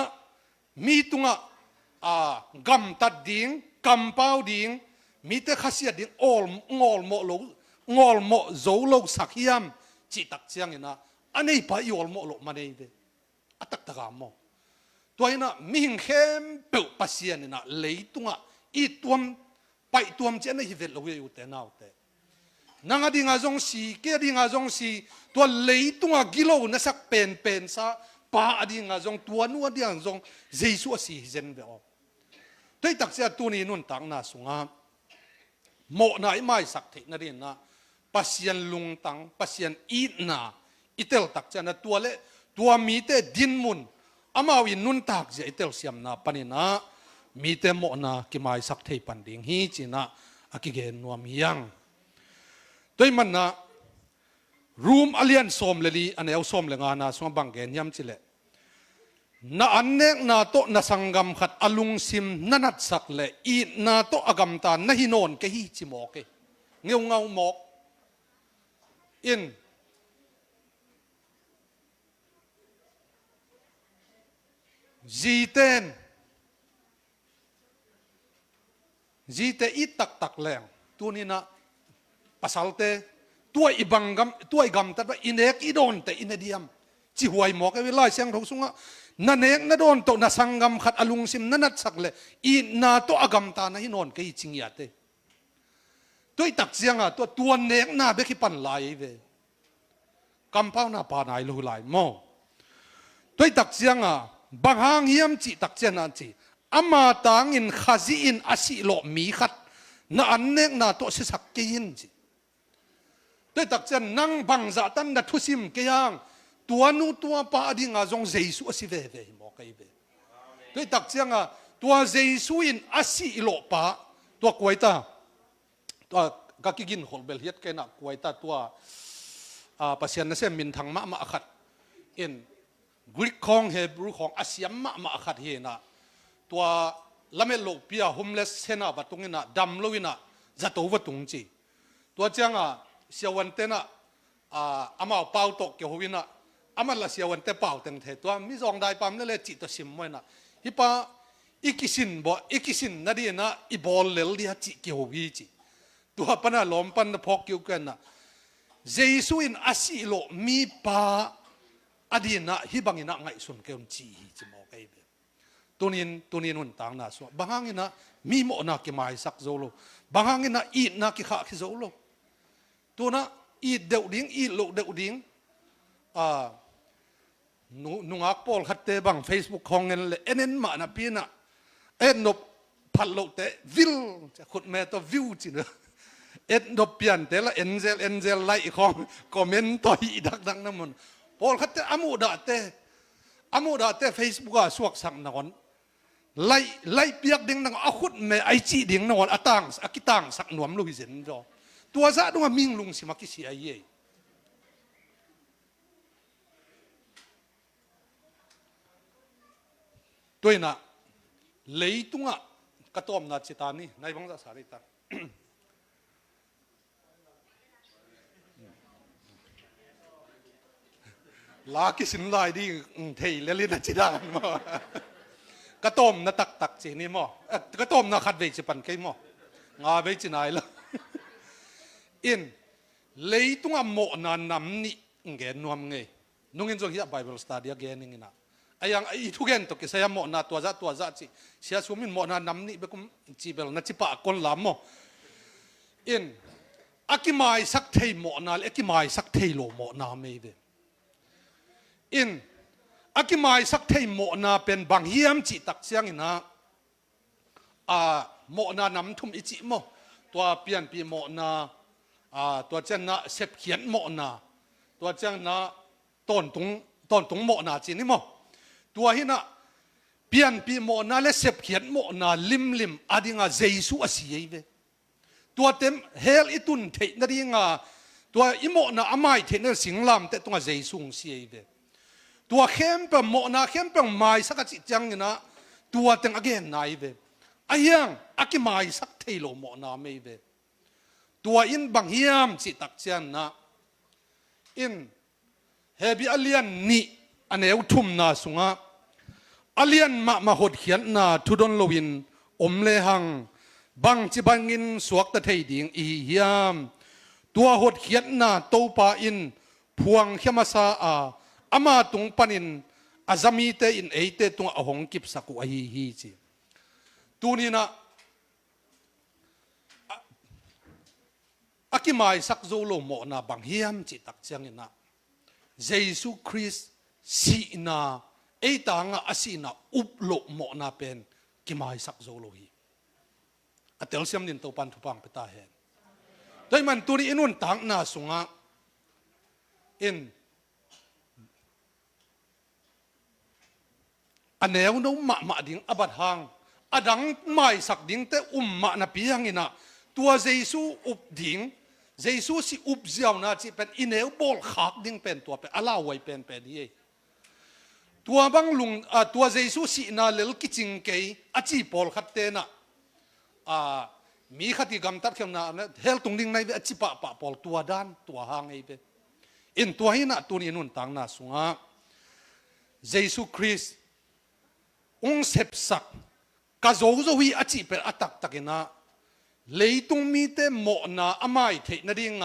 มีตุงกำตัดดิ้งกำเป้าดิ้งมีแต่ข้าศึกดิ้งงอลโมโจโลสักยามจิตักเชียงนะอันนี้ไปยอลโมโลมันเองเดอัตตะกามโมตัวนี้นะมีหิงเข้มเปิดปัสยานี่นะเลยตุงอีตัวไปตัวมเจนฮิเวลโลอยู่แต่นาวแต่นังอดีงาจงสีเกอดีงาจงสีตัวเลยตุงกิโลนัสักเป็นซะป้าอดีงาจงตัวนู้อดีงาจงเจสุสีเจนเบอด้วยตักเสียตัวนี้นุ่นตังนาสุงาโมนาไอไม่สักเทนเรียนนะปัสยันลุงตังปัสยันอีนาอิเตลตักเสียนะตัวเละตัวมีเตดินมุนอามาวินนุ่นตักเสียอิเตลเสียมนาปนินะมีเตโมนากิไม่สักเทปันดิงฮีจีนะอากิเกนนัวมียังด้วยมันนะรูมอเลียนสมเลลีอันเอลสมเลงานาสวงบังเกนยำจิเลนาอันเนกนาโตนาสังกัมขัดอลุงซิมนัดสักเลอีนาโตอกัมตานาฮิโนนเกฮิจิโมเกเงาหมอกอินจีเตอีตักแรงตัวนี้นะปัสสาวะตัวอีบังกัมตัวอีกัมตัดว่าอินเอกอีโดนแต่อินเดียมจิหวยหมอกไอ้เวลาเสียงทงสุงะนั่นเองนั่นโดนโตนั่นสังกัมขัดอลุงซิมนั่นนัดสักเลยอีน่าโตอากำตานะฮินอนก็ยิ่งยาเตตัวตักเสียงอ่ะตัวเนกน่าเบกิปันลายเวกำเป้าหน้าปานายลุลายโมตัวตักเสียงอ่ะบางหางเยี่ยมจิตักเสียงนั่นจิอามาตังอินข้าซีอินอาศิโลมีขัดนั่นอันเนกน่าโตสิสักเกินจิตัวตักเสียงนั่งบังจัตันนัดทุสิมเกียงตัวนู้ตัวป้าดิ่งอาจงเจสุสิเวหมอกไอเวด้วยตักเสียงอ่ะตัวเจสุอินอาศิโลป้าตัวกวยตาตัวกักกินหอลเบลเฮียดแกนักกวยตาตัวปัสยันนั่นเสียมินทางมาขัดอินกรีกของเฮบรูของอาเซียมมาขัดเฮนะตัวละเมโลเปียโฮมเลสเซน่าบัตุงินะดัมโลวินะจัตุวัตุงจีตัวเจ้าเสียวันเตนะอามาเป่าตกเกี่ยววินะอามันละเสียวันแต่เป่าแต่งเทตัวมิจองได้ปั๊มนั่นเลยจิตตัวสิมไว้นะฮิปะอีกิสินนั่นดีนะอีบอลเลลดีฮะจิเกี่ยววิจิตัวปนล้อมปันพอกเกี่ยวกันนะเจสุอินอาศิโลมีปาอดีนะฮิบังอินะไงสุนเกี่ยวจีจิมอกไอเบตัวนี้นุ่นต่างนะส่วนบางอินะมีโมนักกิมาสักโซโลบางอินะอีนักกิขาคิโซโลตัวนะอีเดวดิ้งอีโลเดวดิ้งนุงักปอลขัดเตบังเฟซบุ๊กของเงินเลยเอ็นมานะพี่นะนบพัลโลเตวิลจะขุดแม่ตัววิวจีเนนบเปลี่ยนเตละเอ็นเจลไลของคอมเมนต์ต่อยดังนั่นมันปอลขัดเตอามูดาเตเฟซบุ๊กสวกสังนอนไล่เปียกดิ้งนังอาขุดแม่ไอจีดิ้งนอนอากิตังสักหนวมลุยเซนจอตัวซะดูว่ามิงลุงสิมากิเสียเย่ตัวน่ะเลยตุงอ่ะกระต้มนาจิตานี่ในบังจะสาริตาลากิสินลายดีเทยเลลินาจิตานมา กระต้มนะตักจีนี่มั้งกระต้มนะขัดเวจิปันกี่มั้งงาเวจินายละอินเลยตัวโมนานำนี่เงินนวมไงนุ่งอินจงฮิตไบเบิลสตาร์ดี้เกนนี่นะไอ้ยังไอ้ทุกเงินตัวกิเสียโมนาตัวจัดจีเสียสุมินโมนานำนี่เบกุมจีเบลนัจิปะคนลามมั้งอินอากิมายสักเทยโมนาอากิมายสักเทยโลโมนาไม่เวอินอากิมายสักเทยโมนาเป็นบางเฮียมจิตักเสียงนะโมนานำทุ่มอิจิโมตัวเปลี่ยนปีโมนาตัวเจ้าหน้าเสพเขียนโมนาตัวเจ้าหน้าต้นตรงโมนาจีนี่โมตัวหินะเปลี่ยนปีโมนาและเสพเขียนโมนาลิมอดีงาเจสุอาศัยเวตัวเต็มเฮลอิตุนเทนดีงาตัวอิโมนาอามายเทนสิงลามแต่ตัวเจสุงเสียเวตัวเข้มเป็นโมนาเข้มเป็นไม้สักจิตจังนะตัวเต็งอเกนนายเวไอ้ยังอากิไม้สักเทโลโมนาไม่เวตัวอินบางเฮียมจิตักเชียนนะอินเฮบิอเลียนนี่อันเอวทุ่มนาสุงะอเลียนมาหดเขียนนาทุดอนโลวินเลหังบางจิบังอินสวกตะเทยดิงอีเฮียมตัวหดเขียนนาโตปาอินพวงเขมาซาอามาตุงปันินอาจามีเตอินเอเตตุงอหงกิบสักุอฮีจีตัวนี้นะอากิมายสักโซโลโมนาบางเฮียมจิตักเชียงนะเยซูคริสต์สีนาเอตางอาสีนาอุบโลโมนาเป็นกิมายสักโซโลฮีอัตเตลเซียมดินโตปันทุปังเปตาเห็นโดยมันตัวนี้อินุนต่างนาสุงะอินอันเนวนู้มาดิ่งอบัดหางอดังไม่สักดิ่งแต่มานาปีหังอินะตัวเยซูอุบดิ่งเยซูสิอุบเจ้านะจีเป็นอินเอวบอลขักดิ่งเป็นตัวเป็นอาลาไว้เป็นยี่ตัวบางลุงตัวเยซูสินาเลลกิจิงเกยอาจีบอลขัดเตนะมีขัดที่กำตัดเข้ามาเฮลตรงดิ่งในเวอจิปะบอลตัวด้านตัวหางไอ้เป็นอินตัวหินะตัวนี้นุ่นต่างนาสุงะเยซูคริสต์องเสพสักกะโจโจฮีอาจีเป็นอัตักนะเลยตรงมีแต่โมนาอามายเทนดิ่ง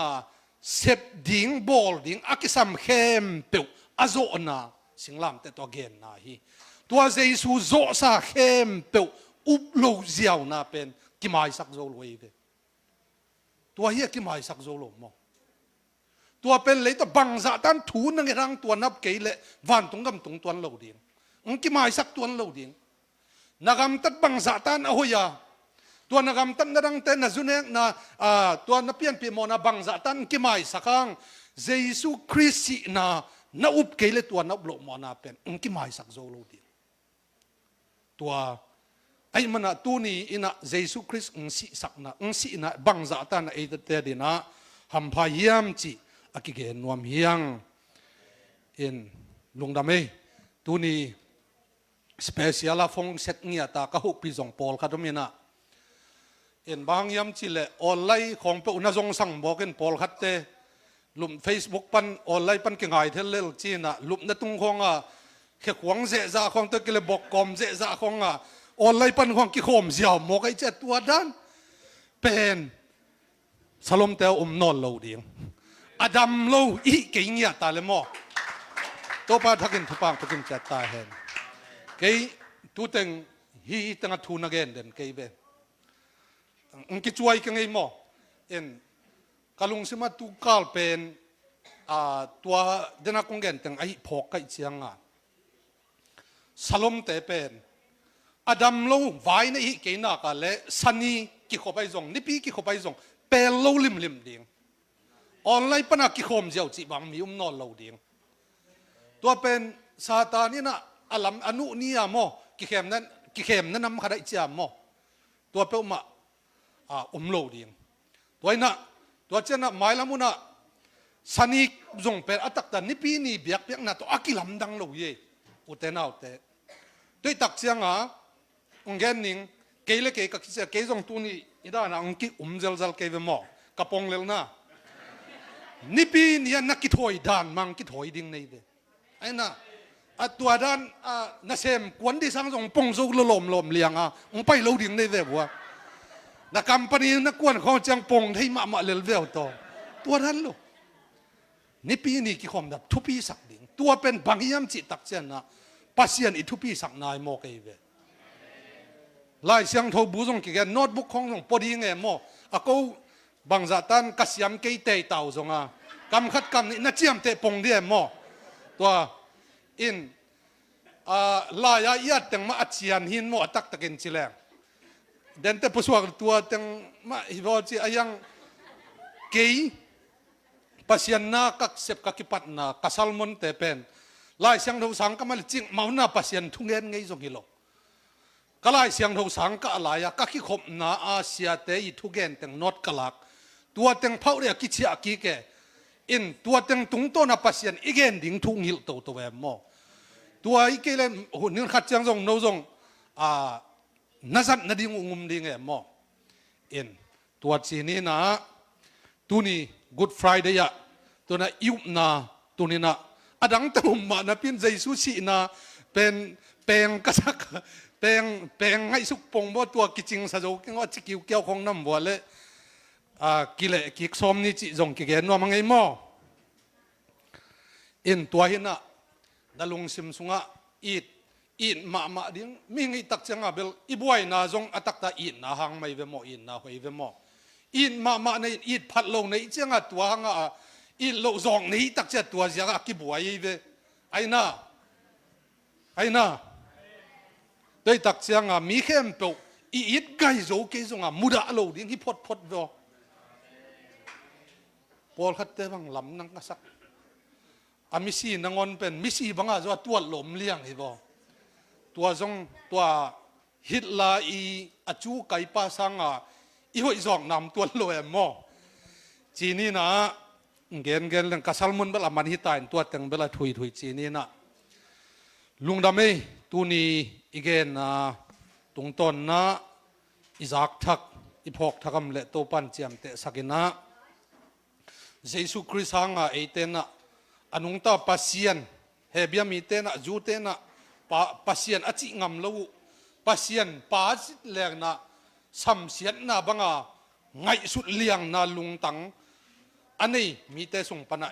เสพดิ่งบอลดิ่งอากิสัมเข้มเปียวอาโจนาสิงลามแต่ตัวเกนนาฮีตัวเยซูโจซาเข้มเปียวอุบโลเจียวนาเป็นกิมายสักโจโลเอเวตัวเฮียกิมายสักโจโลมตัวเป็นเลยตัวบังซาตันถูนังรังตัวนับเกยเลวันตรงกำตรงตัวโลดิ่งกิมายสักตัวโลดิ่งนักำตัดบังซาตันเอาหัวตัวนักำตันนังเต้นนะจุเนกนะตัวนับเพียนปีโมนะบังซาตันกิมายสักครั้งเยซูคริสต์นะอุบเกลตัวนับโลกโมนะเป็นกิมายสักโจโลดิ่งตัวไอ้มันตัวนี้อินะเยซูคริสต์สิสักนะสินะบังซาตันไอ้เตดินะหัมพายามจีอากิเกนวมเฮียงอินลุงดำเอตัวนี้สเปเชียลฟงเซตเงียตากะหุปีจงปอลคาดมินะเอ็นบางยามจิเลออนไลน์ของเปอุณจงสังบอกกันปอลคัดเตลุมเฟซบุ๊กปันออนไลน์ปันเก่งไงเทเลลจีน่ะลุมนัดตุงของแค่ขวางเจจ่าของตะกิเลบอกกอมเจจ่าของออนไลน์ปันของกิโคมเสียวมอกไอเจ็ดตัวด้านเป็นสลมเตอนอนโลเดียงอดัมโลอีเก่งเงียตาเลมอตัวป้าทักินทุปังทักินจัดตาเห็นเกยตูเต็งฮีตั้งทูนักเงินเด่นเกยเบองคิดช่วยกันไงหมอเอ็นกาลุงสมาตูกาลเป็นตัวเดนักคงเงินตั้งไอ้พอกไอ้เชียงสลมเตเป็นอดัมโลไว้ในฮีเกยนักอะไรซันนี่กิโคไปส่งนิปีกิโคไปส่งเป็นโลลิมเดียงออนไลน์ปนักกิโคมเจ้าจีบังมีนอนโลเดียงตัวเป็นซาตานี่นะอลัมอนุนี่อะโมกิเข้มนั้นนำขดาอิจามโมตัวเป้ามาโลดีงตัวนั้นตัวเจ้าน่ะหมายละมุนะสันนิจงเป็นอัตตันนิปีนี่เบียกน่ะตัวอากิลัมดังโลเยอุเตนาอุเตด้วยตักเสียงองเกนิงเกลเกกักเสียเกจงตัวนี้อีด้านะองกิเจลเกเวมอกระปองเลวนะนิปีนี่นักกิถอยดานมังกิถอยดิ่งในเวไอ้น่ะ ตัวด้านน่าเสมกวนที่สังสงปงสุกลมเลียงไปโลดิ่งได้แบบว่านักกัมปนีนักกวนของจังปงที่มาเลเวลตัวด้านลูกนี่ปีนี้กี่คมดับทุปีสักดิ่งตัวเป็นบางยามจิตตักเจนนะปัสยันอิทุปีสักนายโมกันเวลายเสียงทบูซงกี่แกโน้ตบุ๊กของสงพอดีไงโมก็บางจัตันกัสยามเกยเตยเต่าซงกำขัดกำนี่น่าเจียมเตะปงเดียโมตัวอินลายยัดแต่งมาอัดเชียนหินโมตักตะกินชิเลงเดินแต่ผู้สวกตัวแต่งมาฮิบอจีอายังเกยปัสยันนากักเสพกักิปัตนากัสลมอนเตเป็นลายเสียงทูสังก็มาจิงมาหน้าปัสยันทุ่งเงินไงส่งกิโลก็ลายเสียงทูสังก็ลายกักิขบนาอาเซียเตยทุ่งเงินแต่งนอดกลักตัวแต่งเผาเรียกิจอากิเกอินตัวแต่งตุงโตนาปัสยันอีเกนดิ่งทุ่งหิลตัวแวมโมตัวอีกเลยหุ่นนี่ขัดจังทรงโนทรงนัสันนดิ่งงุมดิ่งเอโมอินตัวจีนี่นะตัวนี้ Good Friday อะตัวนั้นยุบนาตัวนี้นะอดังตุ่มมานะพินใจสุชีนะเป็นแปลงกระซักแปลงให้สุกปงบ่ตัวกิจิงสะโจกิงว่าจิกิวเกี่ยวของน้ำบัวเลยกิเลกิกสมนี่จิจงกิเกนว่ามังไงโมอินตัวหินนะดลุงซิมสุงะอีดมาดิ้งมีไงตักจังอ่ะเบลอีบวยนาจงอตักตาอีดนาหางไม่เวโมอีดนาหอยเวโมอีดมาในอีดพัดลงในจังอ่ะตัวหางอ่ะอีดโลจงนี้ตักจะตัวจังอ่ะกิบวยเวไอ้น่าโดยตักจังอ่ะมีเข้มเปล่าอีดไก่โจเกจงอ่ะมุดาโลดิ้งที่พดเวอพอลขัดเตบังลำนังกษักมิสีนงอนเป็นมิสีบังอาจว่าตัวหลมเลี้ยงเห็นบ่ตัวจงตัวฮิตลาอีอจูไก่ป้าสังอ่ะอีหัวอีสองนำตัวลอยหม้อจีนี่นะเกณฑ์เรื่องกัสลมุนเวลามันฮิตายตัวเต็งเวลาถุยจีนี่นะลุงดำเอ้ตัวนี้อีเกณฑ์นะตรงต้นนะอิจักทักอีพอกทักกำเละตัวปันเจียมเตะสักินะเยซูคริสต์หางไอเตนะอนุงตาปัสยันเฮบียมีเตนะจูเตนะปัสยันอจิงำลูปัสยันป้าจิตแรงนะสัมเสียนนะบังอาไงสุดเลียงนะลุงตังอันนี้มีเตส่งปนะ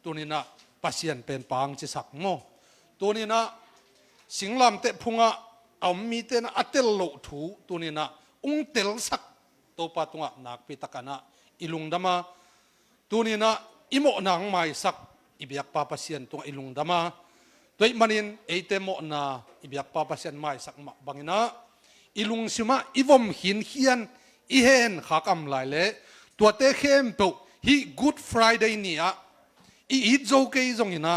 ตัวนี้นะปัสยันเป็นปางจิสักโมตัวนี้นะสิงลำเตพุงะเอามีเตนะอัตเตลโลถูตัวนี้นะเตลสักตัวปะตุงะนักพิตากนะอิลุงดามาตัวนี้นะอิโมนังไม่สักอิบยักปาปัสยันตัวอิลุงดามาโดยมันอิเตโมนาอิบยักปาปัสยันไม่สักมาบังนะอิลุงสิมาอิวมหินเฮียนอิเฮนขากำลายเละตัวเตเข้มเปฮี Good Friday เนี่ยอีดโจเกยจงอินะ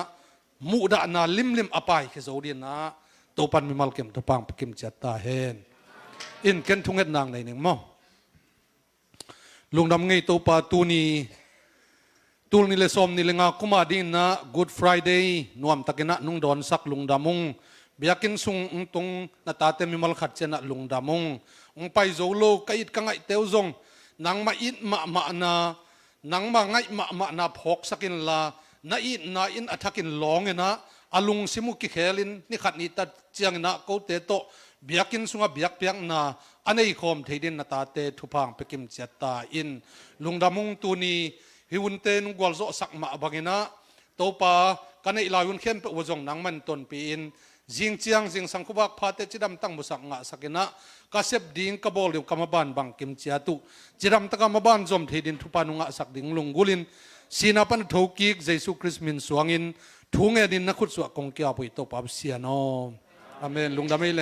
มุดานาลิมอภัยคือโจดีนะตัวปันมิมัลเกมตัวปังกิมจัตตาเฮนอินเกนทุงเงินนางในหนึ่งมั้งลุงดำไงตัวปาตูนีตูนี่เลสอมนี่เลงาคุมาดินนะ Good Friday นวมตะกินะนุ่งดอนสักลุงดำมุงเบียกินซุงตรงนาตาเตมิมัลขัดเจนะลุงดำมุงไปโจโลกอิดกังไอเตวจงนางมาอิดมานา นังมาไงมานาพกสักินลานาอินอัฐกินลองนะอลุงสิมุกิเคลินนี่ขัดนี่ตัดเจียงนะกูเตโตเบียกินสุงเบียกเปียงนาอันนี้คอมเทดินนาตาเตทุพังเปกิมเจตาอินลุงดามุงตูนีฮิวุนเตนุกวลโซสักมาบังนะโตปากันในลายุนเข้มเปวจงนังมันตนปีอินจิงเจียงจิงสังคุบักพาเตจิดำตั้งมุสักงะสักนะกาเซบดิงกบอลอยู่กามบ้านบังกิมเจียตุจิดำตั้งกามบ้านจอมเทดินทุปานุงะสักดิงลุงกุลินสีนาปันทุกิกเยซูคริสต์มินสวงอินทุ่งเอดินนักขุดสวกงเกียบุยโตปับเสียนออาเมนลุงดามิเล